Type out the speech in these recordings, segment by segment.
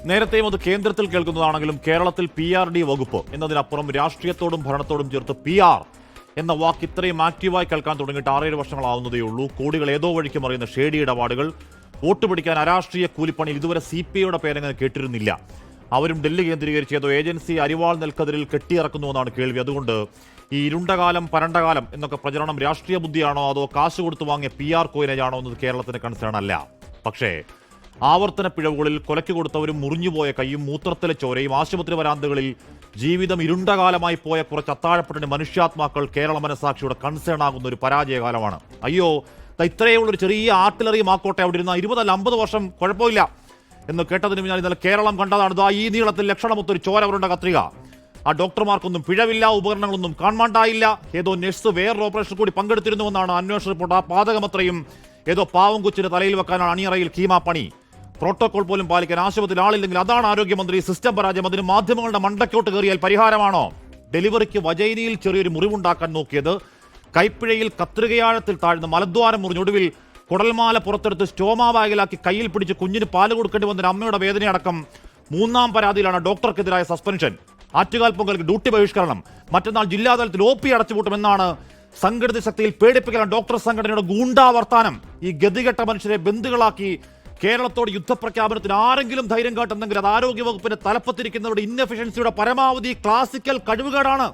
നേരത്തെയും അത് കേന്ദ്രത്തിൽ കേൾക്കുന്നതാണെങ്കിലും കേരളത്തിൽ PRD വകുപ്പ് എന്നതിനപ്പുറം രാഷ്ട്രീയത്തോടും ഭരണത്തോടും ചേർത്ത് PR എന്ന വാക്ക് ഇത്രയും ആക്റ്റീവായി കേൾക്കാൻ തുടങ്ങിയിട്ട് 6-7 വർഷങ്ങളാവുന്നതേ ഉള്ളൂ. കോടികൾ ഏതോ വഴിക്ക് മറിയുന്ന ഷേഡി ഇടപാടുകൾ, വോട്ട് പിടിക്കാൻ അരാഷ്ട്രീയ കൂലിപ്പണിയിൽ ഇതുവരെ CPIയുടെ പേരങ്ങനെ കേട്ടിരുന്നില്ല. അവരും ഡൽഹി കേന്ദ്രീകരിച്ച് ഏതോ ഏജൻസി അരിവാൾ നെൽക്കതിരിൽ കെട്ടിയിറക്കുന്നുവെന്നാണ് കേൾവി. അതുകൊണ്ട് ഈ ഇരുണ്ടകാലം പരണ്ടകാലം എന്നൊക്കെ പ്രചരണം രാഷ്ട്രീയ ബുദ്ധിയാണോ അതോ കാശ് കൊടുത്തു വാങ്ങിയ PR കോയിനേജാണോ എന്നത് കേരളത്തിന് കൺസേൺ അല്ല. പക്ഷേ ആവർത്തന പിഴവുകളിൽ കൊലയ്ക്ക് കൊടുത്തവരും മുറിഞ്ഞുപോയ കൈയും മൂത്രത്തിലെ ചോരയും ആശുപത്രി വരാന്തകളിൽ ജീവിതം ഇരുണ്ടകാലമായി പോയ കുറച്ച് അത്താഴപ്പെട്ടിന് മനുഷ്യാത്മാക്കൾ കേരള മനസാക്ഷിയുടെ കൺസേൺ ആകുന്ന ഒരു പരാജയകാലമാണ്. അയ്യോ, ഇത്രയുള്ളൊരു ചെറിയ ആർട്ടിലറി മാക്കോട്ടെ അവിടെ ഇരുന്ന 20 അല്ല 50 വർഷം കുഴപ്പമില്ല എന്ന് കേട്ടതിന് പിന്നാലെ ഇന്നലെ കേരളം കണ്ടതാണ് ഈ നീളത്തിൽ ലക്ഷണമൊത്തൊരു ചോര അവരുടെ കത്രിക. ആ ഡോക്ടർമാർക്കൊന്നും പിഴവില്ല, ഉപകരണങ്ങളൊന്നും കാണാണ്ടായില്ല. ഏതോ നഴ്സ് വേറൊരു ഓപ്പറേഷൻ കൂടി പങ്കെടുത്തിരുന്നുവെന്നാണ് അന്വേഷണ റിപ്പോർട്ട്. ആ പാതകമത്രയും ഏതോ പാവം കൊച്ചിന് തലയിൽ വെക്കാനാണ് അണിയറയിൽ കീമാ പണി. പ്രോട്ടോകോൾ പോലും പാലിക്കാൻ ആശുപത്രിയിൽ ആളില്ലെങ്കിൽ അതാണ് ആരോഗ്യമന്ത്രി. സിസ്റ്റം പരാജയം. അതിന് മാധ്യമങ്ങളുടെ മണ്ടക്കോട്ട് കയറിയാൽ പരിഹാരമാണോ? ഡെലിവറിക്ക് വജൈനയിൽ ചെറിയൊരു മുറിവുണ്ടാക്കാൻ നോക്കിയത്, കൈപ്പിഴയിൽ കത്രികയാഴത്തിൽ താഴ്ന്ന മലദ്വാരം മുറിഞ്ഞൊടുവിൽ കുടൽമാല പുറത്തെടുത്ത് സ്റ്റോമാ ബാഗിലാക്കി കയ്യിൽ പിടിച്ച് കുഞ്ഞിന് പാല് കൊടുക്കേണ്ടി വന്ന അമ്മയുടെ വേദനയടക്കം 3-ാം പരാതിയിലാണ് ഡോക്ടർക്കെതിരായ സസ്പെൻഷൻ. ആറ്റുകാൽ പൊങ്കൽക്ക് ഡ്യൂട്ടി ബഹിഷ്കരണം, മറ്റന്നാൾ ജില്ലാതലത്തിൽ OP അടച്ചുപൂട്ടുമെന്നാണ് സംഘടിത ശക്തിയിൽ പേടിപ്പിക്കലാണ് ഡോക്ടർ സംഘടനയുടെ ഗൂണ്ടാവർത്താനം. ഈ ഗതികെട്ട മനുഷ്യരെ ബന്ധുക്കളാക്കി കേരളത്തോട് യുദ്ധപ്രഖ്യാപനത്തിന് ആരെങ്കിലും ധൈര്യം കാട്ടുന്നെങ്കിൽ അത് ആരോഗ്യവകുപ്പിന്റെ തലപ്പത്തിരിക്കുന്നവരുടെ ഇൻഎഫിഷ്യൻസിയുടെ പരമാവധി ക്ലാസിക്കൽ കഴിവുകേടാണ്.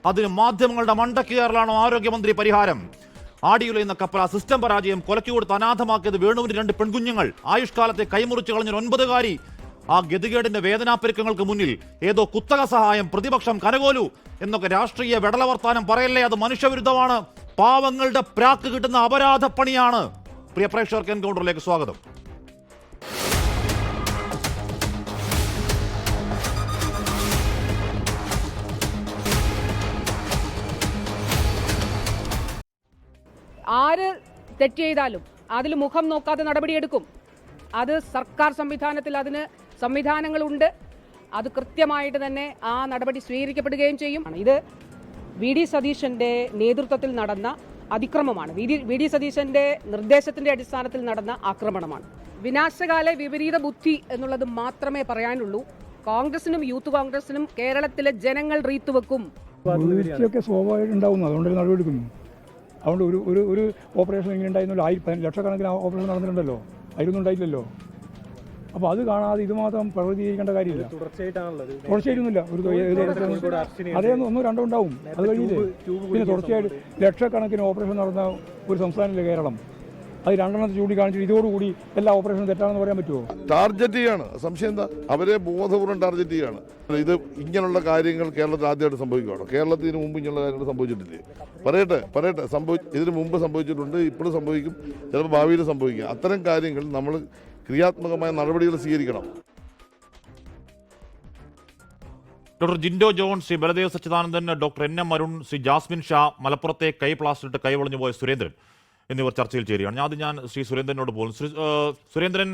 അതിന് മാധ്യമങ്ങളുടെ മണ്ടക്ക് കയറലാണോ ആരോഗ്യമന്ത്രി പരിഹാരം? ആടിയുലയുന്ന കപ്പൽ, സിസ്റ്റം പരാജയം, കൊലയ്ക്ക് കൊടുത്ത് അനാഥമാക്കിയത് വേണുവിന്റെ 2 പെൺകുഞ്ഞുങ്ങൾ, ആയുഷ്കാലത്തെ കൈമുറിച്ച് കളഞ്ഞ 9കാരി. ആ ഗതികേടിന്റെ വേദനാപ്പെരുക്കങ്ങൾക്ക് മുന്നിൽ ഏതോ കുത്തക സഹായം, പ്രതിപക്ഷം, കനകോലു എന്നൊക്കെ രാഷ്ട്രീയ വെടലവർത്താനം പറയല്ലേ? അത് മനുഷ്യവിരുദ്ധമാണ്. പാവങ്ങളുടെ പ്രാക്ക് കിട്ടുന്ന അപരാധ പണിയാണ്. പ്രിയ പ്രേക്ഷകർക്ക് എൻകൗണ്ടറിലേക്ക് സ്വാഗതം. ആര് തെറ്റ് ചെയ്താലും അതിൽ മുഖം നോക്കാതെ നടപടിയെടുക്കും. അത് സർക്കാർ സംവിധാനത്തിൽ അതിന് സംവിധാനങ്ങളുണ്ട്. അത് കൃത്യമായിട്ട് തന്നെ ആ നടപടി സ്വീകരിക്കപ്പെടുകയും ചെയ്യും. ഇത് VD സതീശന്റെ നേതൃത്വത്തിൽ നടന്ന അതിക്രമമാണ്. VD സതീശന്റെ നിർദ്ദേശത്തിന്റെ അടിസ്ഥാനത്തിൽ നടന്ന ആക്രമണമാണ്. വിനാശകാല വിപരീത ബുദ്ധി എന്നുള്ളത് മാത്രമേ പറയാനുള്ളൂ. കോൺഗ്രസിനും യൂത്ത് കോൺഗ്രസിനും കേരളത്തിലെ ജനങ്ങൾ റീത്തുവെക്കും. വീഴ്ചയൊക്കെ സ്വാഭാവികമായിട്ട് ഉണ്ടാവുന്നു. അതുകൊണ്ട് നടപടിയെടുക്കുന്നു. അതുകൊണ്ട് ഒരു ഓപ്പറേഷൻ ഇങ്ങനെ ഉണ്ടായിരുന്നല്ലോ, ലക്ഷക്കണക്കിന് ഓപ്പറേഷൻ നടന്നിട്ടുണ്ടല്ലോ, അതിലൊന്നും ഉണ്ടായില്ലല്ലോ. അപ്പോൾ അത് കാണാതെ ഇതുമാത്രം പ്രവർത്തിക്കേണ്ട കാര്യമില്ല. തുടർച്ചയായിട്ടൊന്നുമില്ല. അതേ 1-2 ഉണ്ടാവും. അത് കഴിഞ്ഞില്ലേ പിന്നെ തുടർച്ചയായിട്ട് ലക്ഷക്കണക്കിന് ഓപ്പറേഷൻ നടന്ന ഒരു സംസ്ഥാനമല്ലേ കേരളം. അത് 2 ചൂണ്ടിക്കാണിച്ചു ഇതോടുകൂടി എല്ലാ ഓപ്പറേഷനും തെറ്റാണെന്ന് പറയാൻ പറ്റുമോ? ടാർഗറ്റ് ചെയ്യാണ്. സംശയം എന്താ? അവരെ ബോധപൂർവ്വം ടാർഗറ്റ് ചെയ്യാണ്. ഇത് ഇങ്ങനെയുള്ള കാര്യങ്ങൾ കേരളത്തിൽ ആദ്യമായിട്ട് സംഭവിക്കുകയാണ്. കേരളത്തിന് മുമ്പ് ഇങ്ങനെയുള്ള കാര്യങ്ങൾ സംഭവിച്ചിട്ടില്ലേ? പറയട്ടെ, ഇതിന് മുമ്പ് സംഭവിച്ചിട്ടുണ്ട്, ഇപ്പോഴും സംഭവിക്കും, ചിലപ്പോൾ ഭാവിയിൽ സംഭവിക്കും. അത്തരം കാര്യങ്ങൾ നമ്മൾ ക്രിയാത്മകമായ നടപടികൾ സ്വീകരിക്കണം. Doctor Jindo John, Shri Baladev Sachidanandan, doctor NM Arun, Shri Jasmine Shah, മലപ്പുറത്തെ കൈ പ്ലാസ്റ്ററിട്ട് കൈവളഞ്ഞു പോയ സുരേന്ദ്രൻ എന്നിവർ ചർച്ചയിൽ ചേരുകയാണ്. ഞാൻ ശ്രീ സുരേന്ദ്രനോട് പോകുന്നു. സുരേന്ദ്രൻ,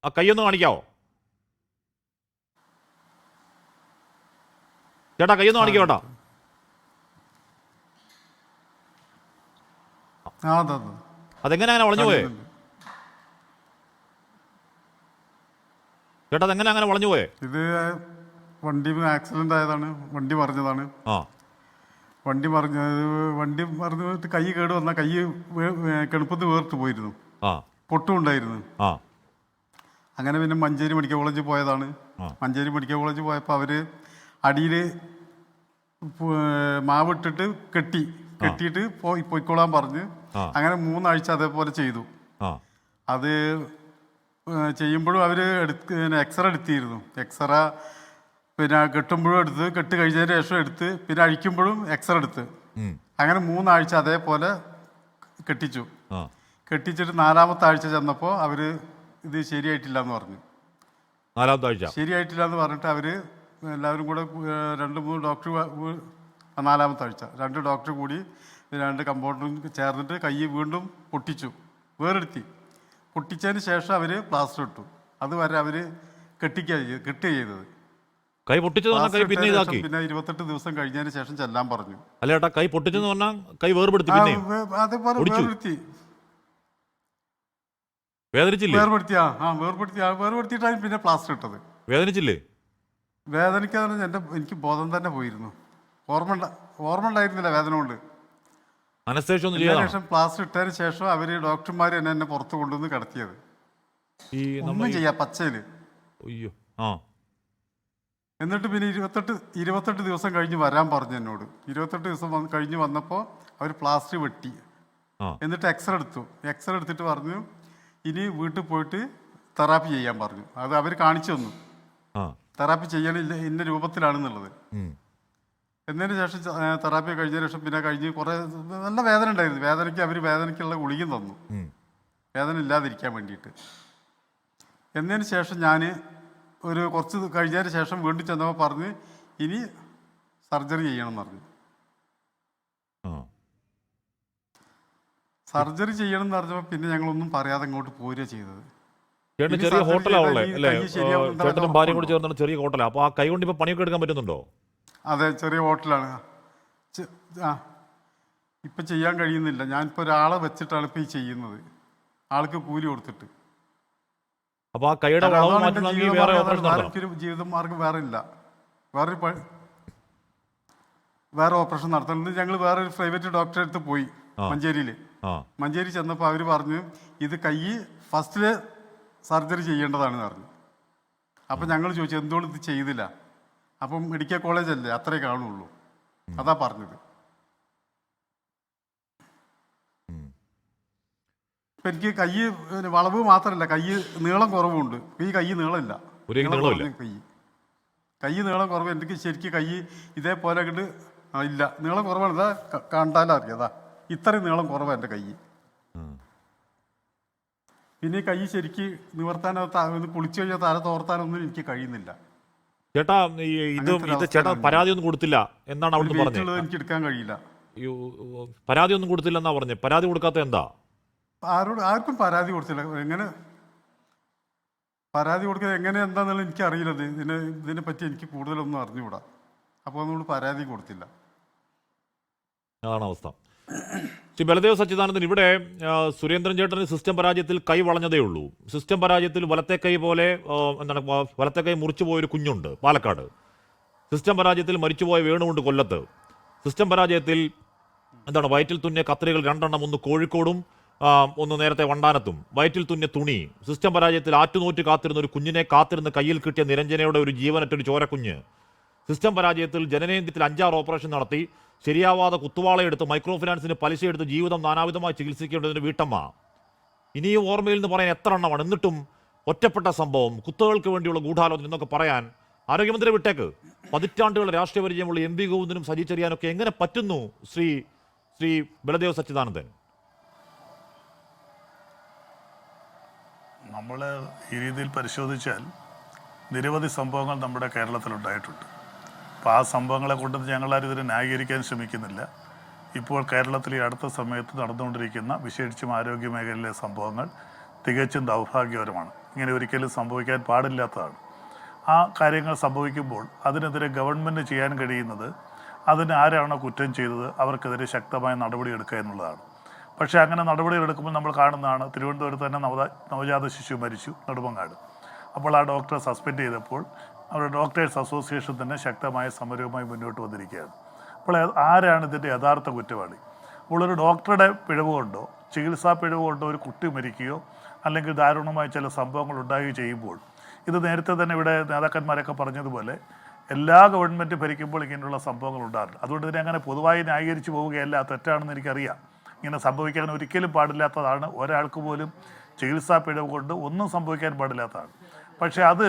ആ കൈയൊന്ന് കാണിക്കാവോ ചേട്ടാ? കൈയൊന്ന് കാണിക്കാവോ ചേട്ടാ? അതെങ്ങനെ അങ്ങനെ വളഞ്ഞു പോയേ ചേട്ടാ? അതെങ്ങനെ അങ്ങനെ വളഞ്ഞു പോയേ? ഇത് വണ്ടി ആക്സിഡന്റ് ആയതാണ്. വണ്ടി മറിഞ്ഞതാണ്. വണ്ടി മറിഞ്ഞിട്ട് കൈ കേട് വന്ന കൈ കെളുപ്പത്ത് വേറിട്ട് പോയിരുന്നു. പൊട്ടും ഉണ്ടായിരുന്നു. അങ്ങനെ പിന്നെ മഞ്ചേരി മെഡിക്കൽ കോളേജിൽ പോയതാണ്. മഞ്ചേരി മെഡിക്കൽ കോളേജിൽ പോയപ്പോൾ അവര് അടിയിൽ മാവിട്ടിട്ട് കെട്ടിയിട്ട് പോയിക്കോളാൻ പറഞ്ഞ് അങ്ങനെ 3 ആഴ്ച അതേപോലെ ചെയ്തു. അത് ചെയ്യുമ്പോഴും അവര് എക്സ്റേ എടുത്തിരുന്നു. എക്സ്റേ പിന്നെ കെട്ടുമ്പോഴും എടുത്ത്, കെട്ട് കഴിഞ്ഞതിന് ശേഷം എടുത്ത്, പിന്നെ അഴിക്കുമ്പോഴും എക്സ്റേ എടുത്ത്, അങ്ങനെ 3 ആഴ്ച അതേപോലെ കെട്ടിച്ചിട്ട് 4-ാമത്തെ ആഴ്ച ചെന്നപ്പോൾ അവര് ഇത് ശരിയായിട്ടില്ല എന്ന് പറഞ്ഞു. 4-ാമത്തെ ആഴ്ച ശരിയായിട്ടില്ല എന്ന് പറഞ്ഞിട്ട് അവര് എല്ലാവരും കൂടെ 2-3 ഡോക്ടർ, 4-ാമത്തെ ആഴ്ച 2 ഡോക്ടർ കൂടി 2 കമ്പൗണ്ടറും ചേർന്നിട്ട് കൈ വീണ്ടും പൊട്ടിച്ചതിന് ശേഷം അവര് പ്ലാസ്റ്റർ ഇട്ടു. അതുവരെ അവര് കെട്ട് ചെയ്തത്. കൈ പൊട്ടിച്ചത് പിന്നെ 28 ദിവസം കഴിഞ്ഞതിന് ശേഷം ചെല്ലാൻ പറഞ്ഞു. അല്ലേട്ടാ, കൈ പൊട്ടിച്ചെന്ന് പറഞ്ഞാൽ കൈ വേർപെടുത്തി. അതേപോലെ വേർപെടുത്തി. വേദനിച്ചില്ലേ? വേർപെടുത്തിയിട്ടാണ് പിന്നെ പ്ലാസ്റ്റർ ഇട്ടത്. വേദനിച്ചില്ലേ? വേദനിക്കാതെ എനിക്ക് ബോധം തന്നെ പോയിരുന്നു. ഓർമ്മ ഉണ്ടായിരുന്നില്ല വേദന കൊണ്ട്. അനസ്തേഷ്യ ഒന്നും അതിന് ചെയ്യാതെ ശേഷം പ്ലാസ്റ്റർ ഇട്ടതിന് ശേഷം അവര് ഡോക്ടർമാർ എന്നെ പുറത്ത് കൊണ്ടുവന്ന് കിടത്തിയത്. ഈ ഒന്നും ചെയ്യാ പച്ചയില്. അയ്യോ. എന്നിട്ട് പിന്നെ 28 ദിവസം കഴിഞ്ഞ് വരാൻ പറഞ്ഞു എന്നോട്. 28 ദിവസം കഴിഞ്ഞ് വന്നപ്പോൾ അവർ പ്ലാസ്റ്റർ വെട്ടി. എന്നിട്ട് എക്സ്റേ എടുത്തിട്ട് പറഞ്ഞു ഇനി വീട്ടിൽ പോയിട്ട് തെറാപ്പി ചെയ്യാൻ പറഞ്ഞു. അത് അവർ കാണിച്ചു തന്നു. തെറാപ്പി ചെയ്യണില്ല ഇന്ന രൂപത്തിലാണെന്നുള്ളത്. എന്നതിന് ശേഷം തെറാപ്പി കഴിഞ്ഞതിന് ശേഷം പിന്നെ കുറേ നല്ല വേദന ഉണ്ടായിരുന്നു. അവർ വേദനയ്ക്കുള്ള ഗുളികയും തന്നു, വേദന ഇല്ലാതിരിക്കാൻ വേണ്ടിയിട്ട്. എന്നതിന് ശേഷം ഞാൻ കുറച്ച് കഴിഞ്ഞതിന് ശേഷം വീണ്ടും ചെന്നപ്പോൾ പറഞ്ഞ് ഇനി സർജറി ചെയ്യണം എന്ന് പറഞ്ഞു. സർജറി ചെയ്യണം എന്ന് പറഞ്ഞപ്പോൾ പിന്നെ ഞങ്ങളൊന്നും പറയാതെ അങ്ങോട്ട് പോരുക ചെയ്തത്. ചെറിയ ഹോട്ടലാണല്ലേ അല്ലേ? ചേട്ടനും ഭാര്യയും കൂടി ചേർന്നാണ് ചെറിയ ഹോട്ടലാണ്. അപ്പോൾ ആ കൈ കൊണ്ട് ഇപ്പോൾ പണിയൊക്കെ എടുക്കാൻ പറ്റുന്നുണ്ടോ? അതെ, ചെറിയ ഹോട്ടലാണ്. ഇപ്പം ചെയ്യാൻ കഴിയുന്നില്ല. ഞാനിപ്പോൾ ഒരാളെ വെച്ചിട്ടാണ് ഇപ്പോൾ ഈ ചെയ്യുന്നത്, ആൾക്ക് കൂലി കൊടുത്തിട്ട്. അപ്പോൾ ആ കൈയുടെ വളവ് മാറ്റണമെങ്കിൽ വേറെ ഓപ്പറേഷൻ നടത്തണം. ജീവിത മാർഗം വേറെ ഇല്ല. വേറെ ഓപ്പറേഷൻ നടത്തുന്നത്. ഞങ്ങൾ വേറെ ഒരു പ്രൈവറ്റ് ഡോക്ടറെ അടുത്ത് പോയി മഞ്ചേരി ചെന്നപ്പോൾ അവർ പറഞ്ഞു ഇത് കൈ ഫസ്റ്റില് സർജറി ചെയ്യേണ്ടതാണെന്ന് പറഞ്ഞു. അപ്പം ഞങ്ങൾ ചോദിച്ചു എന്തുകൊണ്ട് ഇത് ചെയ്തില്ല? അപ്പം മെഡിക്കൽ കോളേജ് അല്ലേ, അത്രേ കാണുള്ളൂ, അതാ പറഞ്ഞത്. ഇപ്പം എനിക്ക് കൈ വളവ് മാത്രമല്ല, കൈ നീളം കുറവുണ്ട്. ഈ കൈ നീളമില്ല, കൈ നീളം കുറവ്. എനിക്ക് ശരിക്കും കൈ ഇതേപോലെ കണ്ട് ഇല്ല, നീളം കുറവാണ്. ഇതാ കണ്ടാലും അറിയാതാ ഇത്രയും നീളം കുറവാണ് എൻ്റെ കൈ. പിന്നെ ഈ കൈ ശരിക്ക് നിവർത്താനോ കുളിച്ചു കഴിഞ്ഞാൽ തല തോർത്താനൊന്നും എനിക്ക് കഴിയുന്നില്ല. ചേട്ടാ ഇത് ചേട്ടാ പരാതി ഒന്നും കൊടുത്തില്ല എന്നാണ് അവിടുന്ന് പറഞ്ഞത്. എനിക്ക് എടുക്കാൻ കഴിയില്ല. പരാതി ഒന്നും കൊടുത്തില്ല എന്നാ പറഞ്ഞത്. പരാതി കൊടുക്കാത്ത എന്താ? ആർക്കും പരാതി കൊടുത്തില്ല. എങ്ങനെ പരാതി കൊടുക്കുക എങ്ങനെ എന്താണെന്നുള്ളത് എനിക്കറിയില്ല. ഇതിനെ പറ്റി എനിക്ക് കൂടുതലൊന്നും അറിഞ്ഞുകൂടാ. അപ്പോൾ നമ്മൾ പരാതി കൊടുത്തില്ല. അതാണ് അവസ്ഥ. ശ്രീ ബലദേവ് സച്ചിദാനന്ദൻ, ഇവിടെ സുരേന്ദ്രൻ ചേട്ടന് സിസ്റ്റം പരാജയത്തിൽ കൈ വളഞ്ഞതേ ഉള്ളൂ. സിസ്റ്റം പരാജയത്തിൽ വലത്തെ കൈ പോലെ വലത്തെ കൈ മുറിച്ചു പോയൊരു കുഞ്ഞുണ്ട് പാലക്കാട്. സിസ്റ്റം പരാജയത്തിൽ മരിച്ചുപോയ വേണുണ്ട് കൊല്ലത്ത്. സിസ്റ്റം പരാജയത്തിൽ വയറ്റിൽ തുന്നിയ കത്രികൾ 2 എണ്ണം, ഒന്ന് കോഴിക്കോടും ഒന്ന് നേരത്തെ വണ്ടാനത്തും. വയറ്റിൽ തുന്നിയ തുണി. സിസ്റ്റം പരാജയത്തിൽ ആറ്റുനോറ്റ് കാത്തിരുന്ന ഒരു കുഞ്ഞിനെ കാത്തിരുന്ന് കയ്യിൽ കിട്ടിയ നിരഞ്ജനയുടെ ഒരു ജീവനറ്റൊരു ചോരക്കുഞ്ഞ്. സിസ്റ്റം പരാജയത്തിൽ ജനനേന്ദ്രത്തിൽ 5-6 ഓപ്പറേഷൻ നടത്തി ശരിയാവാതെ കുത്തുവാളയെടുത്ത് മൈക്രോ ഫിനാൻസിന് പലിശയെടുത്ത് ജീവിതം നാനാവിധമായി ചികിത്സിക്കേണ്ടതിന് വീട്ടമ്മ. ഇനിയും ഓർമ്മയിൽ നിന്ന് പറയാൻ എത്ര എണ്ണമാണ്. എന്നിട്ടും ഒറ്റപ്പെട്ട സംഭവം, കുത്തുകൾക്ക് വേണ്ടിയുള്ള ഗൂഢാലോചന എന്നൊക്കെ പറയാൻ ആരോഗ്യമന്ത്രി വിട്ടേക്ക്. പതിറ്റാണ്ടുകളുടെ രാഷ്ട്രീയ പരിചയമുള്ള എം വി ഗോവിന്ദനും സജി ചെറിയാനൊക്കെ എങ്ങനെ പറ്റുന്നു ശ്രീ ബലദേവ് സച്ചിദാനന്ദൻ? നമ്മൾ ഈ രീതിയിൽ പരിശോധിച്ചാൽ നിരവധി സംഭവങ്ങൾ നമ്മുടെ കേരളത്തിലുണ്ടായിട്ടുണ്ട്. അപ്പോൾ ആ സംഭവങ്ങളെ കൊണ്ട് ഞങ്ങളാരും ഇതിനെ ന്യായീകരിക്കാൻ ശ്രമിക്കുന്നില്ല. ഇപ്പോൾ കേരളത്തിൽ ഈ അടുത്ത സമയത്ത് നടന്നുകൊണ്ടിരിക്കുന്ന വിശേഷിച്ചും ആരോഗ്യ മേഖലയിലെ സംഭവങ്ങൾ തികച്ചും ദൗർഭാഗ്യകരമാണ്. ഇങ്ങനെ ഒരിക്കലും സംഭവിക്കാൻ പാടില്ലാത്തതാണ്. ആ കാര്യങ്ങൾ സംഭവിക്കുമ്പോൾ അതിനെതിരെ ഗവൺമെൻറ് ചെയ്യാൻ കഴിയുന്നത് അതിന് ആരാണോ കുറ്റം ചെയ്തത് അവർക്കെതിരെ ശക്തമായ നടപടിയെടുക്കുക എന്നുള്ളതാണ്. പക്ഷേ അങ്ങനെ നടപടികളെടുക്കുമ്പോൾ നമ്മൾ കാണുന്നതാണ്, തിരുവനന്തപുരത്ത് തന്നെ നവജാത ശിശു മരിച്ചു നെടുമങ്ങാട്. അപ്പോൾ ആ ഡോക്ടറെ സസ്പെൻഡ് ചെയ്തപ്പോൾ അവരുടെ ഡോക്ടേഴ്സ് അസോസിയേഷൻ തന്നെ ശക്തമായ സമരവുമായി മുന്നോട്ട് വന്നിരിക്കുകയാണ്. അപ്പോൾ ആരാണ് ഇതിൻ്റെ യഥാർത്ഥ കുറ്റവാളി? അപ്പോൾ ഒരു ഡോക്ടറുടെ പിഴവ് കൊണ്ടോ ചികിത്സാ പിഴവ് കൊണ്ടോ ഒരു കുട്ടി മരിക്കുകയോ അല്ലെങ്കിൽ ദാരുണമായ ചില സംഭവങ്ങൾ ഉണ്ടാകുകയോ ചെയ്യുമ്പോൾ ഇത് നേരത്തെ തന്നെ ഇവിടെ നേതാക്കന്മാരൊക്കെ പറഞ്ഞതുപോലെ എല്ലാ ഗവൺമെൻറ് ഭരിക്കുമ്പോൾ ഇങ്ങനെയുള്ള സംഭവങ്ങൾ ഉണ്ടാകും. അതുകൊണ്ട് ഇതിനെ അങ്ങനെ പൊതുവായി ന്യായീകരിച്ച് പോവുകയല്ല, തെറ്റാണെന്ന് എനിക്കറിയാം. ഇങ്ങനെ സംഭവിക്കാൻ ഒരിക്കലും പാടില്ലാത്തതാണ്. ഒരാൾക്ക് പോലും ചികിത്സാ പിഴവ് കൊണ്ട് ഒന്നും സംഭവിക്കാൻ പാടില്ലാത്തതാണ്. പക്ഷേ അത്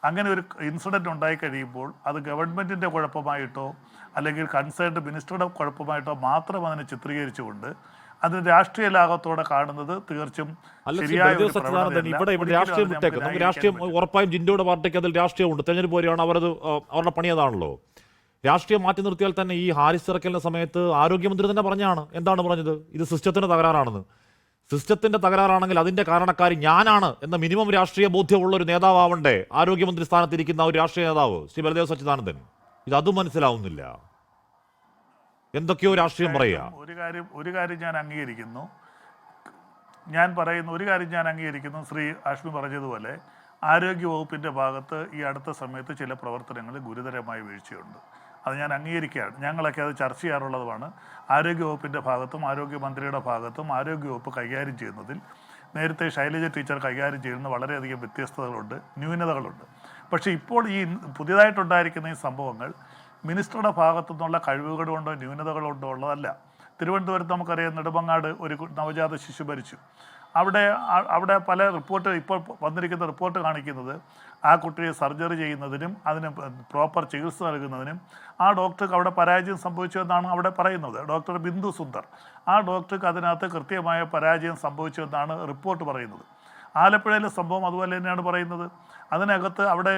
അങ്ങനെ ഒരു ഇൻസിഡൻറ്റ് ഉണ്ടായി കഴിയുമ്പോൾ അത് ഗവൺമെൻറ്റിൻ്റെ കുഴപ്പമായിട്ടോ അല്ലെങ്കിൽ കൺസേൺഡ് മിനിസ്റ്ററുടെ കുഴപ്പമായിട്ടോ മാത്രം അതിനെ ചിത്രീകരിച്ചുകൊണ്ട് അതിന് രാഷ്ട്രീയ ലാഭത്തോടെ കാണുന്നത് തീർച്ചയായും രാഷ്ട്രീയം ഉറപ്പായും ജിൻഡോയുടെ പാർട്ടിക്ക് അതിൽ രാഷ്ട്രീയമുണ്ട്. തെരഞ്ഞെടുപ്പ് വരെയാണ് അവരുടെ പണി അതാണല്ലോ. രാഷ്ട്രീയം മാറ്റി നിർത്തിയാൽ തന്നെ ഈ ഹാരിസ് ഇറക്കലിന്റെ സമയത്ത് ആരോഗ്യമന്ത്രി തന്നെ എന്താണ് പറഞ്ഞത്? ഇത് സിസ്റ്റത്തിന്റെ തകരാറാണെന്ന്. സിസ്റ്റത്തിന്റെ തകരാറാണെങ്കിൽ അതിന്റെ കാരണക്കാരി ഞാനാണ് എന്ന മിനിമം രാഷ്ട്രീയ ബോധ്യമുള്ള ഒരു നേതാവണ്ടേ ആരോഗ്യമന്ത്രി സ്ഥാനത്തിരിക്കുന്ന ഒരു രാഷ്ട്രീയ നേതാവ് ശ്രീ ബലദേവ് സച്ചിദാനന്ദൻ? ഇതും മനസ്സിലാവുന്നില്ല. എന്തൊക്കെയോ രാഷ്ട്രീയം പറയുക. ഒരു കാര്യം ഞാൻ അംഗീകരിക്കുന്നു. ഞാൻ പറയുന്ന ഒരു കാര്യം ഞാൻ അംഗീകരിക്കുന്നു. ശ്രീ ആഷ്മി പറഞ്ഞതുപോലെ ആരോഗ്യവകുപ്പിൻ്റെ ഭാഗത്ത് ഈ അടുത്ത സമയത്ത് ചില പ്രവർത്തനങ്ങളിൽ ഗുരുതരമായ വീഴ്ചയുണ്ട്. അത് ഞാൻ അംഗീകരിക്കുകയാണ്. ഞങ്ങളൊക്കെ അത് ചർച്ച ചെയ്യാറുള്ളതുമാണ്. ആരോഗ്യവകുപ്പിൻ്റെ ഭാഗത്തും ആരോഗ്യമന്ത്രിയുടെ ഭാഗത്തും ആരോഗ്യവകുപ്പ് കൈകാര്യം ചെയ്യുന്നതിൽ നേരത്തെ ശൈലജ ടീച്ചർ കൈകാര്യം ചെയ്യുന്ന വളരെയധികം വ്യത്യസ്തതകളുണ്ട്, ന്യൂനതകളുണ്ട്. പക്ഷേ ഇപ്പോൾ ഈ പുതിയതായിട്ടുണ്ടായിരിക്കുന്ന ഈ സംഭവങ്ങൾ മിനിസ്റ്ററുടെ ഭാഗത്തു നിന്നുള്ള കഴിവുകൾ കൊണ്ടോ ന്യൂനതകൾ കൊണ്ടോ ഉള്ളതല്ല. തിരുവനന്തപുരത്ത് നമുക്കറിയാം, നെടുമങ്ങാട് ഒരു നവജാത ശിശു മരിച്ചു. അവിടെ പല റിപ്പോർട്ട് ഇപ്പോൾ വന്നിരിക്കുന്ന റിപ്പോർട്ട് കാണിക്കുന്നത് ആ കുട്ടിയെ സർജറി ചെയ്യുന്നതിനും അതിന് പ്രോപ്പർ ചികിത്സ നൽകുന്നതിനും ആ ഡോക്ടർക്ക് അവിടെ പരാജയം സംഭവിച്ചു എന്നാണ് അവിടെ പറയുന്നത്. ഡോക്ടർ ബിന്ദു സുന്ദർ, ആ ഡോക്ടർക്ക് അതിനകത്ത് കൃത്യമായ പരാജയം സംഭവിച്ചു എന്നാണ് റിപ്പോർട്ട് പറയുന്നത്. ആലപ്പുഴയിലെ സംഭവം അതുപോലെ തന്നെയാണ് പറയുന്നത്. അതിനകത്ത് അവിടെ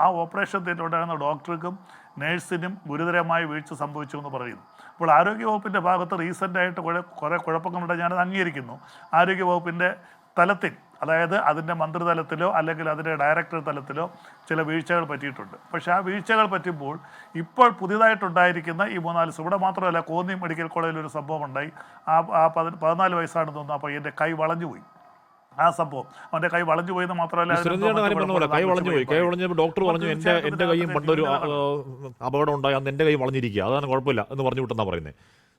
ആ ഓപ്പറേഷൻ തിയേറ്ററിലുണ്ടായിരുന്ന ഡോക്ടർക്കും നേഴ്സിനും ഗുരുതരമായ വീഴ്ച സംഭവിച്ചു എന്ന് പറയുന്നു. അപ്പോൾ ആരോഗ്യവകുപ്പിൻ്റെ ഭാഗത്ത് റീസെൻ്റായിട്ട് കുറേ കുഴപ്പങ്ങളുണ്ട്, ഞാനത് അംഗീകരിക്കുന്നു. ആരോഗ്യവകുപ്പിൻ്റെ തലത്തിൽ, അതായത് അതിൻ്റെ മന്ത്രിതലത്തിലോ അല്ലെങ്കിൽ അതിൻ്റെ ഡയറക്ടർ തലത്തിലോ ചില വീഴ്ചകൾ പറ്റിയിട്ടുണ്ട്. പക്ഷേ ആ വീഴ്ചകൾ പറ്റുമ്പോൾ ഇപ്പോൾ പുതിയതായിട്ടുണ്ടായിരിക്കുന്ന ഈ 3-4 ഇവിടെ മാത്രമല്ല, കോന്നി മെഡിക്കൽ കോളേജിൽ ഒരു സംഭവം ഉണ്ടായി. ആ 14 വയസ്സാണെന്ന് തോന്നുന്നു, അപ്പോൾ എൻ്റെ കൈ വളഞ്ഞുപോയി. ആ സംഭവം അവൻ്റെ കൈ വളഞ്ഞു പോയെന്ന് മാത്രമല്ല, കൈ വളഞ്ഞു ഡോക്ടർ പറഞ്ഞു എന്റെ കൈയും പണ്ടൊരു അപകടം ഉണ്ടായി, അന്ന് എന്റെ കൈ വളഞ്ഞിരിക്കുക, അതാണ് കുഴപ്പമില്ല എന്ന് പറഞ്ഞു വിട്ടെന്നാ പറയുന്നത്.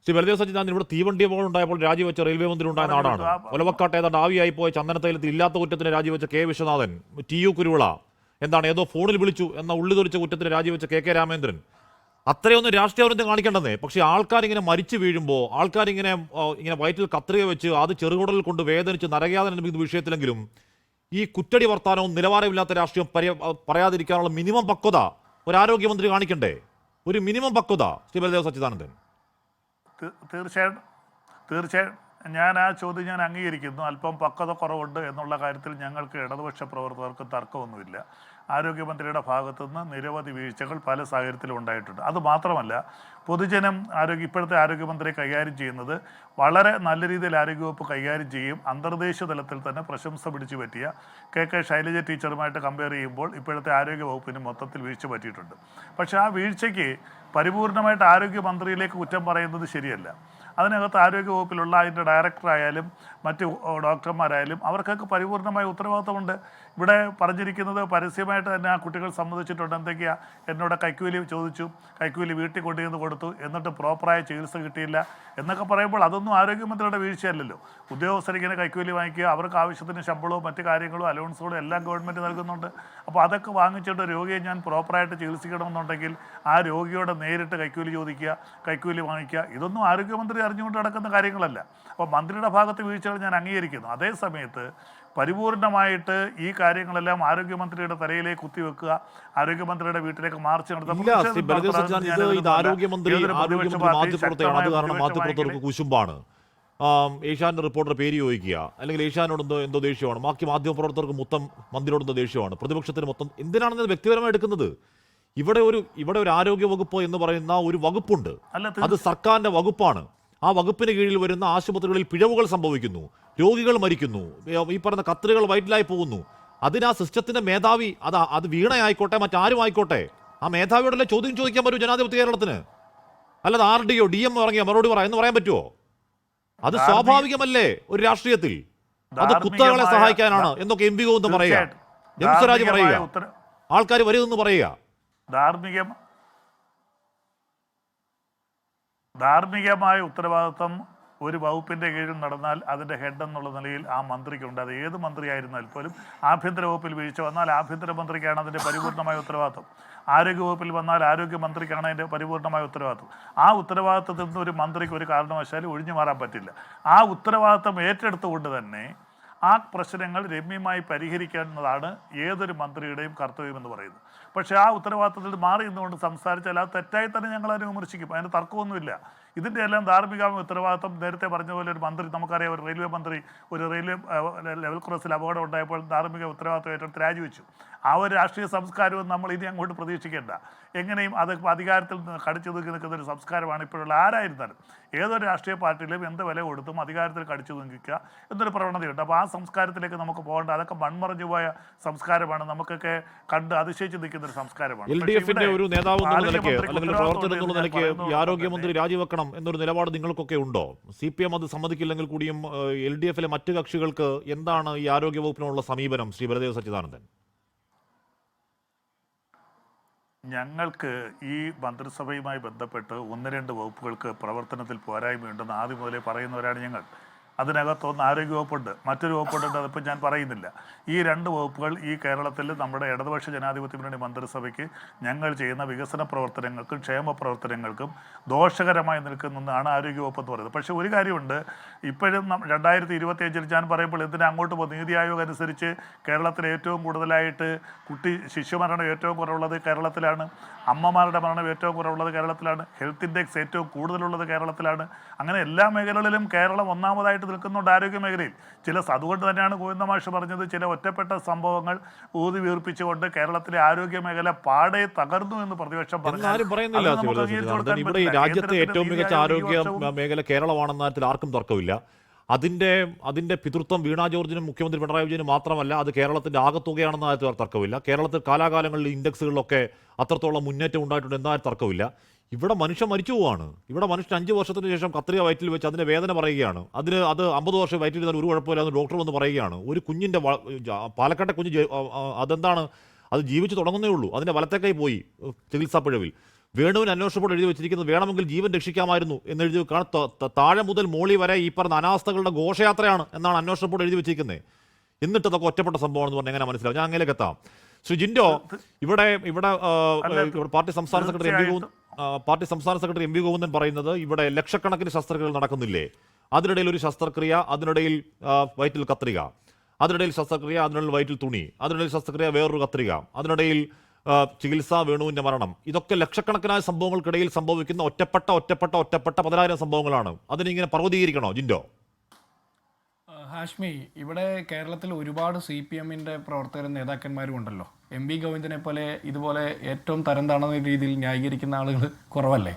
ശ്രീ ബലദേവ് സച്ചിദാനന്ദൻ, ഇവിടെ തീവണ്ടി അപകടം ഉണ്ടായപ്പോൾ രാജിവെച്ച റെയിൽവേ മന്ത്രി ഉണ്ടായ നാടാണ്. ഒലവക്കാട്ട് ഏതാണ്ട് ആവിയായി പോയ ചന്ദനത്തൈലത്തിൽ ഇല്ലാത്ത കുറ്റത്തിന് രാജിവെച്ച കെ വിശ്വനാഥൻ, TU കുരുവിള എന്താണ് ഏതോ ഫോണിൽ വിളിച്ചു എന്ന ഉള്ളി തൊലിച്ച കുറ്റത്തിന് രാജിവെച്ച KK രാമേന്ദ്രൻ. അത്രയൊന്നും രാഷ്ട്രീയവരന്തം കാണിക്കേണ്ടതേ. പക്ഷേ ആൾക്കാരിങ്ങനെ മരിച്ചു വീഴുമ്പോൾ, ആൾക്കാരിങ്ങനെ വയറ്റിൽ കത്രിക വെച്ച് അത് ചെറുകുടലിൽ കൊണ്ട് വേദനിച്ച് നരകയാതന അനുഭവിക്കുന്ന വിഷയത്തിലെങ്കിലും ഈ കുറ്റടി വർത്താനവും നിലവാരമില്ലാത്ത രാഷ്ട്രീയം പറയാതിരിക്കാനുള്ള മിനിമം പക്വത ഒരു ആരോഗ്യമന്ത്രി കാണിക്കണ്ടേ? ഒരു മിനിമം പക്വത ശ്രീ ബലദേവ് സച്ചിദാനന്ദൻ. തീർച്ചയായും ഞാൻ ആ ചോദ്യം ഞാൻ അംഗീകരിക്കുന്നു. അല്പം പക്വത കുറവുണ്ട് എന്നുള്ള കാര്യത്തിൽ ഞങ്ങൾക്ക് ഇടതുപക്ഷ പ്രവർത്തകർക്ക് തർക്കമൊന്നുമില്ല. ആരോഗ്യമന്ത്രിയുടെ ഭാഗത്തുനിന്ന് നിരവധി വീഴ്ചകൾ പല സാഹചര്യത്തിലും ഉണ്ടായിട്ടുണ്ട്. അതുമാത്രമല്ല, പൊതുജനം ഇപ്പോഴത്തെ ആരോഗ്യമന്ത്രി കൈകാര്യം ചെയ്യുന്നത് വളരെ നല്ല രീതിയിൽ ആരോഗ്യവകുപ്പ് കൈകാര്യം ചെയ്യും. അന്തർദേശീയ തലത്തിൽ തന്നെ പ്രശംസ പിടിച്ചു പറ്റിയ KK ശൈലജ ടീച്ചറുമായിട്ട് കമ്പയർ ചെയ്യുമ്പോൾ ഇപ്പോഴത്തെ ആരോഗ്യവകുപ്പിന് മൊത്തത്തിൽ വീഴ്ച പറ്റിയിട്ടുണ്ട്. പക്ഷേ ആ വീഴ്ചയ്ക്ക് പരിപൂർണമായിട്ട് ആരോഗ്യമന്ത്രിയിലേക്ക് കുറ്റം പറയുന്നത് ശരിയല്ല. അതിനകത്ത് ആരോഗ്യവകുപ്പിലുള്ള അതിൻ്റെ ഡയറക്ടറായാലും മറ്റ് ഡോക്ടർമാരായാലും അവർക്കൊക്കെ പരിപൂർണമായ ഉത്തരവാദിത്തമുണ്ട്. ഇവിടെ പറഞ്ഞിരിക്കുന്നത് പരസ്യമായിട്ട് തന്നെ ആ കുട്ടികൾ സമ്മതിച്ചിട്ടുണ്ട്. എന്തൊക്കെയാ, എന്നോട് കൈക്കൂലി ചോദിച്ചു, കൈക്കൂലി വീട്ടിൽ കൊണ്ടുവന്ന് കൊടുത്തു, എന്നിട്ട് പ്രോപ്പറായ ചികിത്സ കിട്ടിയില്ല എന്നൊക്കെ പറയുമ്പോൾ അതൊന്നും ആരോഗ്യമന്ത്രിയുടെ വീഴ്ചയല്ലല്ലോ. ഉദ്യോഗസ്ഥരിങ്ങനെ കൈക്കൂലി വാങ്ങിക്കുക, അവർക്ക് ആവശ്യത്തിന് ശമ്പളവും മറ്റു കാര്യങ്ങളും അലവൻസുകളും എല്ലാം ഗവൺമെൻറ് നൽകുന്നുണ്ട്. അപ്പോൾ അതൊക്കെ വാങ്ങിച്ചിട്ട് രോഗിയെ ഞാൻ പ്രോപ്പറായിട്ട് ചികിത്സിക്കണമെന്നുണ്ടെങ്കിൽ ആ രോഗിയോട് നേരിട്ട് കൈക്കൂലി ചോദിക്കുക, കൈക്കൂലി വാങ്ങിക്കുക, ഇതൊന്നും ആരോഗ്യമന്ത്രി അറിഞ്ഞുകൊണ്ട് നടക്കുന്ന കാര്യങ്ങളല്ല. അപ്പോൾ മന്ത്രിയുടെ ഭാഗത്ത് വീഴ്ചകൾ ഞാൻ അംഗീകരിക്കുന്നു. അതേസമയത്ത് പരിപൂർണമായിട്ട് ഈ കാര്യങ്ങളെല്ലാം ആരോഗ്യമന്ത്രിയുടെ തലയിലേക്ക് കുത്തിവെക്കുക, ആരോഗ്യമന്ത്രിയുടെ വീട്ടിലേക്ക് മാർച്ച് മാധ്യമപ്രവർത്തകർക്ക് കുശുമ്പാണ്. ഏഷ്യാൻ്റെ റിപ്പോർട്ടർ പേര് ചോദിക്കുക, അല്ലെങ്കിൽ ഏഷ്യാനോട് എന്തോ ദേഷ്യമാണ്, ബാക്കി മാധ്യമപ്രവർത്തകർക്ക് മൊത്തം മന്ത്രിയോട് എന്തോ ദേഷ്യമാണ്, പ്രതിപക്ഷത്തിന് മൊത്തം എന്തിനാണെന്ന് വ്യക്തിപരമായി എടുക്കുന്നത്? ഇവിടെ ഒരു ആരോഗ്യ വകുപ്പ് എന്ന് പറയുന്ന ഒരു വകുപ്പുണ്ട്, അത് സർക്കാരിന്റെ വകുപ്പാണ്. ആ വകുപ്പിന് കീഴിൽ വരുന്ന ആശുപത്രികളിൽ പിഴവുകൾ സംഭവിക്കുന്നു, രോഗികൾ മരിക്കുന്നു, ഈ പറയുന്ന കത്രികൾ വയറ്റിലായി പോകുന്നു. അതിന് ആ സിസ്റ്റത്തിന്റെ മേധാവി, അത് വീണയായിക്കോട്ടെ മറ്റാരും ആയിക്കോട്ടെ, ആ മേധാവിയോടല്ലേ ചോദ്യം ചോദിക്കാൻ പറ്റൂ ജനാധിപത്യ കേരളത്തിന്. അല്ലാതെ RDO DM ഇറങ്ങിയ മറുപടി എന്ന് പറയാൻ പറ്റുമോ? അത് സ്വാഭാവികമല്ലേ ഒരു രാഷ്ട്രീയത്തിൽ? അത് കുത്തകളെ സഹായിക്കാനാണ് എന്നൊക്കെ MP ഗോവിന്ദൻ പറയുക, M സ്വരാജ് പറയുക, ആൾക്കാർ വരുമെന്ന് പറയുക. ധാർമ്മികമായ ഉത്തരവാദിത്വം ഒരു വകുപ്പിൻ്റെ കീഴിൽ നടന്നാൽ അതിൻ്റെ ഹെഡ് എന്നുള്ള നിലയിൽ ആ മന്ത്രിക്കുണ്ട്. അത് ഏത് മന്ത്രിയായിരുന്നാൽ പോലും ആഭ്യന്തര വകുപ്പിൽ വീഴ്ച വന്നാൽ ആഭ്യന്തരമന്ത്രിക്കാണ് അതിൻ്റെ പരിപൂർണമായ ഉത്തരവാദിത്വം. ആരോഗ്യവകുപ്പിൽ വന്നാൽ ആരോഗ്യമന്ത്രിക്കാണ് അതിൻ്റെ പരിപൂർണമായ ഉത്തരവാദിത്വം. ആ ഉത്തരവാദിത്വത്തിൽ നിന്ന് ഒരു മന്ത്രിക്ക് ഒരു കാരണവശാലും ഒഴിഞ്ഞു മാറാൻ പറ്റില്ല. ആ ഉത്തരവാദിത്വം ഏറ്റെടുത്തുകൊണ്ട് തന്നെ ആ പ്രശ്നങ്ങൾ രമ്യമായി പരിഹരിക്കുന്നതാണ് ഏതൊരു മന്ത്രിയുടെയും കർത്തവ്യം എന്ന് പറയുന്നത്. പക്ഷേ ആ ഉത്തരവാദിത്തത്തിൽ മാറി നിന്നുകൊണ്ട് സംസാരിച്ചാൽ അത് തെറ്റായി തന്നെ ഞങ്ങൾ അതിനെ വിമർശിക്കും. അതിന് തർക്കമൊന്നുമില്ല. ഇതിൻ്റെ എല്ലാം ധാർമ്മികമായ ഉത്തരവാദിത്തം നേരത്തെ പറഞ്ഞ പോലെ ഒരു മന്ത്രി, നമുക്കറിയാം, ഒരു റെയിൽവേ മന്ത്രി ഒരു റെയിൽവേ ലെവൽ ക്രോസിൽ അപകടം ഉണ്ടായപ്പോൾ ധാർമ്മിക ഉത്തരവാദിത്തം ഏറ്റെടുത്ത് രാജിവെച്ചു. ആ ഒരു രാഷ്ട്രീയ സംസ്കാരവും നമ്മൾ ഇനി അങ്ങോട്ട് പ്രതീക്ഷിക്കേണ്ട. എങ്ങനെയും അത് അധികാരത്തിൽ കടിച്ചു തൂക്കി നിൽക്കുന്ന ഒരു സംസ്കാരമാണ് ഇപ്പോഴുള്ള ആരായിരുന്നാലും. ഏതൊരു രാഷ്ട്രീയ പാർട്ടിയിലും എന്ത് വില കൊടുത്തും അധികാരത്തിൽ കടിച്ചു തൂക്കിക്കുക എന്നൊരു പ്രവണതയുണ്ട്. അപ്പോൾ ആ സംസ്കാരത്തിലേക്ക് നമുക്ക് പോകേണ്ട. അതൊക്കെ മൺമറഞ്ഞു പോയ സംസ്കാരമാണ്, നമുക്കൊക്കെ കണ്ട് അതിശയിച്ച് നിൽക്കുന്ന ഒരു സംസ്കാരമാണ്. LDF ഒരു നേതാവ് എന്നുള്ള നിലയ്ക്ക് അല്ലെങ്കിൽ പ്രവർത്തകർ എന്നുള്ള നിലയ്ക്ക് ഈ ആരോഗ്യമന്ത്രി രാജിവെക്കണം പരിഷ്കരിക്കണം എന്നൊരു നിലപാട് നിങ്ങൾക്കൊക്കെ ഉണ്ടോ? CPM അത് സമ്മതിക്കില്ലെങ്കിൽ കൂടിയും LDF മറ്റ് കക്ഷികൾക്ക് എന്താണ് ഈ ആരോഗ്യവകുപ്പിനുള്ള സമീപനം, ശ്രീ ബലദേവ് സച്ചിദാനന്ദൻ? ഞങ്ങൾക്ക് ഈ മന്ത്രിസഭയുമായി ബന്ധപ്പെട്ട് 1-2 വകുപ്പുകൾക്ക് പ്രവർത്തനത്തിൽ പോരായ്മയുണ്ടെന്ന് ആദ്യം മുതലേ പറയുന്നവരാണ് ഞങ്ങൾ. അതിനകത്തൊന്ന് ആരോഗ്യവകുപ്പുണ്ട്, മറ്റൊരു വകുപ്പുണ്ട്, അതിപ്പോൾ ഞാൻ പറയുന്നില്ല. ഈ 2 വകുപ്പുകൾ ഈ കേരളത്തിൽ നമ്മുടെ ഇടതുപക്ഷ ജനാധിപത്യ മുന്നണി മന്ത്രിസഭയ്ക്ക് ഞങ്ങൾ ചെയ്യുന്ന വികസന പ്രവർത്തനങ്ങൾക്കും ക്ഷേമ പ്രവർത്തനങ്ങൾക്കും ദോഷകരമായി നിൽക്കുന്നതാണ് ആരോഗ്യവകുപ്പ് എന്ന് പറയുന്നത്. പക്ഷേ ഒരു കാര്യമുണ്ട്, ഇപ്പോഴും 2025 ഞാൻ പറയുമ്പോൾ എന്തിനാ അങ്ങോട്ട് പോകും? നീതി ആയോഗ് അനുസരിച്ച് കേരളത്തിൽ ഏറ്റവും കൂടുതലായിട്ട് ശിശുമരണം ഏറ്റവും കുറവുള്ളത് കേരളത്തിലാണ്, അമ്മമാരുടെ മരണം ഏറ്റവും കുറവുള്ളത് കേരളത്തിലാണ്, ഹെൽത്ത് ഇൻഡെക്സ് ഏറ്റവും കൂടുതലുള്ളത് കേരളത്തിലാണ്. അങ്ങനെ എല്ലാ മേഖലകളിലും കേരളം ഒന്നാമതായിട്ട് നിൽക്കുന്നുണ്ട് ആരോഗ്യ മേഖലയിൽ. അതുകൊണ്ട് തന്നെയാണ് ഗോവിന്ദ മാഷ് പറഞ്ഞത്, ചില ഒറ്റപ്പെട്ട സംഭവങ്ങൾ ഊതി വീർപ്പിച്ചുകൊണ്ട് കേരളത്തിലെ ആരോഗ്യ മേഖല പാടെ തകർന്നു എന്ന് പ്രതിപക്ഷം പറയുന്നില്ല. ഇവിടെ ഈ രാജ്യത്തെ ഏറ്റവും മികച്ച ആരോഗ്യ മേഖല കേരളമാണെന്ന കാര്യത്തിൽ ആർക്കും തർക്കമില്ല. അതിന്റെ പിതൃത്വം വീണ ജോർജിനും മുഖ്യമന്ത്രി പിണറായി വിജയനും മാത്രമല്ല, അത് കേരളത്തിന്റെ ആകത്തുകയാണെന്ന കാര്യത്തിൽ തർക്കമില്ല. കേരളത്തിൽ കാലാകാലങ്ങളിൽ ഇൻഡെക്സുകളിലൊക്കെ അത്രത്തോളം മുന്നേറ്റം ഉണ്ടായിട്ടുണ്ട് എന്നാലും തർക്കമില്ല. ഇവിടെ മനുഷ്യൻ മരിച്ചു പോവാണ്. ഇവിടെ മനുഷ്യൻ 5 വർഷത്തിന് ശേഷം കത്രിക വയറ്റിൽ വെച്ച് അതിന്റെ വേദന പറയുകയാണ്. അത് 50 വർഷം വയറ്റിലിരുന്നാൽ ഒരു കുഴപ്പമില്ലാന്ന് ഡോക്ടർ വന്ന് പറയുകയാണ്. ഒരു കുഞ്ഞിന്റെ പാലക്കാട്ടെ കുഞ്ഞ് അതെന്താണ്, അത് ജീവിച്ചു തുടങ്ങുന്നേ ഉള്ളൂ. അതിന്റെ വലത്തേക്കായി പോയി ചികിത്സാ പിഴവിൽ. വേണുവിന് അന്വേഷണപ്പോട് എഴുതി വെച്ചിരിക്കുന്നത് വേണമെങ്കിൽ ജീവൻ രക്ഷിക്കാമായിരുന്നു എന്നെഴുതി താഴെ മുതൽ മോളി വരെ ഈ പറഞ്ഞ അനാസ്ഥകളുടെ ഘോഷയാത്രയാണ് എന്നാണ് അന്വേഷണപ്പോട് എഴുതി വെച്ചിരിക്കുന്നത്. എന്നിട്ട് അതൊക്കെ ഒറ്റപ്പെട്ട സംഭവമാണെന്ന് പറഞ്ഞാൽ എങ്ങനെ മനസ്സിലാവും? ഞാൻ അങ്ങനെയൊക്കെ എത്താം. ശ്രീ ജിൻഡോ, ഇവിടെ പാർട്ടി സംസ്ഥാന സെക്രട്ടറി എം വി ഗോവിന്ദൻ പറയുന്നത് ഇവിടെ ലക്ഷക്കണക്കിന് ശസ്ത്രക്രിയകൾ നടക്കുന്നില്ലേ, അതിനിടയിൽ ഒരു ശസ്ത്രക്രിയ, അതിനിടയിൽ വയറ്റിൽ കത്രിക, അതിനിടയിൽ ശസ്ത്രക്രിയ, അതിനിടയിൽ വയറ്റിൽ തുണി, അതിനിടയിൽ ശസ്ത്രക്രിയ, വേറൊരു കത്രിക, അതിനിടയിൽ ചികിത്സ, വേണുവിന്റെ മരണം. ഇതൊക്കെ ലക്ഷക്കണക്കിനായ സംഭവങ്ങൾക്കിടയിൽ സംഭവിക്കുന്ന ഒറ്റപ്പെട്ട 10,000 സംഭവങ്ങളാണ്. അതിനിങ്ങനെ പർവ്വതീകരിക്കണോ ജിൻഡോ? ഹാഷ്മി, ഇവിടെ കേരളത്തിൽ ഒരുപാട് CPM-ന്റെ പ്രവർത്തകരും നേതാക്കന്മാരും ഉണ്ടല്ലോ. എം വി ഗോവിന്ദനെ പോലെ ഇതുപോലെ ഏറ്റവും തരം താണ രീതിയിൽ ന്യായീകരിക്കുന്ന ആളുകൾ കുറവല്ലേ?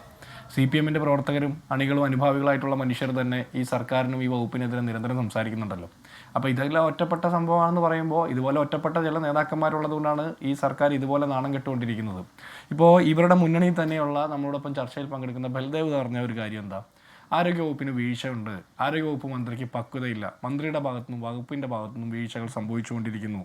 CPM-ന്റെ പ്രവർത്തകരും അണികളും അനുഭാവികളായിട്ടുള്ള മനുഷ്യർ തന്നെ ഈ സർക്കാരിനും ഈ വകുപ്പിനെതിരെ നിരന്തരം സംസാരിക്കുന്നുണ്ടല്ലോ. അപ്പോൾ ഇതെല്ലാം ഒറ്റപ്പെട്ട സംഭവമാണെന്ന് പറയുമ്പോൾ ഇതുപോലെ ഒറ്റപ്പെട്ട ചില നേതാക്കന്മാരുള്ളതുകൊണ്ടാണ് ഈ സർക്കാർ ഇതുപോലെ നാണം കെട്ടുകൊണ്ടിരിക്കുന്നത്. ഇപ്പോൾ ഇവരുടെ മുന്നണിയിൽ തന്നെയുള്ള നമ്മളോടൊപ്പം ചർച്ചയിൽ പങ്കെടുക്കുന്ന ബൽദേവ് പറഞ്ഞ ഒരു കാര്യം എന്താ? ആരോഗ്യവകുപ്പിന് വീഴ്ചയുണ്ട്, ആരോഗ്യവകുപ്പ് മന്ത്രിക്ക് പക്വതയില്ല, മന്ത്രിയുടെ ഭാഗത്തുനിന്നും വകുപ്പിൻ്റെ ഭാഗത്തുനിന്നും വീഴ്ചകൾ സംഭവിച്ചുകൊണ്ടിരിക്കുന്നു.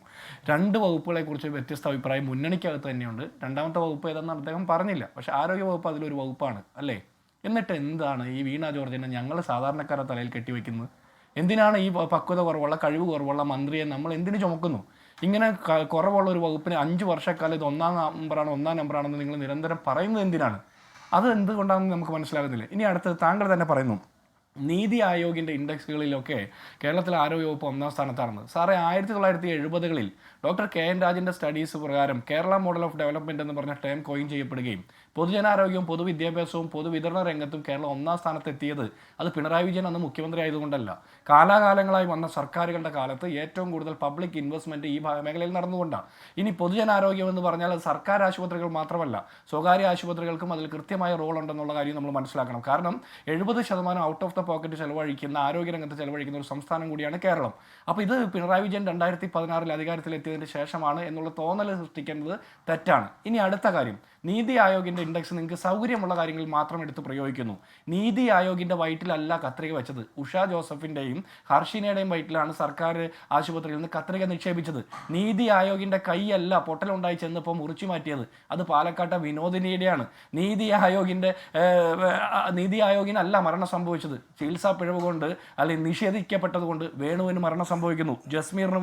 2 വകുപ്പുകളെക്കുറിച്ച് വ്യത്യസ്ത അഭിപ്രായം മുന്നണിക്കകത്ത് തന്നെയുണ്ട്. 2ാമത്തെ വകുപ്പ് ഏതെന്ന് അദ്ദേഹം പറഞ്ഞില്ല, പക്ഷേ ആരോഗ്യവകുപ്പ് അതിലൊരു വകുപ്പാണ് അല്ലേ? എന്നിട്ട് എന്താണ് ഈ വീണ ജോർജിനെ ഞങ്ങൾ സാധാരണക്കാരെ തലയിൽ കെട്ടിവെക്കുന്നത്? എന്തിനാണ് ഈ പക്വത കുറവുള്ള, കഴിവ് കുറവുള്ള മന്ത്രിയെ നമ്മൾ എന്തിനു ചുമക്കുന്നു? ഇങ്ങനെ കുറവുള്ള ഒരു വകുപ്പിന് 5 വർഷക്കാലം ഇത് 1-ാം നമ്പറാണെന്ന് നിങ്ങൾ നിരന്തരം പറയുന്നത് എന്തിനാണ്? അത് എന്തുകൊണ്ടാണെന്ന് നമുക്ക് മനസ്സിലാകുന്നില്ല. ഇനി അടുത്തത് താങ്കൾ തന്നെ പറയുന്നു, നീതി ആയോഗിൻ്റെ ഇൻഡെക്സുകളിലൊക്കെ കേരളത്തിലെ ആരോഗ്യവകുപ്പ് 1-ാം സ്ഥാനത്താണെന്ന്. സാറേ, 1970-കളിൽ ഡോക്ടർ KN രാജൻ്റെ സ്റ്റഡീസ് പ്രകാരം കേരള മോഡൽ ഓഫ് ഡെവലപ്മെൻറ്റ് എന്ന് പറഞ്ഞ ടേം കോയിൻ ചെയ്യപ്പെടുകയും പൊതുജനാരോഗ്യവും പൊതുവിദ്യാഭ്യാസവും പൊതുവിതരണ രംഗത്തും കേരളം 1-ാം സ്ഥാനത്തെത്തിയത് അത് പിണറായി വിജയൻ അന്ന് മുഖ്യമന്ത്രി ആയതുകൊണ്ടല്ല, കാലാകാലങ്ങളായി വന്ന സർക്കാരുകളുടെ കാലത്ത് ഏറ്റവും കൂടുതൽ പബ്ലിക് ഇൻവെസ്റ്റ്മെൻറ്റ് ഈ മേഖലയിൽ നടന്നുകൊണ്ടാണ്. ഇനി പൊതുജനാരോഗ്യം എന്ന് പറഞ്ഞാൽ അത് സർക്കാർ ആശുപത്രികൾ മാത്രമല്ല, സ്വകാര്യ ആശുപത്രികൾക്കും അതിൽ കൃത്യമായ റോൾ ഉണ്ടെന്നുള്ള കാര്യം നമ്മൾ മനസ്സിലാക്കണം. കാരണം 70% ഔട്ട് ഓഫ് ദ പോക്കറ്റ് ചെലവഴിക്കുന്ന, ആരോഗ്യരംഗത്ത് ചെലവഴിക്കുന്ന ഒരു സംസ്ഥാനം കൂടിയാണ് കേരളം. അപ്പോൾ ഇത് പിണറായി വിജയൻ 2016 അധികാരത്തിലെത്തിയതിന് ശേഷമാണ് എന്നുള്ള തോന്നൽ സൃഷ്ടിക്കേണ്ടത് തെറ്റാണ്. ഇനി അടുത്ത കാര്യം, നീതി ആയോഗിൻ്റെ ഇൻഡെക്സ് നിങ്ങൾക്ക് സൗകര്യമുള്ള കാര്യങ്ങളിൽ മാത്രം എടുത്ത് പ്രയോഗിക്കുന്നു. നീതി ആയോഗിൻ്റെ വയറ്റിലല്ല കത്രിക വെച്ചത്, ഉഷ ജോസഫിൻ്റെയും ഹർഷിനയുടെയും വയറ്റിലാണ് സർക്കാർ ആശുപത്രിയിൽ നിന്ന് കത്രിക നിക്ഷേപിച്ചത്. നീതി ആയോഗിൻ്റെ കൈയല്ല പൊട്ടലുണ്ടായി ചെന്നപ്പോൾ മുറിച്ചു മാറ്റിയത്, അത് പാലക്കാട്ടെ വിനോദിനിയുടെയാണ്. നീതി ആയോഗിനല്ല മരണം സംഭവിച്ചത്, ചികിത്സാ പിഴവ് കൊണ്ട് അല്ലെങ്കിൽ നിഷേധിക്കപ്പെട്ടത് കൊണ്ട് വേണുവിന് മരണം സംഭവിക്കുന്നു, ജസ്മീറിന്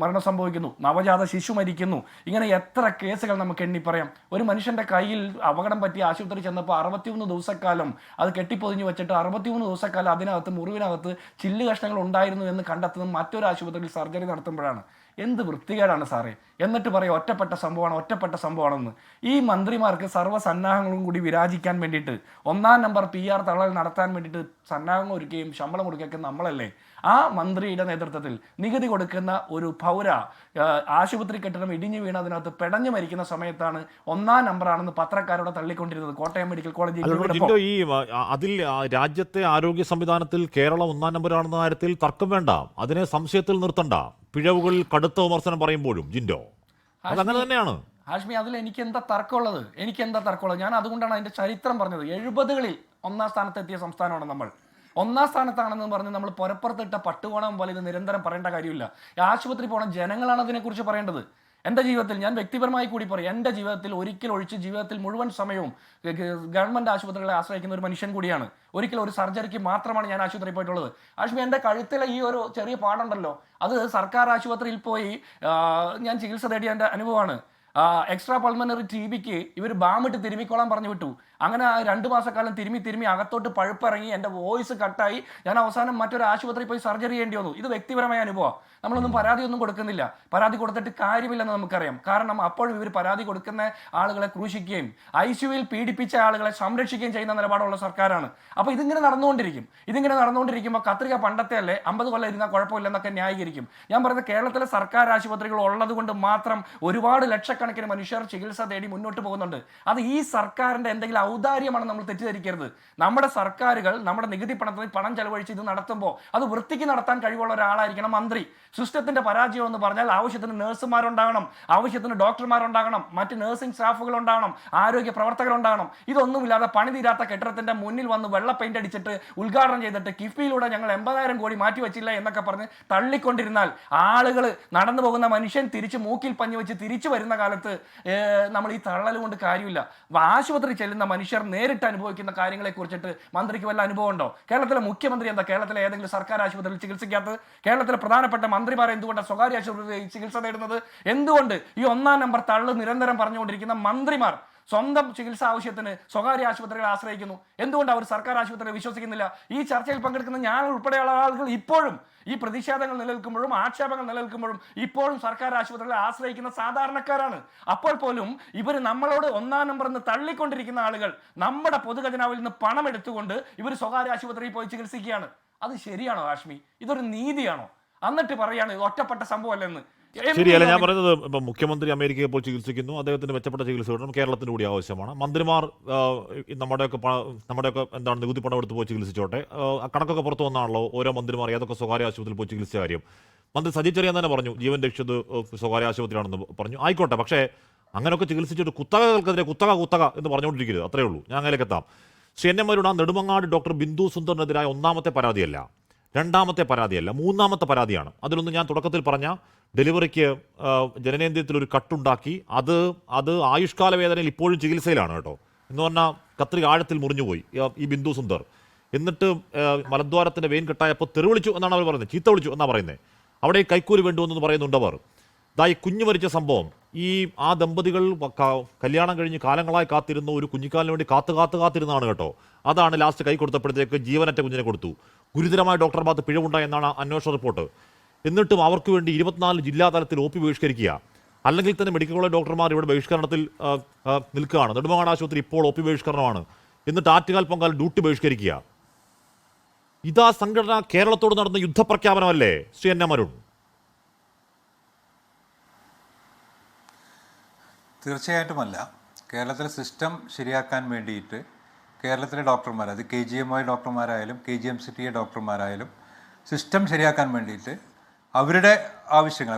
മരണം സംഭവിക്കുന്നു, നവജാത ശിശു മരിക്കുന്നു. ഇങ്ങനെ എത്ര കേസുകൾ നമുക്ക് എണ്ണി പറയാം. ഒരു മനുഷ്യൻ്റെ കയ്യിൽ അപകടം പറ്റി ആശുപത്രി ചെന്നപ്പോൾ 61 ദിവസക്കാലം അത് കെട്ടിപ്പൊതിഞ്ഞ് വെച്ചിട്ട് 63 ദിവസക്കാലം അതിനകത്ത് മുറിവിനകത്ത് ചില്ല് കഷ്ണങ്ങൾ ഉണ്ടായിരുന്നു എന്ന് കണ്ടെത്തുന്നത് മറ്റൊരു ആശുപത്രിയിൽ സർജറി നടത്തുമ്പോഴാണ്. എന്ത് വൃത്തികേടാണ് സാറേ! എന്നിട്ട് പറയും ഒറ്റപ്പെട്ട സംഭവമാണെന്ന്. ഈ മന്ത്രിമാർക്ക് സർവ്വസന്നാഹങ്ങളും കൂടി വിരാജിക്കാൻ വേണ്ടിയിട്ട് 1-ാം നമ്പർ PR തള്ളൽ നടത്താൻ വേണ്ടിയിട്ട് സന്നാഹങ്ങൾ ഒരുക്കുകയും ശമ്പളം കൊടുക്കുകയൊക്കെ നമ്മളല്ലേ? ആ മന്ത്രിയുടെ നേതൃത്വത്തിൽ നികുതി കൊടുക്കുന്ന ഒരു പൗര ആശുപത്രി കെട്ടിടം ഇടിഞ്ഞു വീണ് അതിനകത്ത് പെടഞ്ഞു മരിക്കുന്ന സമയത്താണ് 1-ാം നമ്പറാണെന്ന് പത്രക്കാരോട് തള്ളിക്കൊണ്ടിരുന്നത് കോട്ടയം മെഡിക്കൽ കോളേജിൽ. അതിൽ രാജ്യത്തെ ആരോഗ്യ സംവിധാനത്തിൽ കേരളം 1-ാം നമ്പറാണെന്ന കാര്യത്തിൽ തർക്കം വേണ്ട, അതിനെ സംശയത്തിൽ നിർത്തണ്ട. പിഴവുകൾ കടുത്ത വിമർശനം പറയുമ്പോഴും ജിൻഡോ അതങ്ങനെ തന്നെയാണ്. ഹാഷ്മി, അതിൽ എനിക്ക് എന്താ തർക്കമുള്ളത്? ഞാൻ അതുകൊണ്ടാണ് അതിൻ്റെ ചരിത്രം പറഞ്ഞത്. 70-കളിൽ ഒന്നാം സ്ഥാനത്തെത്തിയ സംസ്ഥാനമാണ് നമ്മൾ. ഒന്നാം സ്ഥാനത്താണെന്ന് പറഞ്ഞ് നമ്മൾ പുറപ്പുറത്തിട്ട പട്ടുകോണം പോലെ ഇത് നിരന്തരം പറയേണ്ട കാര്യമില്ല. ആശുപത്രി പോകണം ജനങ്ങളാണ് അതിനെക്കുറിച്ച് പറയേണ്ടത്. എൻ്റെ ജീവിതത്തിൽ ഞാൻ വ്യക്തിപരമായി കൂടി പറയും, എൻ്റെ ജീവിതത്തിൽ ഒരിക്കൽ ഒഴിച്ച് ജീവിതത്തിൽ മുഴുവൻ സമയവും ഗവൺമെൻറ് ആശുപത്രികളെ ആശ്രയിക്കുന്ന ഒരു മനുഷ്യൻ കൂടിയാണ്. ഒരിക്കൽ ഒരു സർജറിക്ക് മാത്രമാണ് ഞാൻ ആശുപത്രിയിൽ പോയിട്ടുള്ളത്. ആശ്മി, എൻ്റെ കഴുത്തിലെ ഈ ഒരു ചെറിയ പാടുണ്ടല്ലോ, അത് സർക്കാർ ആശുപത്രിയിൽ പോയി ഞാൻ ചികിത്സ തേടിയ എൻ്റെ അനുഭവമാണ്. എക്സ്ട്രാ പൾമനറി TBക്ക് ഇവർ ബാമിട്ട് തിരുമിക്കോളാൻ പറഞ്ഞു വിട്ടു. അങ്ങനെ 2 മാസക്കാലം തിരുമി അകത്തോട്ട് പഴുപ്പിറങ്ങി എൻ്റെ വോയിസ് കട്ടായി. ഞാൻ അവസാനം മറ്റൊരു ആശുപത്രിയിൽ പോയി സർജറി ചെയ്യേണ്ടി വന്നു. ഇത് വ്യക്തിപരമായ അനുഭവമാണ്. നമ്മളൊന്നും പരാതിയൊന്നും കൊടുക്കുന്നില്ല. പരാതി കൊടുത്തിട്ട് കാര്യമില്ലെന്ന് നമുക്കറിയാം. കാരണം അപ്പോഴും ഇവർ പരാതി കൊടുക്കുന്ന ആളുകളെ ക്രൂശിക്കുകയും ICUവിൽ പീഡിപ്പിച്ച ആളുകളെ സംരക്ഷിക്കുകയും ചെയ്യുന്ന നിലപാടുള്ള സർക്കാരാണ്. അപ്പോൾ ഇതിങ്ങനെ നടന്നുകൊണ്ടിരിക്കുമ്പോൾ കത്രിക പണ്ടത്തെ അല്ലേ, 50 കൊല്ലം ഇരുന്നാൽ കുഴപ്പമില്ലെന്നൊക്കെ ന്യായീകരിക്കും. ഞാൻ പറയുന്നത് കേരളത്തിലെ സർക്കാർ ആശുപത്രികൾ ഉള്ളത് കൊണ്ട് മാത്രം ഒരുപാട് ലക്ഷക്കണക്കിന് മനുഷ്യർ ചികിത്സ തേടി മുന്നോട്ട് പോകുന്നുണ്ട്. അത് ഈ സർക്കാരിൻ്റെ എന്തെങ്കിലും ഔദാര്യമാണ് നമ്മൾ തെറ്റിദ്ധരിക്കരുത്. നമ്മുടെ സർക്കാരുകൾ നമ്മുടെ നികുതി പണത്തിൽ പണം ചെലവഴിച്ച് ഇത് നടത്തുമ്പോൾ അത് വൃത്തിക്ക് നടത്താൻ കഴിവുള്ള ഒരാളായിരിക്കണം മന്ത്രി. സിസ്റ്റത്തിന്റെ പരാജയം എന്ന് പറഞ്ഞാൽ ആവശ്യത്തിന് നഴ്സുമാരുണ്ടാകണം, ആവശ്യത്തിന് ഡോക്ടർമാരുണ്ടാകണം, മറ്റ് നഴ്സിംഗ് സ്റ്റാഫുകൾ ഉണ്ടാകണം, ആരോഗ്യ പ്രവർത്തകരുണ്ടാകണം. ഇതൊന്നുമില്ലാതെ പണി തീരാത്ത കെട്ടിടത്തിന്റെ മുന്നിൽ വന്ന് വെള്ള പെയിന്റ് അടിച്ചിട്ട് ഉദ്ഘാടനം ചെയ്തിട്ട് കിഫ്ബിയിലൂടെ ഞങ്ങൾ 80,000 കോടി മാറ്റിവെച്ചില്ല എന്നൊക്കെ പറഞ്ഞ് തള്ളിക്കൊണ്ടിരുന്നാൽ ആളുകൾ നടന്നു പോകുന്ന മനുഷ്യൻ തിരിച്ച് മൂക്കിൽ പഞ്ഞു വെച്ച് തിരിച്ചു വരുന്ന കാലത്ത് നമ്മൾ ഈ തള്ളൽ കൊണ്ട് കാര്യമില്ല. ആശുപത്രി ചെല്ലുന്ന മനുഷ്യർ നേരിട്ട് അനുഭവിക്കുന്ന കാര്യങ്ങളെ കുറിച്ചിട്ട് മന്ത്രിക്ക് വല്ല അനുഭവം ഉണ്ടോ? കേരളത്തിലെ മുഖ്യമന്ത്രി എന്താ കേരളത്തിലെ ഏതെങ്കിലും സർക്കാർ ആശുപത്രിയിൽ ചികിത്സിക്കാത്തത്? കേരളത്തിലെ പ്രധാനപ്പെട്ട മന്ത്രിമാർ എന്തുകൊണ്ടാണ് സ്വകാര്യ ആശുപത്രിയിൽ ചികിത്സ തേടുന്നത്? എന്തുകൊണ്ട് ഈ 1-ാം നമ്പർ തള്ള് നിരന്തരം പറഞ്ഞുകൊണ്ടിരിക്കുന്ന മന്ത്രിമാർ സ്വന്തം ചികിത്സാ ആവശ്യത്തിന് സ്വകാര്യ ആശുപത്രികളെ ആശ്രയിക്കുന്നു? എന്തുകൊണ്ട് അവർ സർക്കാർ ആശുപത്രിയെ വിശ്വസിക്കുന്നില്ല? ഈ ചർച്ചയിൽ പങ്കെടുക്കുന്ന ഞാൻ ഉൾപ്പെടെയുള്ള ആളുകൾ ഇപ്പോഴും ഈ പ്രതിഷേധങ്ങൾ നിലനിൽക്കുമ്പോഴും ആക്ഷേപങ്ങൾ നിലനിൽക്കുമ്പോഴും ഇപ്പോഴും സർക്കാർ ആശുപത്രികളെ ആശ്രയിക്കുന്ന സാധാരണക്കാരാണ്. അപ്പോൾ പോലും ഇവർ നമ്മളോട് 1-ാം നമ്പർ എന്ന് തള്ളിക്കൊണ്ടിരിക്കുന്ന ആളുകൾ നമ്മുടെ പൊതുഖജനാവിൽ നിന്ന് പണം എടുത്തുകൊണ്ട് ഇവർ സ്വകാര്യ ആശുപത്രിയിൽ പോയി ചികിത്സിക്കുകയാണ്. അത് ശരിയാണോ ഹാഷ്മി? ഇതൊരു നീതിയാണോ? എന്നിട്ട് പറയാണ് ഇത് ഒറ്റപ്പെട്ട സംഭവമല്ലെന്ന്. ശരിയല്ല. ഞാൻ പറയുന്നത് ഇപ്പം മുഖ്യമന്ത്രി അമേരിക്കയിൽ പോയി ചികിത്സിക്കുന്നു, അദ്ദേഹത്തിന് മെച്ചപ്പെട്ട ചികിത്സ കിട്ടണം, കേരളത്തിന് കൂടി ആവശ്യമാണ്. മന്ത്രിമാർ നമ്മുടെയൊക്കെ എന്താണ് നികുതി പണം എടുത്ത് പോയി ചികിത്സിച്ചോട്ടെ. കണക്കൊക്കെ പുറത്തു വന്നാണല്ലോ ഓരോ മന്ത്രിമാർ ഏതൊക്കെ സ്വകാര്യ ആശുപത്രിയിൽ പോയി ചികിത്സിച്ച കാര്യം. മന്ത്രി സജി ചെറിയാൻ തന്നെ പറഞ്ഞു ജീവൻ രക്ഷിച്ചത് സ്വകാര്യ ആശുപത്രിയാണെന്ന് പറഞ്ഞു. ആയിക്കോട്ടെ, പക്ഷേ അങ്ങനെയൊക്കെ ചികിത്സിച്ചിട്ട് കുത്തകകൾക്കെതിരെ കുത്തക എന്ന് പറഞ്ഞുകൊണ്ടിരിക്കരുത്. അത്രയേ ഉള്ളൂ. ഞാൻ അതിലേക്ക് എത്താം. Shri N M Arun, Nedumangad doctor Bindu സുന്ദറിനെതിരായ 1-ാമത്തെ പരാതിയല്ല, 2-ാമത്തെ പരാതിയല്ല, 3-ാമത്തെ പരാതിയാണ്. അതിലൊന്ന് ഞാൻ തുടക്കത്തിൽ പറഞ്ഞ ഡെലിവറിക്ക് ജനനേന്ദ്രിയത്തിൽ ഒരു കട്ടുണ്ടാക്കി, അത് ആയുഷ്കാല വേദനയിൽ ഇപ്പോഴും ചികിത്സയിലാണ് കേട്ടോ. എന്ന് പറഞ്ഞാൽ കത്രിക ആഴത്തിൽ മുറിഞ്ഞുപോയി ഈ ബിന്ദു സുന്ദർ. എന്നിട്ട് മലദ്വാരത്തിൻ്റെ വെയിൻ കെട്ടായപ്പോൾ തെറിവിളിച്ചു എന്നാണ് അവർ പറയുന്നത്, ചീത്ത വിളിച്ചു എന്നാണ് പറയുന്നത്. അവിടെ കൈക്കൂലി വേണ്ടുവെന്ന് പറയുന്നുണ്ട് അവർ. ഈ കുഞ്ഞു മരിച്ച സംഭവം, ആ ദമ്പതികൾ കല്യാണം കഴിഞ്ഞ് കാലങ്ങളായി കാത്തിരുന്ന ഒരു കുഞ്ഞിക്കാലിന് വേണ്ടി കാത്തിരുന്നതാണ് കേട്ടോ. അതാണ് ലാസ്റ്റ് കൈ കൊടുത്തപ്പോഴത്തേക്ക് ജീവനറ്റ കുഞ്ഞിനെ കൊടുത്തു. ഗുരുതരമായ ഡോക്ടർ ഭാഗത്ത് പിഴവുണ്ടായി എന്നാണ് അന്വേഷണ റിപ്പോർട്ട്. എന്നിട്ടും അവർക്ക് വേണ്ടി 24 ജില്ലാ തലത്തിൽ OP ബഹിഷ്കരിക്കുക. അല്ലെങ്കിൽ തന്നെ മെഡിക്കൽ കോളേജ് ഡോക്ടർമാർ ഇവിടെ ബഹിഷ്കരണത്തിൽ നിൽക്കുകയാണ്. നെടുമങ്ങാട് ആശുപത്രി ഇപ്പോൾ OP ബഹിഷ്കരണമാണ്. എന്നിട്ട് ആറ്റുകാൽ പൊങ്കാൽ ഡ്യൂട്ടി ബഹിഷ്കരിക്കുക. ഇതാ സംഘടന കേരളത്തോട് നടന്ന യുദ്ധപ്രഖ്യാപനമല്ലേ ശ്രീ എൻ എം അരുൺ? തീർച്ചയായിട്ടുമല്ല. കേരളത്തിലെ സിസ്റ്റം ശരിയാക്കാൻ വേണ്ടിയിട്ട് കേരളത്തിലെ ഡോക്ടർമാർ, അത് KGMI ഡോക്ടർമാരായാലും KGMCTA ഡോക്ടർമാരായാലും സിസ്റ്റം ശരിയാക്കാൻ വേണ്ടിയിട്ട് അവരുടെ ആവശ്യങ്ങൾ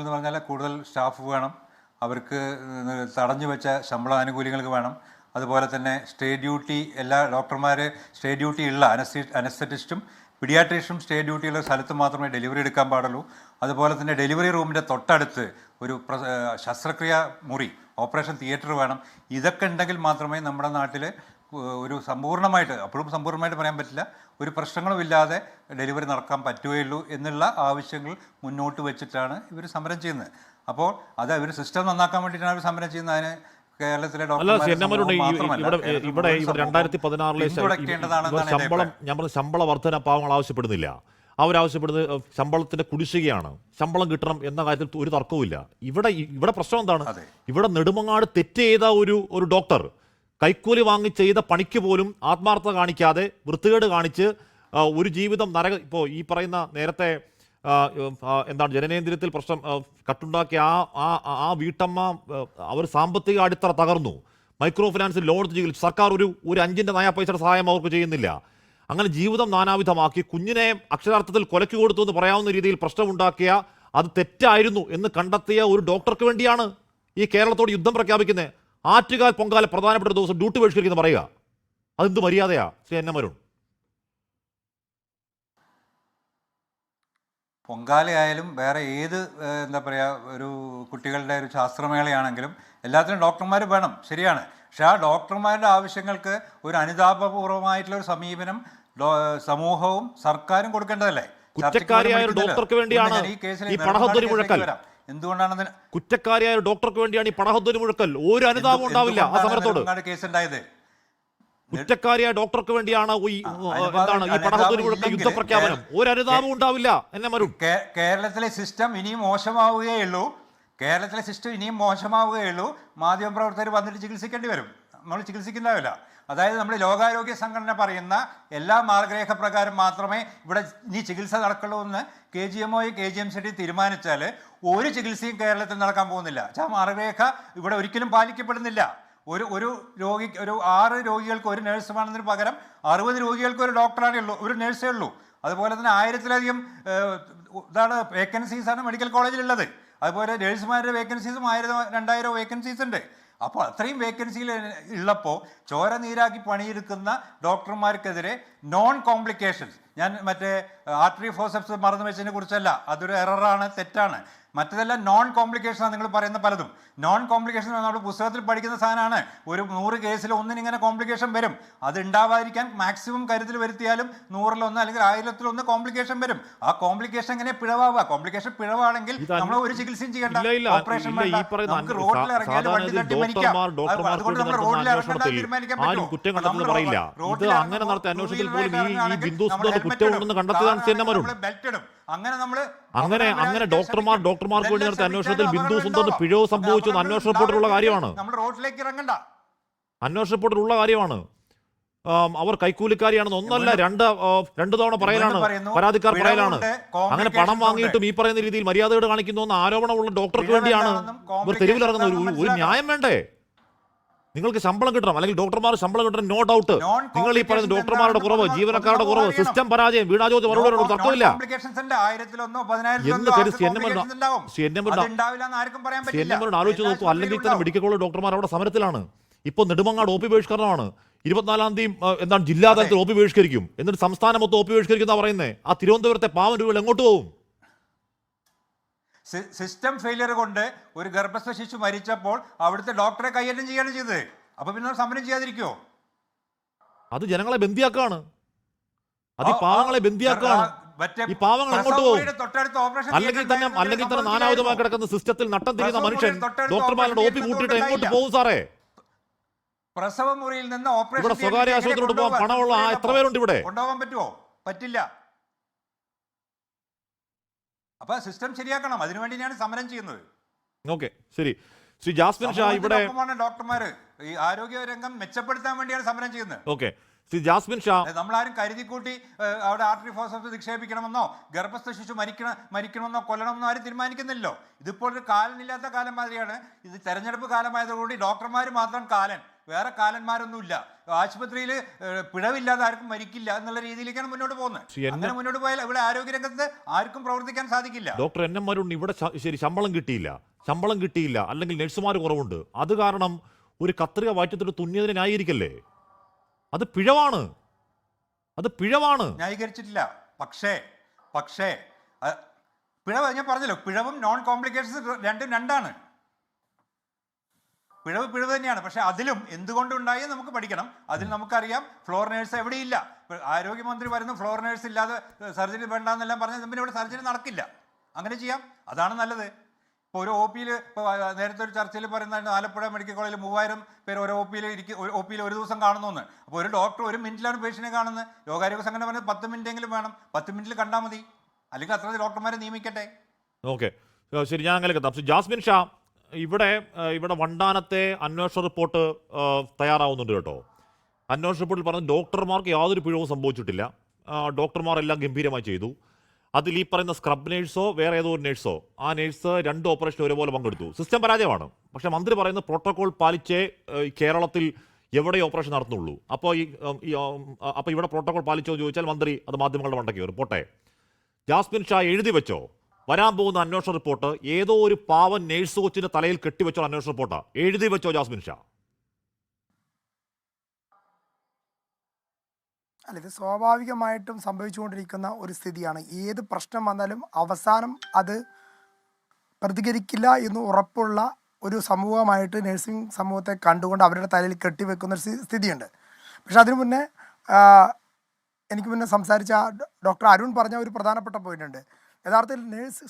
എന്ന് പറഞ്ഞാൽ കൂടുതൽ സ്റ്റാഫ് വേണം, അവർക്ക് തടഞ്ഞു വെച്ച ശമ്പള ആനുകൂല്യങ്ങൾക്ക് വേണം, അതുപോലെ തന്നെ സ്റ്റേ ഡ്യൂട്ടി, എല്ലാ ഡോക്ടർമാർ സ്റ്റേ ഡ്യൂട്ടി ഉള്ള അനസ്തറ്റിസ്റ്റും പീഡിയാട്രീഷ്യനും സ്റ്റേ ഡ്യൂട്ടിയുള്ള സ്ഥലത്ത് മാത്രമേ ഡെലിവറി എടുക്കാൻ പാടുള്ളൂ. അതുപോലെ തന്നെ ഡെലിവറി റൂമിൻ്റെ തൊട്ടടുത്ത് ഒരു ശസ്ത്രക്രിയ മുറി, ഓപ്പറേഷൻ തിയേറ്റർ വേണം. ഇതൊക്കെ ഉണ്ടെങ്കിൽ മാത്രമേ നമ്മുടെ നാട്ടിൽ ഒരു അപ്പോഴും സമ്പൂർണ്ണമായിട്ട് പറയാൻ പറ്റില്ല, ഒരു പ്രശ്നങ്ങളുമില്ലാതെ ഡെലിവറി നടക്കാൻ പറ്റുകയുള്ളൂ എന്നുള്ള ആവശ്യങ്ങൾ മുന്നോട്ട് വെച്ചിട്ടാണ് ഇവർ സമരം ചെയ്യുന്നത്. അപ്പോൾ അത് അവർ സിസ്റ്റം നന്നാക്കാൻ വേണ്ടിയിട്ടാണ് അവർ സമരം ചെയ്യുന്നത്. അതിന് കേരളത്തിലെ ഇവിടെ 2016 ശമ്പള വർധന പാവങ്ങൾ ആവശ്യപ്പെടുന്നില്ല. അവരാവശ്യപ്പെടുന്നത് ശമ്പളത്തിന്റെ കുടിശ്ശികയാണ്. ശമ്പളം കിട്ടണം എന്ന കാര്യത്തിൽ ഒരു തർക്കവുമില്ല. ഇവിടെ പ്രശ്നം എന്താണ്? ഇവിടെ നെടുമങ്ങാട് തെറ്റ് ചെയ്ത ഒരു ഡോക്ടർ കൈക്കൂലി വാങ്ങി ചെയ്ത പണിക്ക് പോലും ആത്മാർത്ഥത കാണിക്കാതെ വൃത്തികേട് കാണിച്ച് ഒരു ജീവിതം ഇപ്പോൾ ഈ പറയുന്ന നേരത്തെ എന്താണ് ജനനേന്ദ്രിയത്തിൽ പ്രശ്നം കട്ടുണ്ടാക്കിയ ആ വീട്ടമ്മ അവർ സാമ്പത്തിക അടിത്തറ തകർന്നു. മൈക്രോ ഫിനാൻസിൽ ലോൺ എടുത്ത് ചികിത്സിച്ചു. സർക്കാർ ഒരു 5 നയാ പൈസയുടെ സഹായം അവർക്ക് ചെയ്യുന്നില്ല. അങ്ങനെ ജീവിതം നാനാവിധമാക്കി കുഞ്ഞിനെ അക്ഷരാർത്ഥത്തിൽ കൊലയ്ക്ക് കൊടുത്തു എന്ന് പറയാവുന്ന രീതിയിൽ പ്രശ്നമുണ്ടാക്കിയ അത് തെറ്റായിരുന്നു എന്ന് കണ്ടെത്തിയ ഒരു ഡോക്ടർക്ക് വേണ്ടിയാണ് ഈ കേരളത്തോട് യുദ്ധം പ്രഖ്യാപിക്കുന്നത്. ആറ്റുകാൽ പൊങ്കാല പ്രധാനപ്പെട്ട ഒരു ദിവസം ഡ്യൂട്ടി ബഹിഷ്കരിക്കുന്നു പറയുക. അതെന്ത് മര്യാദയാ ശ്രീ എൻ എം അരുൺ? പൊങ്കാലയായാലും വേറെ ഏത് എന്താ പറയുക ഒരു കുട്ടികളുടെ ഒരു ശാസ്ത്രമേളയാണെങ്കിലും എല്ലാത്തിനും ഡോക്ടർമാർ വേണം, ശരിയാണ്. പക്ഷെ ആ ഡോക്ടർമാരുടെ ആവശ്യങ്ങൾക്ക് ഒരു അനുതാപപൂർവമായിട്ടുള്ള ഒരു സമീപനം സമൂഹവും സർക്കാരും കൊടുക്കേണ്ടതല്ലേ? കുറ്റക്കാരിയായ ഒരു ഡോക്ടർക്ക് വേണ്ടിയാണ് ഈ പണഹദ്ദുരി മുഴക്കൽ. എന്തുകൊണ്ടാണ് കുറ്റക്കാരിയായ ഒരു ഡോക്ടർക്ക് വേണ്ടിയാണ് ഈ പണഹദ്ദുരി മുഴക്കൽ? ഒരു അനുതാപം ഉണ്ടാവില്ല ആ സമരത്തോട്. കേസുണ്ടായത് കുറ്റക്കാരിയായ ഡോക്ടർക്ക് വേണ്ടിയാണ് എന്താണ് ഈ പണഹദ്ദുരി മുഴക്കൽ യുദ്ധപ്രഖ്യാപനം? ഒരു അനുതാപം ഉണ്ടാവില്ല എന്നെ മരും. കേരളത്തിലെ സിസ്റ്റം ഇനിയും മോശമാവുകയുള്ളൂ. കേരളത്തിലെ സിസ്റ്റം ഇനിയും മോശമാവുകയുള്ളൂ. മാധ്യമപ്രവർത്തകർ വന്നിട്ട് ചികിത്സിക്കേണ്ടി വരും. നമ്മൾ ചികിത്സിക്കുന്നതല്ല. അതായത് നമ്മൾ ലോകാരോഗ്യ സംഘടന പറയുന്ന എല്ലാ മാർഗരേഖ പ്രകാരം മാത്രമേ ഇവിടെ ഇനി ചികിത്സ നടക്കുള്ളൂ എന്ന് KGMO KGMCT തീരുമാനിച്ചാൽ ഒരു ചികിത്സയും കേരളത്തിൽ നടക്കാൻ പോകുന്നില്ല. ആ മാർഗരേഖ ഇവിടെ ഒരിക്കലും പാലിക്കപ്പെടുന്നില്ല. ഒരു രോഗിക്ക് 6 രോഗികൾക്ക് ഒരു നേഴ്സുമാണെന്നതിന് പകരം 60 രോഗികൾക്ക് ഒരു ഡോക്ടറാണേ ഉള്ളൂ, ഒരു നേഴ്സേ ഉള്ളൂ. അതുപോലെ തന്നെ 1000-ലധികം വേക്കൻസീസാണ് മെഡിക്കൽ കോളേജിലുള്ളത്. അതുപോലെ നേഴ്സുമാരുടെ വേക്കൻസീസും 1000-2000 വേക്കൻസീസ് ഉണ്ട്. അപ്പോൾ അത്രയും വേക്കൻസിയിൽ ഉള്ളപ്പോൾ ചോര നീരാക്കി പണിയെടുക്കുന്ന ഡോക്ടർമാർക്കെതിരെ നോൺ കോംപ്ലിക്കേഷൻസ്, ഞാൻ മറ്റേ ആർട്ടറി ഫോസെപ്സ് മറന്നു വെച്ചതിനെ കുറിച്ചല്ല, അതൊരു എററാണ്, തെറ്റാണ്. മറ്റതെല്ലാം നോൺ കോംപ്ലിക്കേഷനാണ് നിങ്ങൾ പറയുന്ന പലതും. നോൺ കോംപ്ലിക്കേഷൻ നമ്മുടെ പുസ്തകത്തിൽ പഠിക്കുന്ന സാധനമാണ്. ഒരു 100 കേസിൽ ഒന്നിനിങ്ങനെ കോംപ്ലിക്കേഷൻ വരും. അത് ഉണ്ടാവാതിരിക്കാൻ മാക്സിമം കരുതൽ വരുത്തിയാലും 100-1 അല്ലെങ്കിൽ 1000-1 കോംപ്ലിക്കേഷൻ വരും. ആ കോംപ്ലിക്കേഷൻ എങ്ങനെ പിഴവാവുക? കോംപ്ലിക്കേഷൻ പിഴവാണെങ്കിൽ നമ്മൾ ഒരു ചികിത്സയും ചെയ്യേണ്ട, ഓപ്പറേഷൻ വേണ്ട, നമുക്ക് റോഡിൽ ഇറങ്ങിയാൽ വണ്ടി തട്ടി മരിക്കാം. അതുകൊണ്ട് നമ്മൾ റോഡിൽ ഇറങ്ങാൻ തീരുമാനിക്കാൻ അങ്ങനെ ഡോക്ടർമാർക്ക് വേണ്ടി നടത്തിയ അന്വേഷണത്തിൽ ബിന്ദു സുന്ദറിന് പിഴവ് സംഭവിച്ചു എന്ന് അന്വേഷണ റിപ്പോർട്ടിലുള്ള കാര്യമാണ്. റോഡിലേക്ക് ഇറങ്ങണ്ട, അന്വേഷണ റിപ്പോർട്ടിലുള്ള കാര്യമാണ്. അവർ കൈക്കൂലിക്കാരിയാണെന്ന് ഒന്നല്ല, രണ്ട് തവണ പറയലാണ്, പരാതിക്കാർ പറയലാണ്. അങ്ങനെ പണം വാങ്ങിയിട്ടും ഈ പറയുന്ന രീതിയിൽ മര്യാദയോട് കാണിക്കുന്നു എന്ന ആരോപണമുള്ള ഡോക്ടർക്ക് വേണ്ടിയാണ് ഇവർ തെരുവിലിറങ്ങുന്നത്. ഒരു ന്യായം വേണ്ടേ? നിങ്ങൾക്ക് ശമ്പളം കിട്ടണം, അല്ലെങ്കിൽ ഡോക്ടർമാർ ശമ്പളം കിട്ടണം, നോ ഡൗട്ട്. നിങ്ങൾ ഈ പറയുന്ന ഡോക്ടർമാരുടെ കുറവ്, ജീവനക്കാരുടെ കുറവ്, സിസ്റ്റം പരാജയം, വീണാ ജോർജ് മറുപടി തർക്കമില്ല. ആലോചിച്ച് നോക്കൂ. അല്ലെങ്കിൽ തന്നെ മെഡിക്കൽ കോളേജ് ഡോക്ടർമാർ അവിടെ സമരത്തിലാണ്. ഇപ്പോൾ നെടുമങ്ങാട് OP ബഹിഷ്കരണമാണ്. 24-ാം തീയതി എന്താണ് ജില്ലാ തലത്തിൽ OP ബഹിഷ്കരിക്കും, എന്നിട്ട് സംസ്ഥാനം മൊത്തം OP ബഹിഷ്കരിക്കുന്ന പറയുന്നത്. ആ തിരുവനന്തപുരത്തെ പാവം രൂപകൾ എങ്ങോട്ട് പോകും? സിസ്റ്റം ഫെയിലിയർ കൊണ്ട് ഒരു ഗർഭസ്ഥ ശിശു മരിച്ചപ്പോൾ അവിടുത്തെ ഡോക്ടറെ കൈകാര്യം ചെയ്യാണ് ചെയ്തത്. അപ്പൊ പിന്നെ സമരം ചെയ്യാതിരിക്കോ? അത് ജനങ്ങളെ ബന്ദിയാക്കാണ്, അത് ഈ പാവങ്ങളെ ബന്ദിയാക്കാണ്. ഈ പാവങ്ങൾ എങ്ങോട്ട് പോകും? അല്ലെങ്കിൽ തന്നെ 4ാമതുമായി കിടക്കുന്ന സിസ്റ്റത്തിൽ നട്ടം തിരിയുന്ന മനുഷ്യൻ ഡോക്ടർമാരുടെ OP കൂട്ടിയിട്ട് എങ്ങോട്ട് പോകും സാറേ? പ്രസവ മുറിയിൽ നിന്ന് ഇവിടെ സ്വകാര്യ ആശുപത്രിയോട് പോകാൻ പണമുള്ള എത്ര പേരുണ്ട് ഇവിടെ? കൊണ്ടുപോകാൻ പറ്റുമോ? പറ്റില്ല. അപ്പൊ സിസ്റ്റം ശരിയാക്കണം, അതിനുവേണ്ടിയാണ് സമരം ചെയ്യുന്നത്. ഓക്കെ, ശരി. ശ്രീ ജാസ്മിൻ ഷാ, ഇവിടെ ഡോക്ടർമാര് ഈ ആരോഗ്യ രംഗം മെച്ചപ്പെടുത്താൻ വേണ്ടിയാണ് സമരം ചെയ്യുന്നത്. ഓക്കെ, ശ്രീ ജാസ്മിൻ ഷാ, നമ്മളാരും കരുതിക്കൂട്ടി അവിടെ ആർട്ടറി ഫോസെപ്സ് നിക്ഷേപിക്കണമെന്നോ ഗർഭസ്ഥ ശിശു മരിക്കണമെന്നോ കൊല്ലണമെന്നോ ആരും തീരുമാനിക്കുന്നില്ലല്ലോ. ഇതിപ്പോൾ ഒരു കാലനില്ലാത്ത കാലം മാതിരിയാണ്. ഇത് തെരഞ്ഞെടുപ്പ് കാലമായതോടുകൂടി ഡോക്ടർമാർ മാത്രം കാലൻ, വേറെ കാലന്മാരൊന്നുമില്ല. ആശുപത്രിയിൽ പിഴവില്ലാതെ ആർക്കും മരിക്കില്ല എന്നുള്ള രീതിയിലേക്കാണ് മുന്നോട്ട് പോകുന്നത്. അങ്ങനെ മുന്നോട്ട് പോയാൽ ഇവിടെ ആരോഗ്യരംഗത്ത് ആർക്കും പ്രവർത്തിക്കാൻ സാധിക്കില്ല. ഡോക്ടർ എൻ എം അരുൺ, ഇവിടെ ശരി ശമ്പളം കിട്ടിയില്ല, അല്ലെങ്കിൽ നഴ്സുമാർ കുറവുണ്ട്, അത് കാരണം ഒരു കത്രിക വാറ്റത്തിട്ട് തുന്നിയതിനെ ന്യായീകരിക്കല്ലേ? അത് പിഴവാണ്. ന്യായീകരിച്ചിട്ടില്ല. പക്ഷേ പിഴവ് ഞാൻ പറഞ്ഞല്ലോ, പിഴവും നോൺ കോംപ്ലിക്കേഷൻസ് രണ്ടാണ്. പിഴവ് തന്നെയാണ്. പക്ഷെ അതിലും എന്തുകൊണ്ടുണ്ടായി നമുക്ക് പഠിക്കണം. അതിൽ നമുക്കറിയാം ഫ്ലോർ നേഴ്സ് എവിടെയില്ല. ആരോഗ്യമന്ത്രി വരുന്നു, ഫ്ലോർ നേഴ്സ് ഇല്ലാതെ സർജറി വേണ്ടെന്നെല്ലാം പറഞ്ഞാൽ പിന്നെ ഇവിടെ സർജറി നടക്കില്ല. അങ്ങനെ ചെയ്യാം, അതാണ് നല്ലത്. ഇപ്പോൾ ഒരു OP നേരത്തെ ഒരു ചർച്ചയിൽ പറയുന്നത് ആലപ്പുഴ മെഡിക്കൽ കോളേജിൽ 3000 പേര് ഓരോ OP ഒരു ദിവസം കാണുന്നു. അപ്പോൾ ഒരു ഡോക്ടർ 1 മിനിറ്റിലാണ് പേഷ്യനെ കാണുന്നത്. ലോകാരോഗ്യ സംഘടന പറഞ്ഞത് 10 മിനിറ്റെങ്കിലും വേണം. 10 മിനിറ്റിൽ കണ്ടാൽ മതി. അല്ലെങ്കിൽ അത്ര ഡോക്ടർമാരെ നിയമിക്കട്ടെ. ഓക്കെ, ശരി, ഞാൻ അങ്ങനെ എത്താം. ജാസ്മിൻ ഷാ, ഇവിടെ വണ്ടാനത്തെ അന്വേഷണ റിപ്പോർട്ട് തയ്യാറാവുന്നുണ്ട് കേട്ടോ. അന്വേഷണ റിപ്പോർട്ടിൽ പറഞ്ഞ ഡോക്ടർമാർക്ക് യാതൊരു പിഴവും സംഭവിച്ചിട്ടില്ല, ഡോക്ടർമാർ എല്ലാം ഗംഭീരമായി ചെയ്തു. അതിൽ ഈ പറയുന്ന സ്ക്രബ് നേഴ്സോ വേറെ ഏതോ ഒരു നേഴ്സോ, ആ നേഴ്സ് 2 ഓപ്പറേഷൻ ഒരുപോലെ പങ്കെടുത്തു. സിസ്റ്റം പരാജയമാണ്. പക്ഷേ മന്ത്രി പറയുന്ന പ്രോട്ടോകോൾ പാലിച്ചേ കേരളത്തിൽ എവിടെ ഓപ്പറേഷൻ നടത്തുന്നുള്ളൂ. അപ്പോൾ ഇവിടെ പ്രോട്ടോകോൾ പാലിച്ചോ എന്ന് ചോദിച്ചാൽ മന്ത്രി അത് മാധ്യമങ്ങളുടെ മണ്ടയ്ക്ക് വരും. പോട്ടെ, ജാസ്മിൻ ഷാ എഴുതി വെച്ചോ, വരാൻ പോകുന്ന അന്വേഷണ റിപ്പോർട്ട് ഏതോ ഒരു പാവൻ നേഴ്സ് കൊച്ചിന്റെ തലയിൽ കെട്ടിവെച്ചോ അന്വേഷണ റിപ്പോർട്ടാ. എഴുതി വെച്ചോ ജാസ്മിൻ ഷാ. അല്ല, ഇത് സ്വാഭാവികമായിട്ടും സംഭവിച്ചുകൊണ്ടിരിക്കുന്ന ഒരു സ്ഥിതിയാണ്. ഏത് പ്രശ്നം വന്നാലും അവസാനം അത് പ്രതികരിക്കില്ല എന്ന് ഉറപ്പുള്ള ഒരു സമൂഹമായിട്ട് നഴ്സിംഗ് സമൂഹത്തെ കണ്ടുകൊണ്ട് അവരുടെ തലയിൽ കെട്ടിവെക്കുന്ന ഒരു സ്ഥിതിയുണ്ട്. പക്ഷെ അതിനു മുന്നേ എനിക്ക് മുന്നേ സംസാരിച്ച ഡോക്ടർ അരുൺ പറഞ്ഞ ഒരു പ്രധാനപ്പെട്ട പോയിന്റ് ഉണ്ട്. യഥാർത്ഥത്തിൽ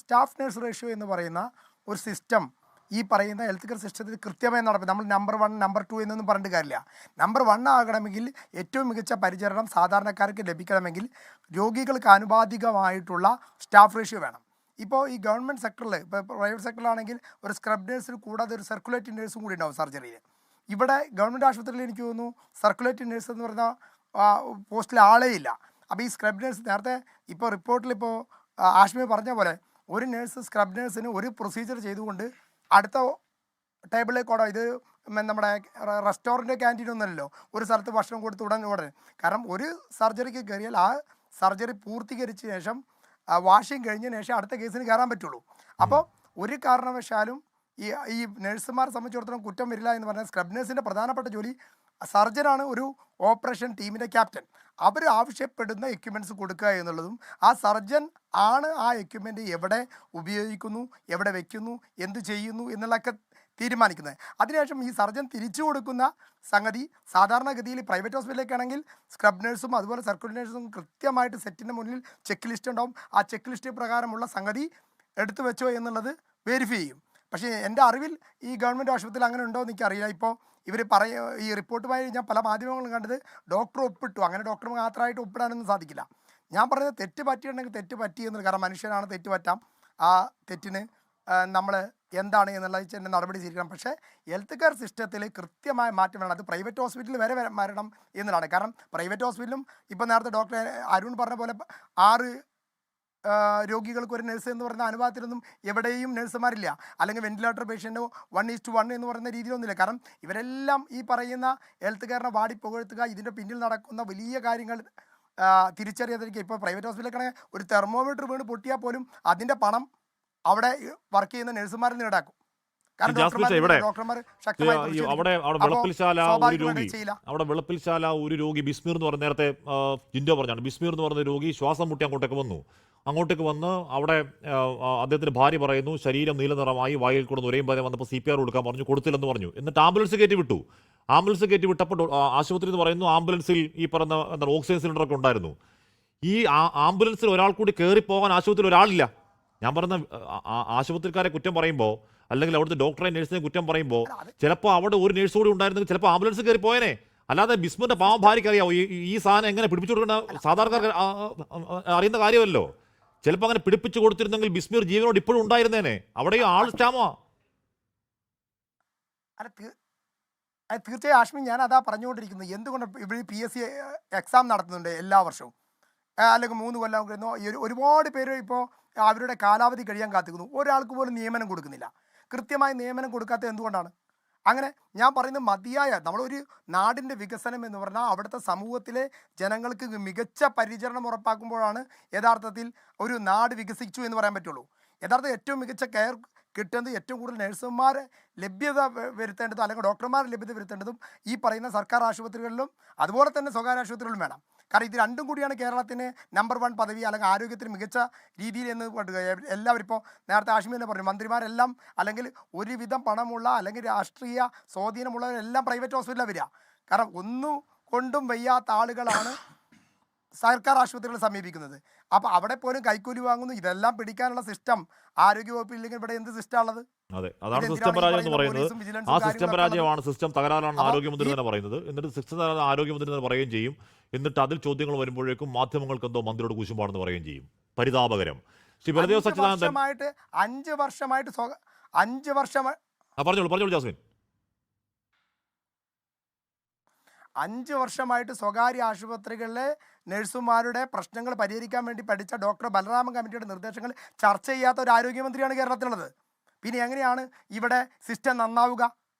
സ്റ്റാഫ് നഴ്സ് റേഷ്യോ എന്ന് പറയുന്ന ഒരു സിസ്റ്റം ഈ പറയുന്ന ഹെൽത്ത് കെയർ സിസ്റ്റത്തിൽ കൃത്യമായി നടക്കും. നമ്മൾ നമ്പർ 1 നമ്പർ 2 എന്നൊന്നും പറഞ്ഞിട്ട് കാര്യമില്ല. നമ്പർ 1 ആകണമെങ്കിൽ ഏറ്റവും മികച്ച പരിചരണം സാധാരണക്കാർക്ക് ലഭിക്കണമെങ്കിൽ രോഗികൾക്ക് ആനുപാതികമായിട്ടുള്ള സ്റ്റാഫ് റേഷ്യോ വേണം. ഇപ്പോൾ ഈ ഗവൺമെൻറ് സെക്ടറിൽ, ഇപ്പോൾ പ്രൈവറ്റ് സെക്ടറിലാണെങ്കിൽ ഒരു സ്ക്രബ് നേഴ്സിൽ കൂടാതെ ഒരു സർക്കുലേറ്റിംഗ് നേഴ്സും കൂടി ഉണ്ടാവും സർജറിയിൽ. ഇവിടെ ഗവൺമെൻറ് ആശുപത്രിയിൽ എനിക്ക് തോന്നുന്നു സർക്കുലേറ്റിംഗ് നേഴ്സ് എന്ന് പറയുന്ന പോസ്റ്റിൽ ആളേ ഇല്ല. അപ്പോൾ ഈ സ്ക്രബ് നേഴ്സ് നേരത്തെ ഇപ്പോൾ റിപ്പോർട്ടിൽ ഇപ്പോൾ ആഷ്മി പറഞ്ഞ പോലെ ഒരു നേഴ്സ് സ്ക്രബ് നേഴ്സിന് ഒരു പ്രൊസീജിയർ ചെയ്തുകൊണ്ട് അടുത്ത ടേബിളിലേക്ക് ഓടാം. ഇത് നമ്മുടെ റെസ്റ്റോറൻറ്റ് ക്യാൻറ്റീൻ ഒന്നുമല്ലല്ലോ, ഒരു സ്ഥലത്ത് ഭക്ഷണം കൊടുത്ത് ഉടനെ. കാരണം ഒരു സർജറിക്ക് കയറിയാൽ ആ സർജറി പൂർത്തീകരിച്ച ശേഷം വാഷിംഗ് കഴിഞ്ഞ ശേഷം അടുത്ത കേസിന് കയറാൻ പറ്റുള്ളൂ. അപ്പോൾ ഒരു കാരണവശാലും ഈ നഴ്സുമാരെ സംബന്ധിച്ചിടത്തോളം കുറ്റം വരില്ല എന്ന് പറഞ്ഞാൽ സ്ക്രബ് നേഴ്സിൻ്റെ പ്രധാനപ്പെട്ട ജോലി സർജനാണ്, ഒരു ഓപ്പറേഷൻ ടീമിൻ്റെ ക്യാപ്റ്റൻ. അവർ ആവശ്യപ്പെടുന്ന എക്യുപ്മെൻറ്റ്സ് കൊടുക്കുക എന്നുള്ളതും ആ സർജൻ ആണ് ആ എക്യുപ്മെൻറ്റ് എവിടെ ഉപയോഗിക്കുന്നു, എവിടെ വയ്ക്കുന്നു, എന്ത് ചെയ്യുന്നു എന്നുള്ളതൊക്കെ തീരുമാനിക്കുന്നത്. അതിനുശേഷം ഈ സർജൻ തിരിച്ചു കൊടുക്കുന്ന സംഗതി സാധാരണഗതിയിൽ പ്രൈവറ്റ് ഹോസ്പിറ്റലിലേക്കാണെങ്കിൽ സ്ക്രബ് നേഴ്സും അതുപോലെ സർക്കുലർ നേഴ്സും കൃത്യമായിട്ട് സെറ്റിൻ്റെ മുന്നിൽ ചെക്ക് ലിസ്റ്റ് ഉണ്ടാവും. ആ ചെക്ക് ലിസ്റ്റ് പ്രകാരമുള്ള സംഗതി എടുത്തു വെച്ചോ എന്നുള്ളത് വെരിഫൈ ചെയ്യും. പക്ഷേ എൻ്റെ അറിവിൽ ഈ ഗവൺമെൻറ് ആശുപത്രിയിൽ അങ്ങനെ ഉണ്ടോ എന്ന് എനിക്കറിയില്ല. ഇപ്പോൾ ഇവർ ഈ റിപ്പോർട്ടുമായി ഞാൻ പല മാധ്യമങ്ങളും കണ്ടത് ഡോക്ടർ ഒപ്പിട്ടു. അങ്ങനെ ഡോക്ടർ മാത്രമായിട്ട് ഒപ്പിടാനൊന്നും സാധിക്കില്ല. ഞാൻ പറയുന്നത് തെറ്റ് പറ്റിയിട്ടുണ്ടെങ്കിൽ തെറ്റ് പറ്റി എന്നുള്ളത്. കാരണം മനുഷ്യനാണ്, തെറ്റ് പറ്റാം. ആ തെറ്റിന് നമ്മൾ എന്താണ് എന്നുള്ളത് നടപടി സ്വീകരിക്കണം. പക്ഷേ ഹെൽത്ത് കെയർ സിസ്റ്റത്തിൽ കൃത്യമായ മാറ്റം വേണം. അത് പ്രൈവറ്റ് ഹോസ്പിറ്റലിൽ വരെ വരണം എന്നുള്ളതാണ്. കാരണം പ്രൈവറ്റ് ഹോസ്പിറ്റലും ഇപ്പോൾ നേരത്തെ ഡോക്ടർ അരുൺ പറഞ്ഞ പോലെ 6 രോഗികൾക്ക് ഒരു നഴ്സ് എന്ന് പറയുന്ന അനുപാതത്തിലൊന്നും എവിടെയും നഴ്സുമാരില്ല. അല്ലെങ്കിൽ വെന്റിലേറ്റർ പേഷ്യൻ്റ് 1:1 എന്ന് പറയുന്ന രീതിയിലൊന്നുമില്ല. കാരണം ഇവരെല്ലാം ഈ പറയുന്ന ഹെൽത്ത് കെയറിനെ വാടി പുകഴ്ത്തുക, ഇതിൻ്റെ പിന്നിൽ നടക്കുന്ന വലിയ കാര്യങ്ങൾ തിരിച്ചറിയാതിരിക്കുക. ഇപ്പോൾ പ്രൈവറ്റ് ഹോസ്പിറ്റലിലേക്കാണെങ്കിൽ ഒരു തെർമോമീറ്റർ വീണ് പൊട്ടിയാൽ പോലും അതിൻ്റെ പണം അവിടെ വർക്ക് ചെയ്യുന്ന നഴ്സുമാരിൽ നിന്ന് ഈടാക്കും. വെളുപ്പിൽശാല ഒരു രോഗി ബിസ്മീർ എന്ന് പറഞ്ഞ നേരത്തെ ജിൻഡോ പറഞ്ഞാണ്. ബിസ്മീർ എന്ന് പറഞ്ഞ രോഗി ശ്വാസം മുട്ടി അങ്ങോട്ടേക്ക് വന്ന് അവിടെ അദ്ദേഹത്തിന് ഭാര്യ പറയുന്നു ശരീരം നീലനിറമായി, വായിൽ കൂടെ നുരയും പോലെ വന്നപ്പോൾ CPR കൊടുക്കാൻ പറഞ്ഞു, കൊടുത്തില്ലെന്ന് പറഞ്ഞു. എന്നിട്ട് ആംബുലൻസ് കയറ്റി വിട്ടു. ആംബുലൻസ് കയറ്റി വിട്ടപ്പോൾ ആശുപത്രി എന്ന് പറയുന്നു ആംബുലൻസിൽ ഈ പറഞ്ഞ ഓക്സിജൻ സിലിണ്ടറൊക്കെ ഉണ്ടായിരുന്നു. ഈ ആംബുലൻസിൽ ഒരാൾ കൂടി കയറിപ്പോകാൻ ആശുപത്രിയിൽ ഒരാളില്ല. ഞാൻ പറഞ്ഞ ആശുപത്രിക്കാരെ കുറ്റം പറയുമ്പോൾ അല്ലെങ്കിൽ അവിടുത്തെ ഡോക്ടറെ നഴ്സിനെ കുറ്റം പറയുമ്പോൾ ചിലപ്പോൾ അവിടെ ഒരു നഴ്സ് കൂടി ഉണ്ടായിരുന്നെങ്കിൽ ചിലപ്പോൾ ആംബുലൻസ് കയറി പോയനെ. അല്ലാതെ ബിസ്മിന്റെ പാവം ഭാര്യയ്ക്ക് അറിയാമോ ഈ സാധനം എങ്ങനെ പിടിപ്പിച്ചു കൊടുക്കുന്ന സാധാരണക്കാർക്ക് അറിയുന്ന കാര്യമല്ലോ. ചിലപ്പോൾ അങ്ങനെ പിടിപ്പിച്ചു കൊടുത്തിരുന്നെങ്കിൽ ബിസ്മീർ ജീവനോട് ഇപ്പോഴും ഉണ്ടായിരുന്നേനെ. അവിടെയും ആൾ ക്ഷാമോ. തീർച്ചയായും ആഷ്മി, ഞാൻ അതാ പറഞ്ഞുകൊണ്ടിരിക്കുന്നത്. എന്തുകൊണ്ട് ഇവിടെ PSC എക്സാം നടത്തുന്നുണ്ട് എല്ലാ വർഷവും, അല്ലെങ്കിൽ 3 കൊല്ലം കഴിയുന്നു. ഒരുപാട് പേര് ഇപ്പോൾ അവരുടെ കാലാവധി കഴിയാൻ കാത്തിക്കുന്നു. ഒരാൾക്ക് പോലും നിയമനം കൊടുക്കുന്നില്ല. കൃത്യമായി നിയമനം കൊടുക്കാത്ത എന്തുകൊണ്ടാണ്? അങ്ങനെ ഞാൻ പറയുന്നത് മതിയായ നമ്മളൊരു നാടിൻ്റെ വികസനം എന്ന് പറഞ്ഞാൽ അവിടുത്തെ സമൂഹത്തിലെ ജനങ്ങൾക്ക് മികച്ച പരിചരണം ഉറപ്പാക്കുമ്പോഴാണ് യഥാർത്ഥത്തിൽ ഒരു നാട് വികസിച്ചു എന്ന് പറയാൻ പറ്റുള്ളൂ. യഥാർത്ഥത്തിൽ ഏറ്റവും മികച്ച കെയർ കിട്ടുന്നത് ഏറ്റവും കൂടുതൽ നഴ്സുമാരെ ലഭ്യത വരുത്തേണ്ടതും അല്ലെങ്കിൽ ഡോക്ടർമാരെ ലഭ്യത വരുത്തേണ്ടതും ഈ പറയുന്ന സർക്കാർ ആശുപത്രികളിലും അതുപോലെ തന്നെ സ്വകാര്യ ആശുപത്രികളിലും വേണം. കാരണം ഇത് രണ്ടും കൂടിയാണ് കേരളത്തിന് നമ്പർ 1 പദവി അല്ലെങ്കിൽ ആരോഗ്യത്തിന് മികച്ച രീതിയിൽ എന്ന് എല്ലാവരും ഇപ്പോൾ നേരത്തെ ആഷ്മി തന്നെ പറഞ്ഞു, മന്ത്രിമാരെല്ലാം അല്ലെങ്കിൽ ഒരുവിധം പണമുള്ള അല്ലെങ്കിൽ രാഷ്ട്രീയ സ്വാധീനമുള്ളവരെല്ലാം പ്രൈവറ്റ് ഹോസ്പിറ്റലിലാണ് വരിക. കാരണം ഒന്നും കൊണ്ടും വയ്യാത്ത ആളുകളാണ് സർക്കാർ ആശുപത്രികളെ സമീപിക്കുന്നത്. അപ്പോൾ അവിടെ പോലും കൈക്കൂലി വാങ്ങുന്നു. ഇതെല്ലാം പിടിക്കാനുള്ള സിസ്റ്റം ആരോഗ്യവകുപ്പിൽ ഇല്ലെങ്കിൽ ഇവിടെ എന്ത് സിസ്റ്റം ഉള്ളത്? അതെ, അതാണ് സിസ്റ്റം പരാജയം എന്ന് പറയുന്നത്. ആ സിസ്റ്റം പരാജയമാണ്, സിസ്റ്റം തകരാറാണെന്ന് ആരോഗ്യമന്ത്രി തന്നെ പറയുന്നത്. എന്നിട്ട് സിസ്റ്റം ആരോഗ്യമന്ത്രി തന്നെ പറയുകയും ചെയ്യും. എന്നിട്ട് അതിൽ ചോദ്യങ്ങൾ വരുമ്പോഴേക്കും മാധ്യമങ്ങൾക്ക് എന്തോ മന്ത്രിയോട് കൂശുപാടെന്ന് പറയുകയും ചെയ്യും. പരിതാപകരം. ശ്രീ ബലദേവ് സച്ചിദാനന്ദൻ 5 വർഷമായിട്ട് പറഞ്ഞോളൂ ജാസ്മിൻ. 5 വർഷമായിട്ട് സ്വകാര്യ ആശുപത്രികളിലെ നഴ്സുമാരുടെ പ്രശ്നങ്ങൾ പരിഹരിക്കാൻ വേണ്ടി പഠിച്ച ഡോക്ടർ ബലറാമൻ കമ്മിറ്റിയുടെ നിർദ്ദേശങ്ങൾ ചർച്ച ചെയ്യാത്ത ഒരു ആരോഗ്യമന്ത്രിയാണ് കേരളത്തിലുള്ളത്. പിന്നെ എങ്ങനെയാണ് ഇവിടെ സിസ്റ്റം നന്നാവുക?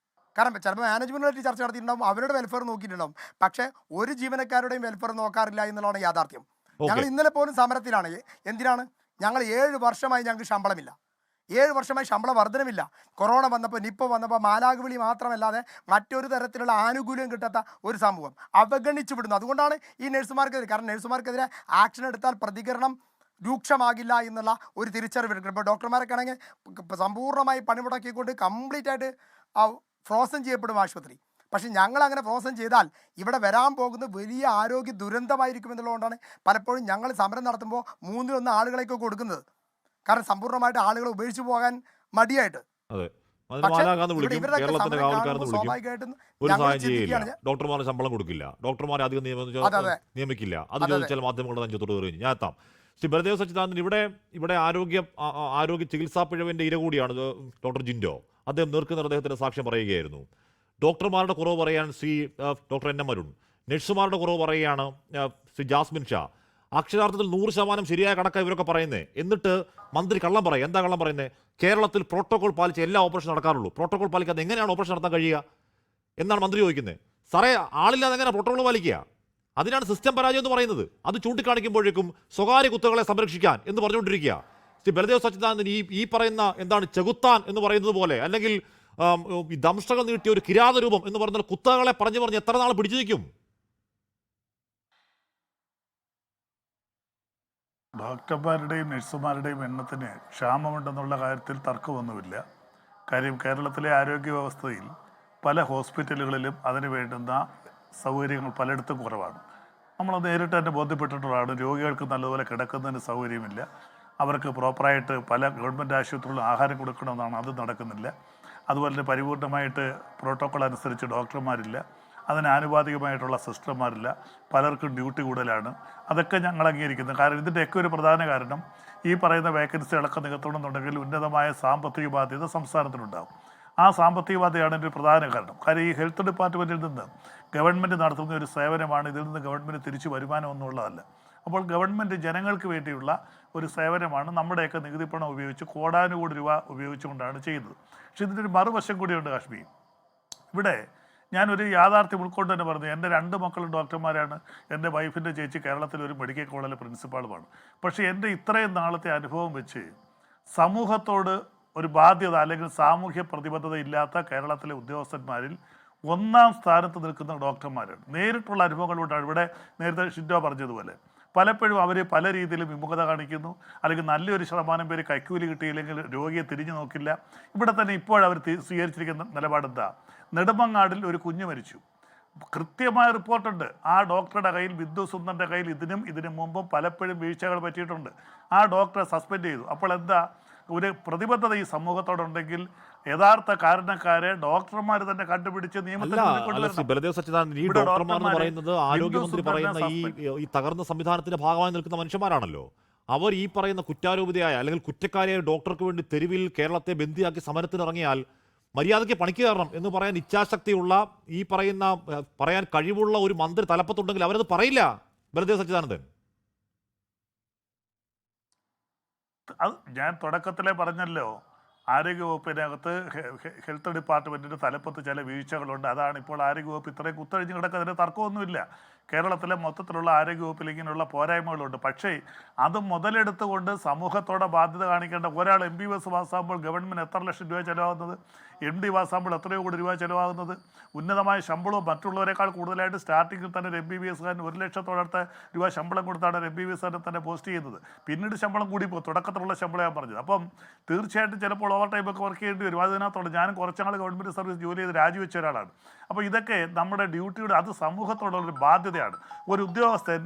കാരണം ചിലപ്പോൾ മാനേജ്മെൻറ്റുമായിട്ട് ചർച്ച നടത്തിയിട്ടുണ്ടാവും, അവരുടെ വെൽഫെയർ നോക്കിയിട്ടുണ്ടാവും. പക്ഷേ ഒരു ജീവനക്കാരുടെയും വെൽഫെയർ നോക്കാറില്ല എന്നുള്ളതാണ് യാഥാർത്ഥ്യം. ഞങ്ങൾ ഇന്നലെ പോലും സമരത്തിലാണ്. എന്തിനാണ്? ഞങ്ങൾ 7 വർഷമായി ഞങ്ങൾക്ക് ശമ്പളമില്ല. 7 വർഷമായി ശമ്പള വർധനമില്ല. കൊറോണ വന്നപ്പോൾ, നിപ്പ വന്നപ്പോൾ മാലാഖ് വിളി മാത്രമല്ലാതെ മറ്റൊരു തരത്തിലുള്ള ആനുകൂല്യം കിട്ടാത്ത ഒരു സമൂഹം അവഗണിച്ചു വിടുന്നു. അതുകൊണ്ടാണ് ഈ നഴ്സുമാർക്കെതിരെ, കാരണം നഴ്സുമാർക്കെതിരെ ആക്ഷൻ എടുത്താൽ പ്രതികരണം രൂക്ഷമാകില്ല എന്നുള്ള ഒരു തിരിച്ചറിവെടുക്കണം. ഇപ്പോൾ ഡോക്ടർമാരൊക്കെ ആണെങ്കിൽ സമ്പൂർണ്ണമായി പണിമുടക്കിക്കൊണ്ട് കംപ്ലീറ്റ് ആയിട്ട് ഫ്രോസൺ ചെയ്യപ്പെടും ആശുപത്രി. പക്ഷേ ഞങ്ങൾ അങ്ങനെ ഫ്രോസൺ ചെയ്താൽ ഇവിടെ വരാൻ പോകുന്ന വലിയ ആരോഗ്യ ദുരന്തമായിരിക്കും എന്നുള്ളതുകൊണ്ടാണ് പലപ്പോഴും ഞങ്ങൾ സമരം നടത്തുമ്പോൾ 1/3 ആളുകളേക്ക് കൊടുക്കുന്നത്. കാരണം സമ്പൂർണ്ണമായിട്ട് ആളുകളെ ഉപേക്ഷിച്ച് പോകാൻ മടിയായിട്ട്. സ്വാഭാവികമായിട്ടും ഒരു സഹായം ചെയ്യില്ല, ഡോക്ടർമാരുടെ ശമ്പളം കൊടുക്കില്ല, ഡോക്ടർമാരെ അധികം നിയമിക്കില്ല. അത് ചോദിച്ചാൽ മാധ്യമങ്ങളുടെ നെഞ്ചത്തോട് കയറി ഞാൻ എത്താം. ശ്രീ ബലദേവ് സച്ചിദാനന്ദൻ, ഇവിടെ ആരോഗ്യ ചികിത്സാ പിഴവിന്റെ ഇര കൂടിയാണ് ഡോക്ടർ ജിൻഡോ. അദ്ദേഹം നേർക്കുന്ന അദ്ദേഹത്തിന്റെ സാക്ഷ്യം പറയുകയായിരുന്നു. ഡോക്ടർമാരുടെ കുറവ് പറയാൻ Shri doctor N M Arun, നഴ്സുമാരുടെ കുറവ് പറയുകയാണ് ശ്രീ ജാസ്മിൻ ഷാ. അക്ഷരാർത്ഥത്തിൽ 100% ശരിയായ കണക്കാണ് ഇവരൊക്കെ പറയുന്നത്. എന്നിട്ട് മന്ത്രി കള്ളം പറയും. എന്താ കള്ളം പറയുന്നത്? കേരളത്തിൽ പ്രോട്ടോകോൾ പാലിച്ച് എല്ലാ ഓപ്പറേഷൻ നടക്കാറുള്ളൂ. പ്രോട്ടോകോൾ പാലിക്കാതെ എങ്ങനെയാണ് ഓപ്പറേഷൻ നടത്താൻ കഴിയുക എന്നാണ് മന്ത്രി ചോദിക്കുന്നത്. സാറേ, ആളില്ലാതെ എങ്ങനെ പ്രോട്ടോകോൾ പാലിക്കുക? അതിനാണ് സിസ്റ്റം പരാജയം എന്ന് പറയുന്നത്. അത് ചൂണ്ടിക്കാണിക്കുമ്പോഴേക്കും സ്വകാര്യ കുത്തകളെ സംരക്ഷിക്കാൻ എന്ന് പറഞ്ഞുകൊണ്ടിരിക്കുക. ശ്രീ ബലദേവ് സച്ചിദാനന്ദൻ ഈ പറയുന്ന എന്താണ് ചെകുത്താൻ എന്ന് പറയുന്നത് പോലെ, അല്ലെങ്കിൽ ഈ ദംഷ്ടകൾ നീട്ടിയ ഒരു കിരാത രൂപം എന്ന് പറഞ്ഞാൽ കുത്തകളെ പറഞ്ഞ് എത്ര നാൾ പിടിച്ചു നിൽക്കും? ഡോക്ടർമാരുടെയും നഴ്സുമാരുടെയും എണ്ണത്തിന് ക്ഷാമമുണ്ടെന്നുള്ള കാര്യത്തിൽ തർക്കമൊന്നുമില്ല. കാര്യം കേരളത്തിലെ ആരോഗ്യ വ്യവസ്ഥയിൽ പല ഹോസ്പിറ്റലുകളിലും അതിന് വേണ്ടുന്ന സൗകര്യങ്ങൾ പലയിടത്തും കുറവാണ്. നമ്മൾ നേരിട്ട് തന്നെ ബോധ്യപ്പെട്ടിട്ടുള്ളതാണ്. രോഗികൾക്ക് നല്ലതുപോലെ കിടക്കുന്നതിന് സൗകര്യമില്ല. അവർക്ക് പ്രോപ്പറായിട്ട് പല ഗവൺമെൻറ് ആശുപത്രികളിലും ആഹാരം കൊടുക്കണമെന്നാണ്, അത് നടക്കുന്നില്ല. അതുപോലെ തന്നെ പരിപൂർണമായിട്ട് പ്രോട്ടോക്കോൾ അനുസരിച്ച് ഡോക്ടർമാരില്ല, അതിന് ആനുപാതികമായിട്ടുള്ള സിസ്റ്റർമാരില്ല, പലർക്കും ഡ്യൂട്ടി കൂടുതലാണ്. അതൊക്കെ ഞങ്ങൾ അംഗീകരിക്കുന്നു. കാരണം ഇതിൻ്റെയൊക്കെ ഒരു പ്രധാന കാരണം ഈ പറയുന്ന വേക്കൻസികളൊക്കെ നികത്തണമെന്നുണ്ടെങ്കിൽ ഉന്നതമായ സാമ്പത്തിക ബാധ്യത സംസ്ഥാനത്തിനുണ്ടാകും. ആ സാമ്പത്തിക ബാധ്യതയാണ് ഒരു പ്രധാന കാരണം. കാര്യം ഈ ഹെൽത്ത് ഡിപ്പാർട്ട്മെൻറ്റിൽ നിന്ന് ഗവൺമെൻറ് നടത്തുന്ന ഒരു സേവനമാണ്. ഇതിൽ നിന്ന് ഗവൺമെൻറ് തിരിച്ചു വരുമാനമൊന്നും ഉള്ളതല്ല. അപ്പോൾ ഗവൺമെൻറ് ജനങ്ങൾക്ക് വേണ്ടിയുള്ള ഒരു സേവനമാണ്. നമ്മുടെയൊക്കെ നികുതിപ്പണം ഉപയോഗിച്ച് കോടാനുകോടി രൂപ ഉപയോഗിച്ചുകൊണ്ടാണ് ചെയ്യുന്നത്. പക്ഷേ ഇതിൻ്റെ ഒരു മറുവശം കൂടിയുണ്ട് കാശ്മീർ. ഇവിടെ ഞാനൊരു യാഥാർത്ഥ്യം ഉൾക്കൊണ്ട് തന്നെ പറഞ്ഞു. എൻ്റെ 2 മക്കളും ഡോക്ടർമാരാണ്. എൻ്റെ വൈഫിൻ്റെ ചേച്ചി കേരളത്തിലെ ഒരു മെഡിക്കൽ കോളേജിലെ പ്രിൻസിപ്പാളുമാണ്. പക്ഷേ എൻ്റെ ഇത്രയും നാളത്തെ അനുഭവം വെച്ച് സമൂഹത്തോട് ഒരു ബാധ്യത അല്ലെങ്കിൽ സാമൂഹ്യ പ്രതിബദ്ധത ഇല്ലാത്ത കേരളത്തിലെ ഉദ്യോഗസ്ഥന്മാരിൽ 1ാം സ്ഥാനത്ത് നിൽക്കുന്ന ഡോക്ടർമാരാണ്. നേരിട്ടുള്ള അനുഭവങ്ങളുണ്ടാണ്. ഇവിടെ നേരത്തെ ഷിൻഡോ പറഞ്ഞതുപോലെ പലപ്പോഴും അവർ പല രീതിയിലും വിമുഖത കാണിക്കുന്നു, അല്ലെങ്കിൽ നല്ലൊരു ശതമാനം പേര് കൈക്കൂലി കിട്ടിയില്ലെങ്കിൽ രോഗിയെ തിരിഞ്ഞു നോക്കില്ല. ഇവിടെ തന്നെ ഇപ്പോഴവർ സ്വീകരിച്ചിരിക്കുന്ന നിലപാടെന്താ? നെടുമങ്ങാടിൽ ഒരു കുഞ്ഞ് മരിച്ചു, കൃത്യമായ റിപ്പോർട്ടുണ്ട്. ആ ഡോക്ടറുടെ കയ്യിൽ, ബിന്ദു സുന്ദറിൻ്റെ കയ്യിൽ ഇതിനു മുമ്പും പലപ്പോഴും വീഴ്ചകൾ പറ്റിയിട്ടുണ്ട്. ആ ഡോക്ടറെ സസ്പെൻഡ് ചെയ്തു. അപ്പോൾ എന്താ ഒരു പ്രതിബദ്ധത ഈ സമൂഹത്തോടുണ്ടെങ്കിൽ യഥാർത്ഥ കാരണക്കാരെ ഡോക്ടർമാർ തന്നെ കണ്ടുപിടിച്ച് ബലദേവ് സച്ചിദാനന്ദൻ, ഈ ഡോക്ടർമാർ എന്ന് പറയുന്നത് ആരോഗ്യമന്ത്രി പറയുന്ന ഈ തകർന്ന സംവിധാനത്തിന്റെ ഭാഗമായി നിൽക്കുന്ന മനുഷ്യന്മാരാണല്ലോ. അവർ ഈ പറയുന്ന കുറ്റാരോപിതയായ അല്ലെങ്കിൽ കുറ്റക്കാരിയായ ഡോക്ടർക്ക് വേണ്ടി തെരുവിൽ കേരളത്തെ ബന്ദിയാക്കി സമരത്തിനിറങ്ങിയാൽ മര്യാദയ്ക്ക് പണിക്ക് കയറണം എന്ന് പറയാൻ ഇച്ഛാശക്തിയുള്ള, ഈ പറയുന്ന പറയാൻ കഴിവുള്ള ഒരു മന്ത്രി തലപ്പത്തുണ്ടെങ്കിൽ അവരത് പറയില്ല. ബലദേവ് സച്ചിദാനന്ദൻ, അത് ഞാൻ തുടക്കത്തിലേ പറഞ്ഞല്ലോ, ആരോഗ്യവകുപ്പിനകത്ത് ഹെൽത്ത് ഡിപ്പാർട്ട്മെൻറ്റിൻ്റെ തലപ്പത്ത് ചില വീഴ്ചകളുണ്ട്. അതാണ് ഇപ്പോൾ ആരോഗ്യവകുപ്പ് ഇത്രയും കുത്തഴിഞ്ഞ് കിടക്കുന്നതിന് തർക്കമൊന്നുമില്ല. കേരളത്തിലെ മൊത്തത്തിലുള്ള ആരോഗ്യവകുപ്പിൽ ഇങ്ങനെയുള്ള പോരായ്മകളുണ്ട്. പക്ഷേ അത് മുതലെടുത്തുകൊണ്ട് സമൂഹത്തോടെ ബാധ്യത കാണിക്കേണ്ട ഒരാൾ MBBS പാസ്സാകുമ്പോൾ ഗവൺമെൻറ് എത്ര ലക്ഷം രൂപ ചിലവാകുന്നത്, MD പാസ്സാകുമ്പോൾ എത്രയോ കോടി രൂപ ചിലവാകുന്നത്, ഉന്നതമായ ശമ്പളവും മറ്റുള്ളവരെക്കാൾ കൂടുതലായിട്ട് സ്റ്റാർട്ടിങ്ങിൽ തന്നെ ഒരു MBBSകാരന് 1 ലക്ഷത്തോടടുത്ത രൂപ ശമ്പളം കൊടുത്താണ് MBBSകാരനെ തന്നെ പോസ്റ്റ് ചെയ്യുന്നത്. പിന്നീട് ശമ്പളം കൂടിപ്പോൾ, തുടക്കത്തിലുള്ള ശമ്പളം ഞാൻ പറഞ്ഞത്. അപ്പം തീർച്ചയായിട്ടും ചിലപ്പോൾ ഓവർ ടൈമൊക്കെ വർക്ക് ചെയ്യേണ്ടി വരും. അതിനകത്തോട് ഞാനും കുറച്ചാൾ ഗവൺമെൻറ് സർവീസ് ജോലി ചെയ്ത് രാജിവെച്ച ഒരാളാണ്. അപ്പോൾ ഇതൊക്കെ നമ്മുടെ ഡ്യൂട്ടിയുടെ, അത് സമൂഹത്തോടുള്ളൊരു ബാധ്യതയാണ്. ഒരു ഉദ്യോഗസ്ഥൻ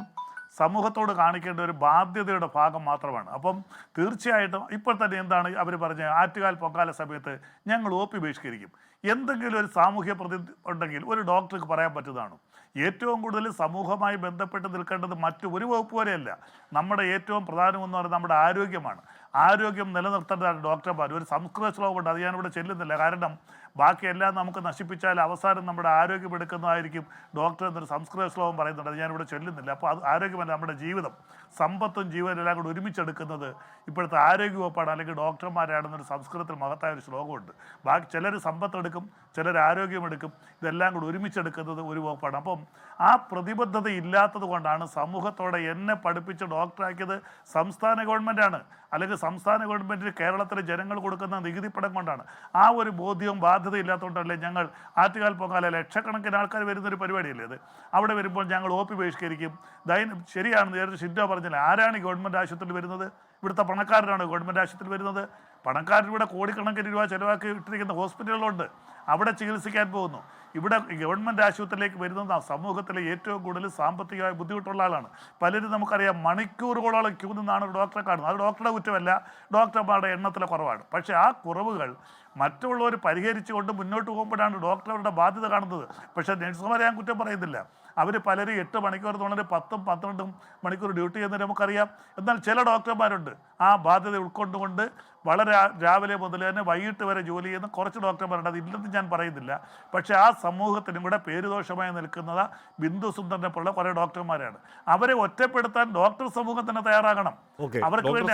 സമൂഹത്തോട് കാണിക്കേണ്ട ഒരു ബാധ്യതയുടെ ഭാഗം മാത്രമാണ്. അപ്പം തീർച്ചയായിട്ടും ഇപ്പോൾ തന്നെ എന്താണ് അവർ പറഞ്ഞ, ആറ്റുകാൽ പൊങ്കാല സമയത്ത് ഞങ്ങൾ OP ബഹിഷ്കരിക്കും. എന്തെങ്കിലും ഒരു സാമൂഹ്യ പ്രതിനിധി ഉണ്ടെങ്കിൽ ഒരു ഡോക്ടർക്ക് പറയാൻ പറ്റുന്നതാണ്. ഏറ്റവും കൂടുതൽ സമൂഹമായി ബന്ധപ്പെട്ട് നിൽക്കേണ്ടത് മറ്റു ഒരു വകുപ്പ് വരെയല്ല. നമ്മുടെ ഏറ്റവും പ്രധാനമെന്ന് പറയുന്നത് നമ്മുടെ ആരോഗ്യമാണ്. ആരോഗ്യം നിലനിർത്തേണ്ടതാണ് ഡോക്ടർമാർ. ഒരു സംസ്കൃത ശ്ലോകമുണ്ട്, അത് ഞാനിവിടെ ചെല്ലുന്നില്ല. കാരണം ബാക്കിയെല്ലാം നമുക്ക് നശിപ്പിച്ചാൽ അവസാനം നമ്മുടെ ആരോഗ്യം എടുക്കുന്നതായിരിക്കും ഡോക്ടർ എന്നൊരു സംസ്കൃത ശ്ലോകം പറയുന്നുണ്ട്. അത് ഞാനിവിടെ ചെല്ലുന്നില്ല. അപ്പോൾ അത് ആരോഗ്യമല്ല, നമ്മുടെ ജീവിതം, സമ്പത്തും ജീവനും എല്ലാം കൂടി ഒരുമിച്ചെടുക്കുന്നത് ഇപ്പോഴത്തെ ആരോഗ്യവകുപ്പാണ്, അല്ലെങ്കിൽ ഡോക്ടർമാരാണെന്നൊരു സംസ്കൃതത്തിൽ മഹത്തായ ഒരു ശ്ലോകമുണ്ട്. ബാക്കി ചിലർ സമ്പത്തെടുക്കും, ചിലർ ആരോഗ്യമെടുക്കും, ഇതെല്ലാം കൂടി ഒരുമിച്ചെടുക്കുന്നത് ഒരു വകുപ്പാണ്. അപ്പം ആ പ്രതിബദ്ധത ഇല്ലാത്തത് കൊണ്ടാണ് സമൂഹത്തോടെ എന്നെ പഠിപ്പിച്ച് ഡോക്ടറാക്കിയത് സംസ്ഥാന ഗവൺമെൻറ്റാണ്, അല്ലെങ്കിൽ സംസ്ഥാന ഗവൺമെൻറ്റിന് കേരളത്തിലെ ജനങ്ങൾ കൊടുക്കുന്ന നികുതി പണം കൊണ്ടാണ്. ആ ഒരു ബോധ്യവും ബാധ്യതയും ഇല്ലാത്തതുകൊണ്ടല്ലേ ഞങ്ങൾ ആറ്റുകാൽ പൊങ്കാല ലക്ഷക്കണക്കിന് ആൾക്കാർ വരുന്നൊരു പരിപാടിയല്ലേ ഇത്. അവിടെ വരുമ്പോൾ ഞങ്ങൾ OP ബഹിഷ്കരിക്കും. ശരിയാണ്, നേരത്തെ ഷിൻഡോ പറഞ്ഞില്ല, ആരാണ് ഈ ഗവൺമെൻറ് ആശുപത്രിയിൽ വരുന്നത്? ഇവിടുത്തെ പണക്കാരനാണ് ഗവൺമെൻറ് ആശുപത്രിയിൽ വരുന്നത്. പണക്കാരിലൂടെ കോടിക്കണക്കിന് രൂപ ചിലവാക്കി ഇട്ടിരിക്കുന്ന ഹോസ്പിറ്റലുകളുണ്ട്, അവിടെ ചികിത്സിക്കാൻ പോകുന്നു. ഇവിടെ ഗവൺമെൻറ് ആശുപത്രിയിലേക്ക് വരുന്നത് സമൂഹത്തിലെ ഏറ്റവും കൂടുതൽ സാമ്പത്തികമായി ബുദ്ധിമുട്ടുള്ള ആളാണ്. പലരും നമുക്കറിയാം മണിക്കൂറുകളോളം ക്യൂ നിന്നാണ് ഡോക്ടറെ കാണുന്നത്. അത് ഡോക്ടറുടെ കുറ്റമല്ല, ഡോക്ടർമാരുടെ എണ്ണത്തിലെ കുറവാണ്. പക്ഷേ ആ കുറവുകൾ മറ്റുള്ളവർ പരിഹരിച്ചുകൊണ്ട് മുന്നോട്ട് പോകുമ്പോഴാണ് ഡോക്ടർ അവരുടെ ബാധ്യത കാണുന്നത്. പക്ഷേ നഴ്സുമാരെ ഞാൻ കുറ്റം പറയുന്നില്ല. അവർ പലരും 8 മണിക്കൂർ തോന്നുന്നത് 10ഉം 12ഉം മണിക്കൂർ ഡ്യൂട്ടി ചെയ്യുന്നതിന് നമുക്കറിയാം. എന്നാൽ ചില ഡോക്ടർമാരുണ്ട് ആ ബാധ്യത ഉൾക്കൊണ്ടുകൊണ്ട് വളരെ രാവിലെ മുതൽ തന്നെ വൈകിട്ട് വരെ ജോലി ചെയ്യുന്ന കുറച്ച് ഡോക്ടർമാരുണ്ട്. അതില്ലെന്ന് ഞാൻ പറയുന്നില്ല. പക്ഷേ ആ സമൂഹത്തിനും കൂടെ പേരുദോഷമായി നിൽക്കുന്നത് ബിന്ദു സുന്ദറിനെ പോലുള്ള കുറേ ഡോക്ടർമാരാണ്. അവരെ ഒറ്റപ്പെടുത്താൻ ഡോക്ടർ സമൂഹം തന്നെ തയ്യാറാകണം. അവർക്ക് വേണ്ടി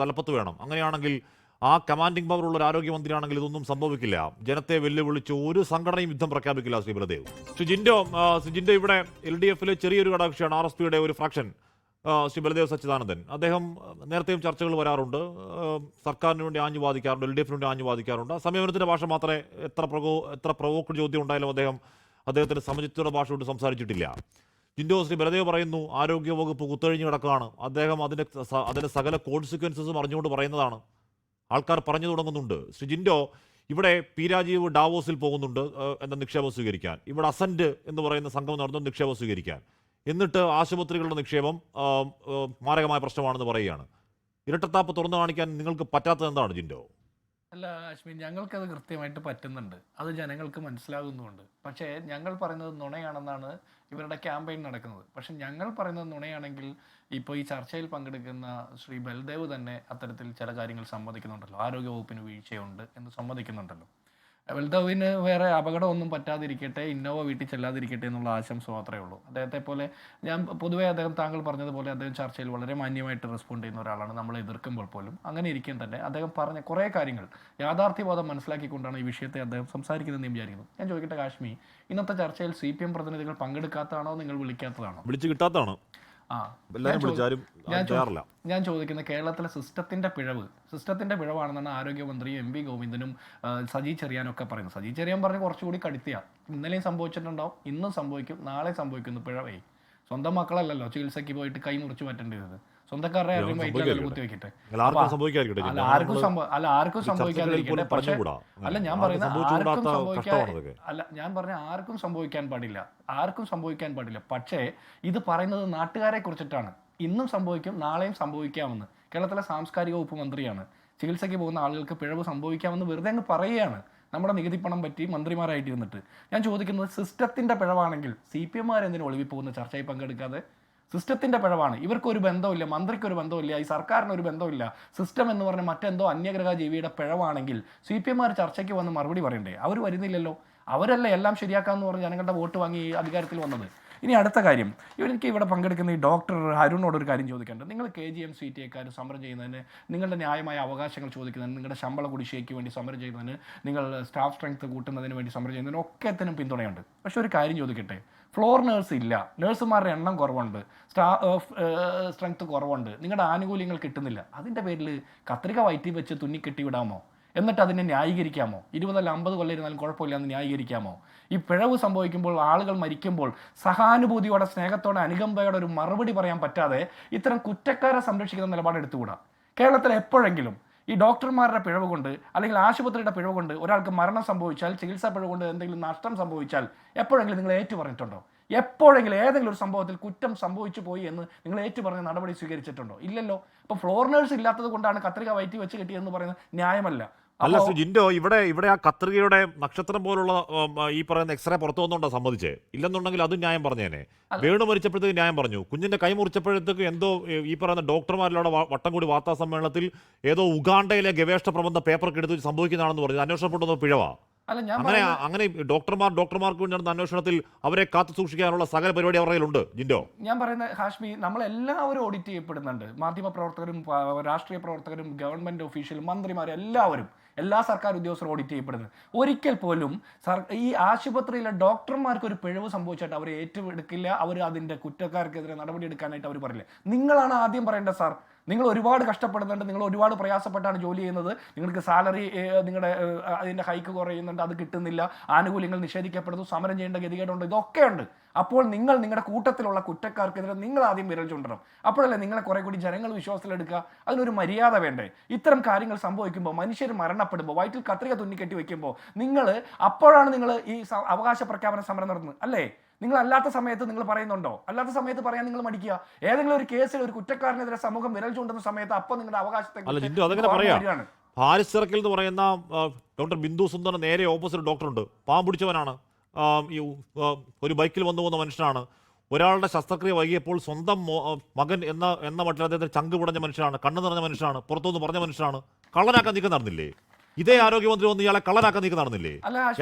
തലപ്പത്ത് വേണം. അങ്ങനെയാണെങ്കിൽ ആ കമാൻഡിംഗ് പവർ ഉള്ള ഒരു ആരോഗ്യമന്ത്രിയാണെങ്കിൽ ഇതൊന്നും സംഭവിക്കില്ല. ജനത്തെ വെല്ലുവിളിച്ച് ഒരു സംഘടനയും യുദ്ധം പ്രഖ്യാപിക്കില്ല. ശ്രീ ബലദേവ്, ശ്രീ ജിൻഡോ ഇവിടെ LDF-ലെ ചെറിയൊരു ഘടകകക്ഷിയാണ് RSPയുടെ ഒരു ഫ്രാക്ഷൻ. ശ്രീ ബലദേവ് സച്ചിദാനന്ദൻ, അദ്ദേഹം നേരത്തെയും ചർച്ചകൾ വരാറുണ്ട്, സർക്കാരിന് വേണ്ടി ആഞ്ഞു വാദിക്കാറുണ്ട്, LDF-ന് വേണ്ടി ആഞ്ഞു വാദിക്കാറുണ്ട്. സംയമനത്തിന്റെ ഭാഷ മാത്രമേ എത്ര പ്രൊവോക്ഡ് ചോദ്യം ഉണ്ടായാലും അദ്ദേഹത്തിന്റെ സമചിത്തയുടെ ഭാഷ കൊണ്ട് സംസാരിച്ചിട്ടില്ല. ജിൻഡോ, ശ്രീ ബലദേവ് പറയുന്നു ആരോഗ്യവകുപ്പ് കുത്തഴിഞ്ഞു കിടക്കുകയാണ്. അദ്ദേഹം അതിന്റെ സകല കോൺസിക്വൻസസും അറിഞ്ഞുകൊണ്ട് പറയുന്നതാണ്. ആൾക്കാർ പറഞ്ഞു തുടങ്ങുന്നുണ്ട്. ശ്രീ ജിൻഡോ, ഇവിടെ P രാജീവ് ഡാവോസിൽ പോകുന്നുണ്ട് എന്ന നിക്ഷേപം സ്വീകരിക്കാൻ, ഇവിടെ അസന്റ് എന്ന് പറയുന്ന സംഘം നടന്ന നിക്ഷേപം സ്വീകരിക്കാൻ, എന്നിട്ട് ആശുപത്രികളുടെ നിക്ഷേപം മാരകമായ പ്രശ്നമാണെന്ന് പറയുകയാണ്. ഇരട്ടത്താപ്പ് തുറന്നു കാണിക്കാൻ നിങ്ങൾക്ക് പറ്റാത്തത് എന്താണ് ജിൻഡോ? അല്ല അശ്വിൻ, ഞങ്ങൾക്കത് കൃത്യമായിട്ട് പറ്റുന്നുണ്ട്, അത് ജനങ്ങൾക്ക് മനസ്സിലാകുന്നുമുണ്ട്. പക്ഷേ ഞങ്ങൾ പറയുന്നത് നുണയാണെന്നാണ് ഇവരുടെ ക്യാമ്പയിൻ നടക്കുന്നത്. പക്ഷെ ഞങ്ങൾ പറയുന്നത് നുണയാണെങ്കിൽ ഇപ്പോൾ ഈ ചർച്ചയിൽ പങ്കെടുക്കുന്ന ശ്രീ ബൽദേവ് തന്നെ അത്തരത്തിൽ ചില കാര്യങ്ങൾ സമ്മതിക്കുന്നുണ്ടല്ലോ, ആരോഗ്യവകുപ്പിന് വീഴ്ചയുണ്ട് എന്ന് സമ്മതിക്കുന്നുണ്ടല്ലോ. ബൽദേവിന് വേറെ അപകടമൊന്നും പറ്റാതിരിക്കട്ടെ, ഇന്നോവ വീട്ടിൽ ചെല്ലാതിരിക്കട്ടെ എന്നുള്ള ആശംസ മാത്രമേ ഉള്ളൂ. അദ്ദേഹത്തെ പോലെ പൊതുവേ താങ്കൾ പറഞ്ഞതുപോലെ അദ്ദേഹം ചർച്ചയിൽ വളരെ മാന്യമായിട്ട് റെസ്പോണ്ട് ചെയ്യുന്ന ഒരാളാണ്. നമ്മളെ എതിർക്കുമ്പോൾ പോലും അങ്ങനെ ഇരിക്കും തന്നെ അദ്ദേഹം പറഞ്ഞ കുറേ കാര്യങ്ങൾ യാഥാർത്ഥ്യബോധം മനസ്സിലാക്കിക്കൊണ്ടാണ് ഈ വിഷയത്തെ അദ്ദേഹം സംസാരിക്കുന്നതെന്ന് ഞാൻ വിചാരിക്കുന്നു. ഞാൻ ചോദിക്കട്ടെ കാശ്മി, ഇന്നത്തെ ചർച്ചയിൽ CPM പ്രതിനിധികൾ പങ്കെടുക്കാത്തതാണോ, നിങ്ങൾ വിളിക്കാത്തതാണോ? വിളിച്ചു കിട്ടാത്തതാണ്. ഞാൻ ചോദിക്കുന്ന കേരളത്തിലെ സിസ്റ്റത്തിന്റെ പിഴവാണെന്നാണ് ആരോഗ്യമന്ത്രി MV ഗോവിന്ദനും സജി ചെറിയാനും ഒക്കെ പറയുന്നത്. സജി ചെറിയാൻ പറഞ്ഞ് കുറച്ചുകൂടി കടുത്തിയാ, ഇന്നലെയും സംഭവിച്ചിട്ടുണ്ടാവും, ഇന്നും സംഭവിക്കും, നാളെ സംഭവിക്കുന്നു. പിഴവേ സ്വന്തം മക്കളല്ലല്ലോ ചികിത്സയ്ക്ക് പോയിട്ട് കൈ മുറിച്ച് മാറ്റേണ്ടത്, സ്വന്തക്കാരുടെ ആരും വയറ്റിലല്ലോ കുത്തി വെക്കട്ടെ. ആർക്കും സംഭവിക്കാതിരിക്കട്ടെ. പക്ഷേ ഞാൻ പറഞ്ഞ ആർക്കും സംഭവിക്കാൻ പാടില്ല. പക്ഷേ ഇത് പറയുന്നത് നാട്ടുകാരെ കുറിച്ചിട്ടാണ്. ഇന്നും സംഭവിക്കും, നാളെയും സംഭവിക്കാമെന്ന് കേരളത്തിലെ സാംസ്കാരിക വകുപ്പ് മന്ത്രിയാണ്. ചികിത്സയ്ക്ക് പോകുന്ന ആളുകൾക്ക് പിഴവ് സംഭവിക്കാമെന്ന് വെറുതെ അങ്ങ് പറയുകയാണ്, നമ്മുടെ നികുതി പണം പറ്റി മന്ത്രിമാരായിട്ടിരുന്നിട്ട്. ഞാൻ ചോദിക്കുന്നത്, സിസ്റ്റത്തിന്റെ പിഴവാണെങ്കിൽ CPM-മാർ എന്തിനും ഒളിവിൽ പോകുന്ന ചർച്ചയിൽ പങ്കെടുക്കാതെ? സിസ്റ്റത്തിന്റെ പിഴവാണ്, ഇവർക്കൊരു ബന്ധമില്ല, മന്ത്രിക്കൊരു ബന്ധമില്ല, ഈ സർക്കാരിനൊരു ബന്ധമില്ല, സിസ്റ്റം എന്ന് പറഞ്ഞ മറ്റെന്തോ അന്യഗ്രഹ ജീവിയുടെ പിഴവാണെങ്കിൽ CPM-മാർ ചർച്ചയ്ക്ക് വന്ന് മറുപടി പറയണ്ടേ? അവർ വരുന്നില്ലല്ലോ. അവരല്ലേ എല്ലാം ശരിയാക്കാമെന്ന് പറഞ്ഞ് ജനങ്ങളുടെ വോട്ട് വാങ്ങി അധികാരത്തിൽ വന്നത്. ഇനി അടുത്ത കാര്യം, എനിക്ക് ഇവിടെ പങ്കെടുക്കുന്ന ഈ ഡോക്ടർ അരുണോട് ഒരു കാര്യം ചോദിക്കേണ്ടത്, നിങ്ങൾ KGM-CTA സമരം ചെയ്യുന്നതിന്, നിങ്ങളുടെ ന്യായമായ അവകാശങ്ങൾ ചോദിക്കുന്നതിന്, നിങ്ങളുടെ ശമ്പള കുടിശ്ശികയ്ക്ക് വേണ്ടി സമരം ചെയ്യുന്നതിന്, നിങ്ങൾ സ്റ്റാഫ് സ്ട്രെങ്ത് കൂട്ടുന്നതിന് വേണ്ടി സമരം ചെയ്യുന്നതിന് ഒക്കെത്തിനും പിന്തുണയുണ്ട്. പക്ഷെ ഒരു കാര്യം ചോദിക്കട്ടെ, ഫ്ലോർ നേഴ്സ് ഇല്ല, നഴ്സുമാരുടെ എണ്ണം കുറവുണ്ട്, സ്ട്രെങ്ത് കുറവുണ്ട്, നിങ്ങളുടെ ആനുകൂല്യങ്ങൾ കിട്ടുന്നില്ല, അതിൻ്റെ പേരിൽ കത്രിക വയറ്റി വെച്ച് തുന്നിക്കെട്ടി വിടാമോ? എന്നിട്ട് അതിനെ ന്യായീകരിക്കാമോ? 20 അല്ല 50 കൊല്ലം ഇരുന്നാലും കുഴപ്പമില്ല എന്ന് ന്യായീകരിക്കാമോ? ഈ പിഴവ് സംഭവിക്കുമ്പോൾ, ആളുകൾ മരിക്കുമ്പോൾ സഹാനുഭൂതിയോടെ, സ്നേഹത്തോടെ, അനുകമ്പയോടെ ഒരു മറുപടി പറയാൻ പറ്റാതെ ഇത്തരം കുറ്റക്കാരെ സംരക്ഷിക്കുന്ന നിലപാട് എടുത്തുകൂടാ. കേരളത്തിൽ എപ്പോഴെങ്കിലും ഈ ഡോക്ടർമാരുടെ പിഴവ് കൊണ്ട് അല്ലെങ്കിൽ ആശുപത്രിയുടെ പിഴവ് കൊണ്ട് ഒരാൾക്ക് മരണം സംഭവിച്ചാൽ, ചികിത്സാ പിഴവ് കൊണ്ട് എന്തെങ്കിലും നഷ്ടം സംഭവിച്ചാൽ എപ്പോഴെങ്കിലും നിങ്ങൾ ഏറ്റു പറഞ്ഞിട്ടുണ്ടോ? എപ്പോഴെങ്കിലും ഏതെങ്കിലും ഒരു സംഭവത്തിൽ കുറ്റം സംഭവിച്ചു പോയി എന്ന് നിങ്ങൾ ഏറ്റുപറഞ്ഞ നടപടി സ്വീകരിച്ചിട്ടുണ്ടോ? ഇല്ലല്ലോ. ഇപ്പോൾ ഫ്ലോർ നേഴ്സ് ഇല്ലാത്തത് കൊണ്ടാണ് കത്രിക വയറ്റി വെച്ച് കിട്ടിയെന്ന് പറയുന്നത് ന്യായമല്ല. അല്ല ശ്രീ ജിൻഡോ, ഇവിടെ ആ കത്രികയുടെ നക്ഷത്രം പോലുള്ള ഈ പറയുന്ന എക്സ്റേ പുറത്തു വന്നുകൊണ്ടാണ് സമ്മതിച്ചേ. ഇല്ലെന്നുണ്ടെങ്കിൽ അതും ന്യായം പറഞ്ഞേനെ. വേണു മരിച്ചപ്പോഴത്തേക്ക് ന്യായം പറഞ്ഞു, കുഞ്ഞിന്റെ കൈ മുറിച്ചപ്പോഴത്തേക്ക് എന്തോ ഈ പറയുന്ന ഡോക്ടർമാരിലൂടെ വട്ടം കൂടി വാർത്താ സമ്മേളനത്തിൽ ഏതോ ഉഗാണ്ടയിലെ ഗവേഷണ പ്രബന്ധ പേപ്പർക്ക് എടുത്ത് സംഭവിക്കുന്നതാണെന്ന് പറഞ്ഞു. അന്വേഷണപ്പെട്ടത് പിഴവാ. അല്ല ഞാൻ അങ്ങനെ അങ്ങനെ ഡോക്ടർമാർക്ക് വേണ്ടി നടന്ന അന്വേഷണത്തിൽ അവരെ കാത്തു സൂക്ഷിക്കാനുള്ള സകല പരിപാടി അവരുടെ കയ്യിലുണ്ട്. ജിൻഡോ, ഞാൻ പറയുന്ന ഹാഷ്മി, നമ്മളെല്ലാവരും ഓഡിറ്റ് ചെയ്യപ്പെടുന്നുണ്ട്. മാധ്യമ പ്രവർത്തകരും രാഷ്ട്രീയ പ്രവർത്തകരും ഗവൺമെന്റ് ഒഫീഷ്യലും മന്ത്രിമാരും എല്ലാവരും, എല്ലാ സർക്കാർ ഉദ്യോഗസ്ഥരും ഓഡിറ്റ് ചെയ്യപ്പെടുന്നത്. ഒരിക്കൽ പോലും ഈ ആശുപത്രിയിലെ ഡോക്ടർമാർക്ക് ഒരു പിഴവ് സംഭവിച്ചിട്ട് അവർ ഏറ്റെടുക്കില്ല, അവർ അതിൻ്റെ കുറ്റക്കാർക്കെതിരെ നടപടിയെടുക്കാനായിട്ട് അവർ പറയില്ല. നിങ്ങളാണ് ആദ്യം പറയേണ്ടത്. സാർ, നിങ്ങൾ ഒരുപാട് കഷ്ടപ്പെടുന്നുണ്ട്, നിങ്ങൾ ഒരുപാട് പ്രയാസപ്പെട്ടാണ് ജോലി ചെയ്യുന്നത്, നിങ്ങൾക്ക് സാലറി നിങ്ങളുടെ അതിൻ്റെ ഹൈക്ക് കുറയുന്നുണ്ട്, അത് കിട്ടുന്നില്ല, ആനുകൂല്യങ്ങൾ നിഷേധിക്കപ്പെടുന്നു, സമരം ചെയ്യേണ്ട ഗതികേടുണ്ട്, ഇതൊക്കെ ഉണ്ട്. അപ്പോൾ നിങ്ങൾ നിങ്ങളുടെ കൂട്ടത്തിലുള്ള കുറ്റക്കാർക്കെതിരെ നിങ്ങൾ ആദ്യം വിരൽ ചൂണ്ടണം. അപ്പോഴല്ലേ നിങ്ങളെ കുറെ കൂടി ജനങ്ങൾ വിശ്വാസത്തിലെടുക്കുക. അതിനൊരു മര്യാദ വേണ്ടേ? ഇത്തരം കാര്യങ്ങൾ സംഭവിക്കുമ്പോൾ, മനുഷ്യർ മരണപ്പെടുമ്പോൾ, വയറ്റിൽ കത്രിക തുന്നിക്കെട്ടി വെക്കുമ്പോൾ നിങ്ങൾ അപ്പോഴാണ് നിങ്ങൾ ഈ അവകാശ പ്രഖ്യാപന സമരം നടത്തുന്നത് അല്ലേ? നിങ്ങൾ അല്ലാത്ത സമയത്ത് നിങ്ങൾ പറയുന്നുണ്ടോ? അല്ലാത്ത സമയത്ത് പറയാൻ നിങ്ങൾ മടിക്കുക. ഏതെങ്കിലും ഒരു കേസിൽ ഒരു കുറ്റക്കാരനെതിരെ സമൂഹം വിരൽ ചൂണ്ടുന്ന സമയത്ത് അപ്പോൾ നിങ്ങളുടെ അവകാശത്തെ ഹാരിസ് സർക്കിൾ എന്ന് പറയുന്ന ഡോക്ടർ ബിന്ദു സുന്ദറിന് നേരെ ഓപ്പോസിറ്റ് ഡോക്ടറുണ്ട്. പാവം പിടിച്ചവനാണ്, ഈ ഒരു ബൈക്കിൽ വന്നു പോകുന്ന മനുഷ്യനാണ്. ഒരാളുടെ ശസ്ത്രക്രിയ വൈകിയപ്പോൾ സ്വന്തം മകൻ എന്ന മട്ടിൽ അദ്ദേഹത്തിന് ചങ്ക് പുടഞ്ഞ മനുഷ്യനാണ്, കണ്ണു നിറഞ്ഞ മനുഷ്യനാണ്, പുറത്തുനിന്ന് പറഞ്ഞ മനുഷ്യനാണ്. കള്ളനാക്കാൻ നീക്കം നടന്നില്ലേ? ഇതേ ആരോഗ്യമന്ത്രി വന്ന് ഇയാളെ കള്ളനാക്കാൻ നീക്കം നടന്നില്ലേ?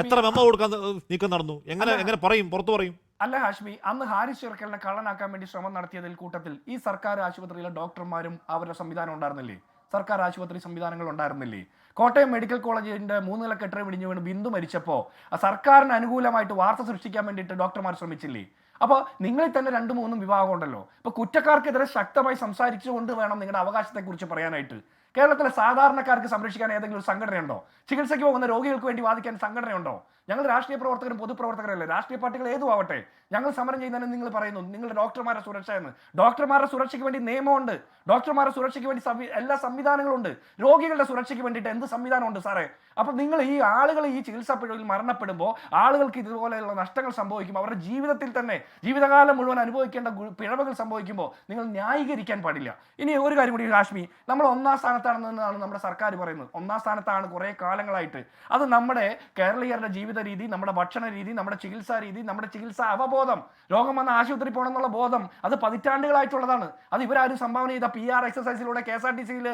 എത്ര മെമ്മ കൊടുക്കാൻ നീക്കം നടന്നു? എങ്ങനെ പറയും, പുറത്തു പറയും? അല്ല ഹാഷ്മി, അന്ന് ഹാരിസ് ചെറുക്കലിനെ കള്ളനാക്കാൻ വേണ്ടി ശ്രമം നടത്തിയതിൽ കൂട്ടത്തിൽ ഈ സർക്കാർ ആശുപത്രിയിലെ ഡോക്ടർമാരും അവരുടെ സംവിധാനം ഉണ്ടായിരുന്നില്ലേ? സർക്കാർ ആശുപത്രി സംവിധാനങ്ങൾ ഉണ്ടായിരുന്നില്ലേ? കോട്ടയം മെഡിക്കൽ കോളേജിന്റെ 3 നില കെട്ടിട ഇടിഞ്ഞു വീണ് ബിന്ദു മരിച്ചപ്പോൾ സർക്കാരിന് അനുകൂലമായിട്ട് വാർത്ത സൃഷ്ടിക്കാൻ വേണ്ടിയിട്ട് ഡോക്ടർമാർ ശ്രമിച്ചില്ലേ? അപ്പോൾ നിങ്ങളിൽ തന്നെ 2-3 വിഭാഗം ഉണ്ടല്ലോ. അപ്പോൾ കുറ്റക്കാർക്കെതിരെ ശക്തമായി സംസാരിച്ചുകൊണ്ട് വേണം നിങ്ങളുടെ അവകാശത്തെക്കുറിച്ച് പറയാനായിട്ട്. കേരളത്തിലെ സാധാരണക്കാർക്ക് സംരക്ഷിക്കാൻ ഏതെങ്കിലും ഒരു സംഘടനയുണ്ടോ? ചികിത്സയ്ക്ക് പോകുന്ന രോഗികൾക്ക് വേണ്ടി വാദിക്കാൻ സംഘടനയുണ്ടോ? ഞങ്ങൾ രാഷ്ട്രീയ പ്രവർത്തകരും പൊതുപ്രവർത്തകരല്ലേ, രാഷ്ട്രീയ പാർട്ടികൾ ഏതും ആവട്ടെ, ഞങ്ങൾ സമരം ചെയ്യുന്നതിന് നിങ്ങൾ പറയുന്നു നിങ്ങളുടെ ഡോക്ടർമാരുടെ സുരക്ഷ എന്ന്. ഡോക്ടർമാരുടെ സുരക്ഷയ്ക്ക് വേണ്ടി നിയമമുണ്ട്, ഡോക്ടർമാരുടെ സുരക്ഷയ്ക്ക് വേണ്ടി എല്ലാ സംവിധാനങ്ങളും ഉണ്ട്. രോഗികളുടെ സുരക്ഷയ്ക്ക് വേണ്ടിയിട്ട് എന്ത് സംവിധാനമുണ്ട് സാറേ? അപ്പോൾ നിങ്ങൾ ഈ ആളുകൾ ഈ ചികിത്സാ പിഴവിൽ മരണപ്പെടുമ്പോൾ ആളുകൾക്ക് ഇതുപോലെയുള്ള നഷ്ടങ്ങൾ സംഭവിക്കുമ്പോൾ, അവരുടെ ജീവിതത്തിൽ തന്നെ ജീവിതകാലം മുഴുവൻ അനുഭവിക്കേണ്ട പിഴവുകൾ സംഭവിക്കുമ്പോൾ നിങ്ങൾ ന്യായീകരിക്കാൻ പാടില്ല. ഇനി ഒരു കാര്യം കൂടി ഹാഷ്മി, നമ്മൾ 1-ാം സ്ഥാനത്താണെന്നാണ് നമ്മുടെ സർക്കാർ പറയുന്നത്. 1-ാം സ്ഥാനത്താണ് കുറേ കാലങ്ങളായിട്ട്. അത് നമ്മുടെ കേരളീയരുടെ ജീവിത രീതി, നമ്മുടെ ഭക്ഷണ രീതി, നമ്മുടെ ചികിത്സാ രീതി, നമ്മുടെ ചികിത്സാ അവബോധം, രോഗം വന്ന ആശുപത്രി പോകണം എന്നുള്ള ബോധം, അത് പതിറ്റാണ്ടുകളായിട്ടുള്ളതാണ്. അത് ഇവരാരും സംഭാവന ചെയ്ത PR എക്സസൈസിലൂടെ KSRTCയിൽ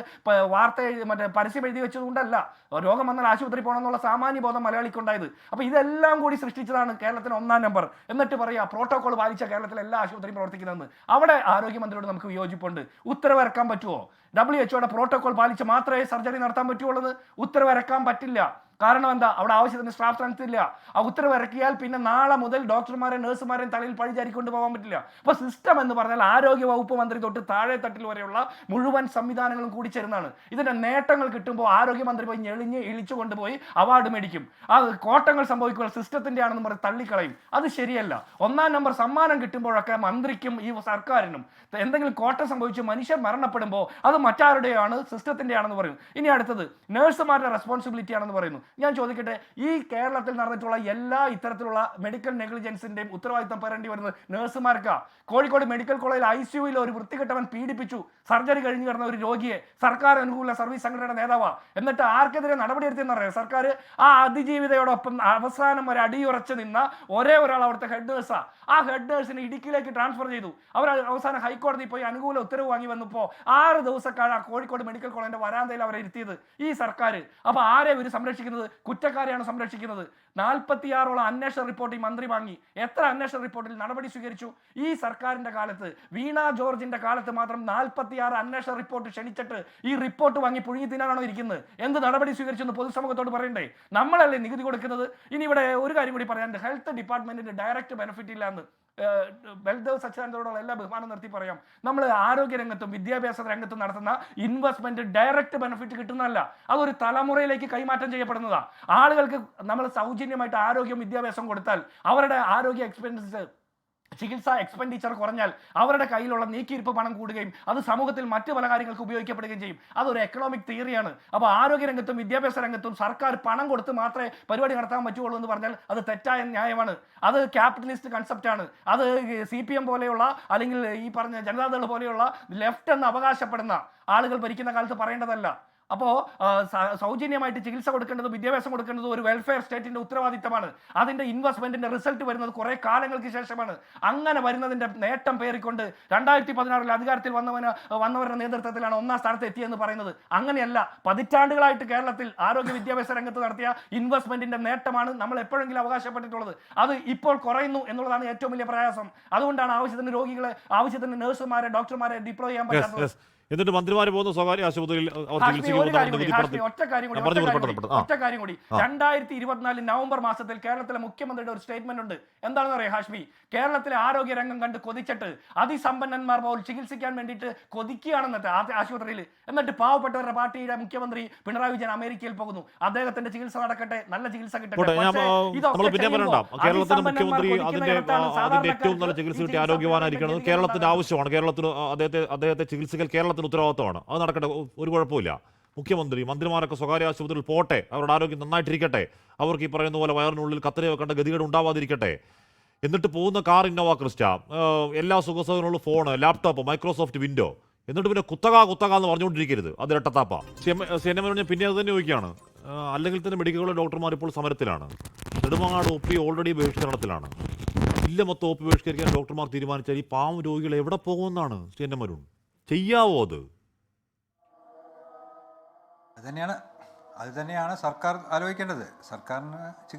മറ്റേ പരസ്യം എഴുതി വെച്ചതുകൊണ്ടല്ല. രോഗം വന്നാൽ ആശുപത്രി പോകണം എന്നുള്ള സാമാന്യ ബോധം മലയാളിക്കുണ്ടായത്. അപ്പോൾ ഇതെല്ലാം കൂടി സൃഷ്ടിച്ചതാണ് കേരളത്തിന് 1-ാം നമ്പർ. എന്നിട്ട് പറയാ പ്രോട്ടോകോൾ പാലിച്ച കേരളത്തിലെ എല്ലാ ആശുപത്രിയും പ്രവർത്തിക്കുന്നതെന്ന്. അവിടെ ആരോഗ്യമന്ത്രിയോട് നമുക്ക് വിയോജിപ്പുണ്ട്. ഉത്തരവ് ഇറക്കാൻ പറ്റുമോ? WHO പ്രോട്ടോകോൾ പാലിച്ച് മാത്രമേ സർജറി നടത്താൻ പറ്റുള്ളൂ. ഉത്തരവ് ഇറക്കാൻ പറ്റില്ല. കാരണം എന്താ? അവിടെ ആവശ്യത്തിന് സ്റ്റാഫ് സ്ട്രെങ്ത് ഇല്ല. ആ ഉത്തരവ് ഇറക്കിയാൽ പിന്നെ നാളെ മുതൽ ഡോക്ടർമാരെയും നഴ്സുമാരെയും തലയിൽ പഴിചാരിക്കൊണ്ട് പോകാൻ പറ്റില്ല. അപ്പോൾ സിസ്റ്റം എന്ന് പറഞ്ഞാൽ ആരോഗ്യ വകുപ്പ് മന്ത്രി തൊട്ട് താഴെ തട്ടിൽ വരെയുള്ള മുഴുവൻ സംവിധാനങ്ങളും കൂടി ചേരുന്നതാണ്. ഇതിന്റെ നേട്ടങ്ങൾ കിട്ടുമ്പോൾ ആരോഗ്യമന്ത്രി പോയി ഇളിച്ചു കൊണ്ടുപോയി അവാർഡ് മേടിക്കും. ആ കോട്ടങ്ങൾ സംഭവിക്കുക സിസ്റ്റത്തിന്റെ ആണെന്ന് പറഞ്ഞ് തള്ളിക്കളയും. അത് ശരിയല്ല. 1-ാം നമ്പർ സമ്മാനം കിട്ടുമ്പോഴൊക്കെ മന്ത്രിക്കും ഈ സർക്കാരിനും എന്തെങ്കിലും കോട്ടം സംഭവിച്ച് മനുഷ്യർ മരണപ്പെടുമ്പോൾ അത് മറ്റാരുടെയാണ്? സിസ്റ്റത്തിന്റെ ആണെന്ന് പറയുന്നു. ഇനി അടുത്തത് നഴ്സുമാരുടെ റെസ്പോൺസിബിലിറ്റി ആണെന്ന് പറയുന്നു. ഞാൻ ചോദിക്കട്ടെ, ഈ കേരളത്തിൽ നടന്നിട്ടുള്ള എല്ലാ ഇത്തരത്തിലുള്ള മെഡിക്കൽ നെഗ്ലിജൻസിന്റെയും ഉത്തരവാദിത്തം പേരേണ്ടി വരുന്നത് നഴ്സുമാർക്കാ. കോഴിക്കോട് മെഡിക്കൽ കോളേജിൽ ICUയിൽ ഒരു വൃത്തികെട്ടവൻ പീഡിപ്പിച്ചു, സർജറി കഴിഞ്ഞു കിടന്ന ഒരു രോഗിയെ, സർക്കാർ അനുകൂല സർവീസ് സംഘടനയുടെ നേതാവാ. എന്നിട്ട് ആർക്കെതിരെ നടപടിയെടുത്തെന്ന് അറിയാം? സർക്കാർ ആ അതിജീവിതയോടൊപ്പം അവസാനം വരെ അടിയുറച്ച് നിന്ന ഒരേ ഒരാൾ അവിടുത്തെ ഹെഡ് നേഴ്സാ. ആ ഹെഡ് നേഴ്സിനെ ഇടുക്കിയിലേക്ക് ട്രാൻസ്ഫർ ചെയ്തു. അവർ അവസാനം ഹൈക്കോടതി പോയി അനുകൂല ഉത്തരവ് വാങ്ങി വന്നപ്പോൾ 6 ദിവസക്കാണ് കോഴിക്കോട് മെഡിക്കൽ കോളേജിന്റെ വരാന്തയിൽ അവരെ ഇരുത്തിയത് ഈ സർക്കാർ. അപ്പോൾ ആരെ ഇവർ സംരക്ഷിക്കുന്നത്? കുറ്റക്കാരെയാണ് സംരക്ഷിക്കുന്നത്. 46ഓളം അന്വേഷണ റിപ്പോർട്ട് ഈ മന്ത്രി വാങ്ങി. എത്ര അന്വേഷണ റിപ്പോർട്ടിൽ നടപടി സ്വീകരിച്ചു? ഈ സർക്കാരിന്റെ കാലത്ത്, വീണ ജോർജിന്റെ കാലത്ത് മാത്രം 46 അന്വേഷണ റിപ്പോർട്ട് ക്ഷണിച്ചിട്ട് ഈ റിപ്പോർട്ട് വാങ്ങി പുഴുങ്ങി തിന്നാണോ ഇരിക്കുന്നത്? എന്ത് നടപടി സ്വീകരിച്ചെന്ന് പൊതുസമൂഹത്തോട് പറയണ്ടേ? നമ്മളല്ലേ നികുതി കൊടുക്കുന്നത്? ഇനി ഇവിടെ ഒരു കാര്യം കൂടി പറയാനുണ്ട്. ഹെൽത്ത് ഡിപ്പാർട്ട്മെന്റിന്റെ ഡയറക്റ്റ് ബെനിഫിറ്റ് ഇല്ലാന്ന് ബൽദേവ് സച്ചിദാനന്ദനോടുള്ള എല്ലാ ബഹുമാനം നിർത്തി പറയാം. നമ്മൾ ആരോഗ്യ രംഗത്തും വിദ്യാഭ്യാസ രംഗത്തും നടത്തുന്ന ഇൻവെസ്റ്റ്മെന്റ് ഡയറക്റ്റ് ബെനിഫിറ്റ് കിട്ടുന്നതല്ല, അതൊരു തലമുറയിലേക്ക് കൈമാറ്റം ചെയ്യപ്പെടുന്നതാണ്. ആളുകൾക്ക് നമ്മൾ സൗജന്യമായിട്ട് ആരോഗ്യം വിദ്യാഭ്യാസം കൊടുത്താൽ അവരുടെ ആരോഗ്യ എക്സ്പെൻസസ്, ചികിത്സാ എക്സ്പെൻഡിച്ചർ കുറഞ്ഞാൽ അവരുടെ കയ്യിലുള്ള നീക്കിയിരിപ്പ് പണം കൂടുകയും അത് സമൂഹത്തിൽ മറ്റു പല കാര്യങ്ങൾക്ക് ഉപയോഗിക്കപ്പെടുകയും ചെയ്യും. അതൊരു എക്കണോമിക് തിയറിയാണ്. അപ്പോൾ ആരോഗ്യ രംഗത്തും വിദ്യാഭ്യാസ രംഗത്തും സർക്കാർ പണം കൊടുത്ത് മാത്രമേ പരിപാടി നടത്താൻ പറ്റുള്ളൂ എന്ന് പറഞ്ഞാൽ അത് തെറ്റായ ന്യായമാണ്. അത് ക്യാപിറ്റലിസ്റ്റ് കൺസെപ്റ്റാണ്. അത് CPM പോലെയുള്ള അല്ലെങ്കിൽ ഈ പറഞ്ഞ ജനതാദൾ പോലെയുള്ള ലെഫ്റ്റ് എന്ന് അവകാശപ്പെടുന്ന ആളുകൾ ഭരിക്കുന്ന കാലത്ത് പറയേണ്ടതല്ല. അപ്പോൾ സൗജന്യമായിട്ട് ചികിത്സ കൊടുക്കേണ്ടതും വിദ്യാഭ്യാസം കൊടുക്കേണ്ടതും ഒരു വെൽഫെയർ സ്റ്റേറ്റിന്റെ ഉത്തരവാദിത്തമാണ്. അതിന്റെ ഇൻവെസ്റ്റ്മെന്റിന്റെ റിസൾട്ട് വരുന്നത് കുറെ കാലങ്ങൾക്ക് ശേഷമാണ്. അങ്ങനെ വരുന്നതിന്റെ നേട്ടം പേറിക്കൊണ്ട് 2016 അധികാരത്തിൽ വന്നവരുടെ നേതൃത്വത്തിലാണ് 1ാം സ്ഥാനത്ത് എത്തിയെന്ന് പറയുന്നത്. അങ്ങനെയല്ല. പതിറ്റാണ്ടുകളായിട്ട് കേരളത്തിൽ ആരോഗ്യ വിദ്യാഭ്യാസ രംഗത്ത് നടത്തിയ ഇൻവെസ്റ്റ്മെന്റിന്റെ നേട്ടമാണ് നമ്മൾ എപ്പോഴെങ്കിലും അവകാശപ്പെട്ടിട്ടുള്ളത്. അത് ഇപ്പോൾ കുറയുന്നു എന്നുള്ളതാണ് ഏറ്റവും വലിയ പ്രയാസം. അതുകൊണ്ടാണ് ആവശ്യത്തിന് രോഗികളെ, ആവശ്യത്തിന് നഴ്സുമാരെ, ഡോക്ടർമാരെ ഡിപ്ലോയ് ചെയ്യാൻ പറ്റാത്തത്. എന്നിട്ട് മന്ത്രിമാർ പോകുന്ന സ്വകാര്യ ആശുപത്രിയിൽ അവർ ഒറ്റ കാര്യം കൂടി 2024 നവംബർ മാസത്തിൽ കേരളത്തിലെ മുഖ്യമന്ത്രിയുടെ ഒരു സ്റ്റേറ്റ്മെന്റ് ഉണ്ട്. എന്താണെന്ന് പറയാം ഹാഷ്മി, കേരളത്തിലെ ആരോഗ്യ രംഗം കണ്ട് കൊതിച്ചിട്ട് അതിസമ്പന്നന്മാർ പോലും ചികിത്സിക്കാൻ വേണ്ടിയിട്ട് കൊതിക്കുകയാണെന്നിട്ട് ആശുപത്രിയിൽ. എന്നിട്ട് പാവപ്പെട്ടവരുടെ പാർട്ടിയുടെ മുഖ്യമന്ത്രി പിണറായി വിജയൻ അമേരിക്കയിൽ പോകുന്നു. അദ്ദേഹത്തിന്റെ ചികിത്സ നടക്കട്ടെ, നല്ല ചികിത്സ കിട്ടട്ടെ. കേരളത്തിലെ മുഖ്യമന്ത്രി അതിന്റെ ഏറ്റവും നല്ല ചികിത്സ കിട്ടി ആരോഗ്യവാനായിരിക്കണം. കേരളത്തിന്റെ ആവശ്യമാണ്. കേരളത്തിന് അദ്ദേഹത്തെ ചികിത്സിക്കൽ കേരളത്തിന് ഉത്തരവാദിത്തമാണ്. അത് നടക്കട്ടെ, ഒരു കുഴപ്പമില്ല. മുഖ്യമന്ത്രി, മന്ത്രിമാരൊക്കെ സ്വകാര്യ ആശുപത്രിയിൽ പോട്ടെ, അവരുടെ ആരോഗ്യം നന്നായിട്ടിരിക്കട്ടെ, അവർക്ക് ഈ പറയുന്ന പോലെ വയറിനുള്ളിൽ കത്തരി വെക്കേണ്ട ഗതികേട് ഉണ്ടാവാതിരിക്കട്ടെ. എന്നിട്ട് പോകുന്ന കാർ ഇന്നോവ ക്രിസ്റ്റ, എല്ലാ സുഖസൗകര്യങ്ങളും ഫോണ്, ലാപ്ടോപ്പ്, മൈക്രോസോഫ്റ്റ് വിൻഡോ, എന്നിട്ട് പിന്നെ കുത്തക എന്ന് പറഞ്ഞുകൊണ്ടിരിക്കരുത്. അത് ഇരട്ടത്താപ്പ. ഞാൻ പിന്നെ അത് തന്നെ ചോദിക്കുകയാണ്. അല്ലെങ്കിൽ തന്നെ മെഡിക്കൽ കോളേജ് ഡോക്ടർമാർ ഇപ്പോൾ സമരത്തിലാണ്. നെടുമങ്ങാട് OP ഓൾറെഡി ബഹിഷ്കരണത്തിലാണ്. ഇല്ല മൊത്തം OP ബഹിഷ്കരിക്കാൻ ഡോക്ടർമാർ തീരുമാനിച്ചാൽ ഈ പാവം രോഗികൾ എവിടെ പോകുമെന്നാണ് ചെന്നമരുൺ ചെയ്യാവോ? അത് തന്നെയാണ് സർക്കാർ ആലോചിക്കേണ്ടത്. സർക്കാരിന്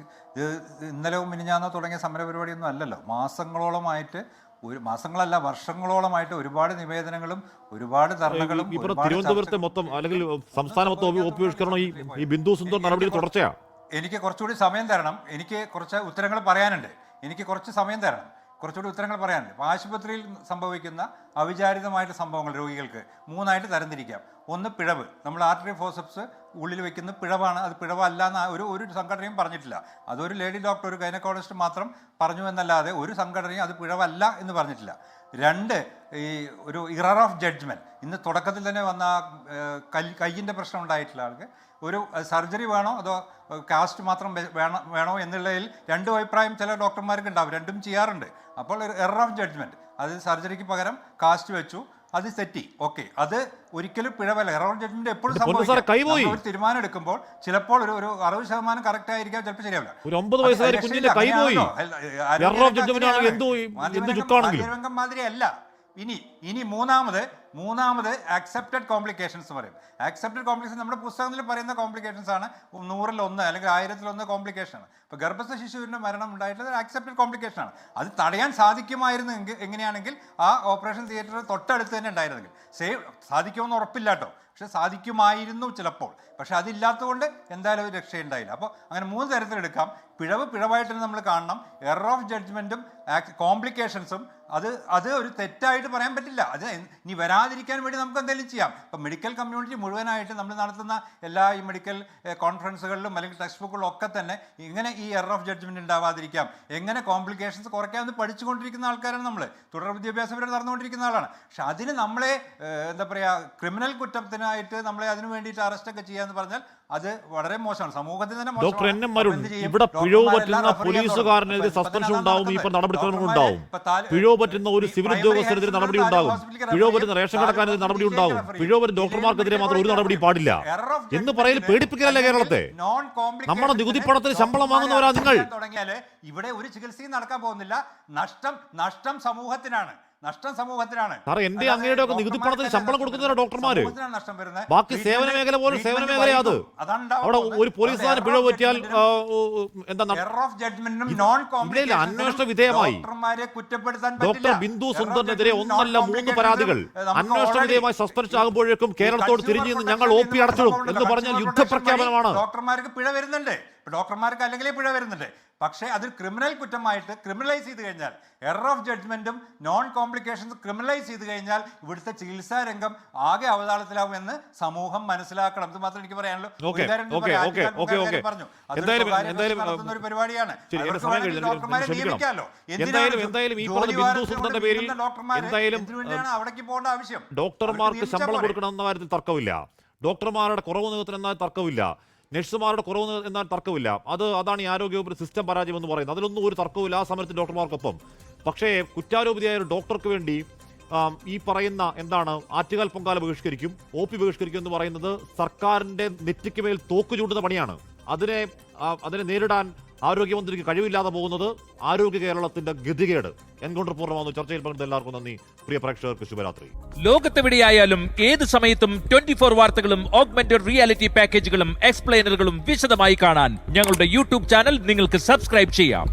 ഇത് ഇന്നലെ മിനിഞ്ഞാന്നോ തുടങ്ങിയ സമരപരിപാടിയൊന്നും അല്ലല്ലോ. മാസങ്ങളല്ല വർഷങ്ങളോളമായിട്ട് ഒരുപാട് നിവേദനങ്ങളും ഒരുപാട് ധർണകളും. തിരുവനന്തപുരത്തെ മൊത്തം അല്ലെങ്കിൽ സംസ്ഥാന മൊത്തം OP ബഹിഷ്കരണം ഈ ബിന്ദു സുന്ദർ നടപടി തുടർച്ചയാ. എനിക്ക് കുറച്ചുകൂടി സമയം തരണം. എനിക്ക് കുറച്ച് ഉത്തരങ്ങൾ പറയാനുണ്ട്. കുറച്ചുകൂടി ഉത്തരങ്ങൾ പറയാനുണ്ട്. ഇപ്പോൾ ആശുപത്രിയിൽ സംഭവിക്കുന്ന അവിചാരിതമായിട്ട് സംഭവങ്ങൾ രോഗികൾക്ക് 3ആയിട്ട് തരംതിരിക്കാം. ഒന്ന്, പിഴവ്. നമ്മൾ ആർട്ടറി ഫോസപ്സ് ഉള്ളിൽ വെക്കുന്ന പിഴവാണ്. അത് പിഴവല്ല എന്ന് ഒരു സംഘടനയും പറഞ്ഞിട്ടില്ല. അതൊരു ലേഡി ഡോക്ടർ, ഒരു ഗൈനക്കോളജിസ്റ്റ് മാത്രം പറഞ്ഞു എന്നല്ലാതെ ഒരു സംഘടനയും അത് പിഴവല്ല എന്ന് പറഞ്ഞിട്ടില്ല. 2, ഈ ഒരു ഇറർ ഓഫ് ജഡ്ജ്മെൻറ്റ്. ഇന്ന് തുടക്കത്തിൽ തന്നെ വന്ന കയ്യിൻ്റെ പ്രശ്നം ഉണ്ടായിട്ടുള്ള ആൾക്ക് ഒരു സർജറി വേണോ അതോ കാസ്റ്റ് മാത്രം വേണോ എന്നുള്ളതിൽ 2 അഭിപ്രായം ചില ഡോക്ടർമാർക്ക് ഉണ്ടാവും. 2ഉം ചെയ്യാറുണ്ട്. അപ്പോൾ ഒരു എറർ ഓഫ് ജഡ്ജ്മെൻറ്റ്, അത് സർജറിക്ക് പകരം കാസ്റ്റ് വെച്ചു, അത് തെറ്റി. ഓക്കെ, അത് ഒരിക്കലും പിഴവല്ല. എറർ ഓഫ് ജഡ്ജ്മെന്റ് എപ്പോഴും സംഭവിക്കും. ഒരു തീരുമാനം എടുക്കുമ്പോൾ ചിലപ്പോൾ ഒരു 60% കറക്റ്റ് ആയിരിക്കാം, ചിലപ്പോൾ ശരിയാവില്ല. ആരോഗ്യരംഗം മാതിരിയല്ല. ഇനി മൂന്നാമത് ആക്സെപ്റ്റഡ് കോംപ്ലിക്കേഷൻസ് പറയും. ആക്സെപ്റ്റഡ് കോംപ്ലിക്കേഷൻ നമ്മുടെ പുസ്തകത്തിൽ പറയുന്ന കോംപ്ലിക്കേഷൻസ് ആണ് 100-ൽ 1 അല്ലെങ്കിൽ 1000-ൽ 1 കോംപ്ലിക്കേഷൻ ആണ്. ഇപ്പോൾ ഗർഭസ്ഥ ശിശുവിൻ്റെ മരണം ഉണ്ടായിട്ടുള്ളത് ആക്സെപ്റ്റഡ് കോംപ്ലിക്കേഷൻ ആണ്. അത് തടയാൻ സാധിക്കുമായിരുന്നു എങ്ങനെയാണെങ്കിൽ ആ ഓപ്പറേഷൻ തിയേറ്റർ തൊട്ടടുത്ത് തന്നെ ഉണ്ടായിരുന്നെങ്കിൽ. സാധിക്കുമെന്ന് ഉറപ്പില്ല കേട്ടോ, പക്ഷെ സാധിക്കുമായിരുന്നു ചിലപ്പോൾ. പക്ഷെ അതില്ലാത്തതുകൊണ്ട് എന്തായാലും ഒരു രക്ഷയുണ്ടായില്ല. അപ്പോൾ അങ്ങനെ 3 തരത്തിലെടുക്കാം. പിഴവായിട്ട് തന്നെ നമ്മൾ കാണണം. എറർ ഓഫ് ജഡ്ജ്മെൻറ്റും കോംപ്ലിക്കേഷൻസും അത് ഒരു തെറ്റായിട്ട് പറയാൻ പറ്റില്ല. അത് ഇനി വരാതിരിക്കാൻ വേണ്ടി നമുക്ക് എന്തെങ്കിലും ചെയ്യാം. ഇപ്പം മെഡിക്കൽ കമ്മ്യൂണിറ്റി മുഴുവനായിട്ട് നമ്മൾ നടത്തുന്ന എല്ലാ ഈ മെഡിക്കൽ കോൺഫറൻസുകളിലും അല്ലെങ്കിൽ ടെക്സ്റ്റ് ബുക്കുകളിലും ഒക്കെ തന്നെ ഇങ്ങനെ ഈ എറർ ഓഫ് ജഡ്ജ്മെൻറ്റ് ഉണ്ടാവാതിരിക്കാം, എങ്ങനെ കോംപ്ലിക്കേഷൻസ് കുറയ്ക്കാമെന്ന് പഠിച്ചുകൊണ്ടിരിക്കുന്ന ആൾക്കാരാണ് നമ്മൾ. തുടർ വിദ്യാഭ്യാസം വരെ നടന്നുകൊണ്ടിരിക്കുന്ന ആളാണ്. പക്ഷെ അതിന് നമ്മളെ എന്താ പറയുക, ക്രിമിനൽ കുറ്റത്തിനായിട്ട് നമ്മളെ അതിന് വേണ്ടിയിട്ട് അറസ്റ്റൊക്കെ ചെയ്യാന്ന് പറഞ്ഞാൽ അത് വളരെ മോശമാണ്. സമൂഹത്തിന് തന്നെ ഇവിടെ പിഴവ് പറ്റുന്ന പോലീസുകാരനെതിരെ സസ്പെൻഷൻ ഉണ്ടാവും, ഈ നടപടിക്രമങ്ങൾ ഉണ്ടാവും. പിഴവ് പറ്റുന്ന ഒരു സിവിൽ ഉദ്യോഗസ്ഥനെതിരെ നടപടി ഉണ്ടാകും. പിഴവ് പറ്റുന്ന റേഷൻ കടക്കാനെതിരെ നടപടി ഉണ്ടാകും. പിഴവ് പറ്റുന്ന ഡോക്ടർമാർക്കെതിരെ മാത്രം ഒരു നടപടി പാടില്ല എന്ന് പറയൽ പേടിപ്പിക്കലല്ലേ കേരളത്തെ? നമ്മുടെ നികുതി പണത്തിന് ശമ്പളം വാങ്ങുന്നവരാ നിങ്ങൾ. തുടങ്ങിയാല് ഇവിടെ ഒരു ചികിത്സയും നടക്കാൻ പോകുന്നില്ല. നഷ്ടം സമൂഹത്തിനാണ്. എന്റെ അങ്ങയുടെ ഒക്കെ നികുതി പണത്തിന് ശമ്പളം കൊടുക്കുന്ന ഡോക്ടർമാര്, ബാക്കി സേവന മേഖല പോലും സേവന മേഖലയാത്. അവിടെ ഒരു പോലീസുകാരന് പിഴവ് പറ്റിയാൽ അന്വേഷണ വിധേയമായി ഡോക്ടർ ബിന്ദു സുന്ദറിനെതിരെ 1 അല്ല 3 പരാതികൾ അന്വേഷണ വിധേയമായി സസ്പെൻഷൻ ആകുമ്പോഴേക്കും കേരളത്തോട് തിരിഞ്ഞു ഞങ്ങൾ OP അടച്ചിടും എന്ന് പറഞ്ഞാൽ യുദ്ധപ്രഖ്യാപനമാണ്. ഡോക്ടർമാർക്ക് പിഴ വരുന്നുണ്ട്. ഡോക്ടർമാർക്ക് അല്ലെങ്കിൽ പിഴ വരുന്നുണ്ട്. പക്ഷേ അത് ക്രിമിനൽ കുറ്റമായിട്ട് ക്രിമിനലൈസ് ചെയ്ത് കഴിഞ്ഞാൽ, എറർ ഓഫ് ജഡ്ജ്മെന്റും നോൺ കോംപ്ലിക്കേഷൻസ് ക്രിമിനലൈസ് ചെയ്ത് കഴിഞ്ഞാൽ ഇവിടുത്തെ ചികിത്സാ രംഗം ആകെ അവതാളത്തിലാവുമെന്ന് സമൂഹം മനസ്സിലാക്കണം. ഇത് മാത്രം എനിക്ക് പറയാനുള്ളൂ. ഒരു പരിപാടിയാണ്. അവിടേക്ക് പോകേണ്ട ആവശ്യം. ഡോക്ടർമാർക്ക് ശമ്പളം കൊടുക്കണമെന്ന കാര്യത്തിൽ തർക്കമില്ല. ഡോക്ടർമാരുടെ കുറവ് നികത്തണം എന്നാൽ തർക്കമില്ല. നഴ്സുമാരുടെ കുറവ് എന്നാൽ തർക്കമില്ല. അതാണ് ഈ ആരോഗ്യവകുപ്പ് സിസ്റ്റം പരാജയം എന്ന് പറയുന്നത്. അതിലൊന്നും ഒരു തർക്കമില്ല ആ സമരത്തിൽ ഡോക്ടർമാർക്കൊപ്പം. പക്ഷേ കുറ്റാരോപിതയായ ഒരു ഡോക്ടർക്ക് വേണ്ടി ഈ പറയുന്ന എന്താണ് ആറ്റുകാൽ പൊങ്കാല ബഹിഷ്കരിക്കും, OP ബഹിഷ്കരിക്കും എന്ന് പറയുന്നത് സർക്കാരിന്റെ നെറ്റിക്ക് മേൽ തോക്ക് ചൂണ്ടുന്ന പണിയാണ്. അതിനെ നേരിടാൻ ആരോഗ്യമന്ത്രിക്ക് കഴിവില്ലാതെ പോകുന്നത് ആരോഗ്യ കേരളത്തിന്റെ ഗതികേട്. എൻകൗണ്ടർ പൂർണ്ണമാകുന്നു. ചർച്ചയിൽ പങ്കെടുത്ത എല്ലാവർക്കും നന്ദി. പ്രിയ പ്രേക്ഷകർക്ക് ശുഭരാത്രി. ലോകത്തെവിടെയായാലും ഏത് സമയത്തും 24 വാർത്തകളും ഓഗ്മെന്റഡ് റിയാലിറ്റി പാക്കേജുകളും എക്സ്പ്ലെയിനറുകളും വിശദമായി കാണാൻ ഞങ്ങളുടെ യൂട്യൂബ് ചാനൽ നിങ്ങൾക്ക് സബ്സ്ക്രൈബ് ചെയ്യാം.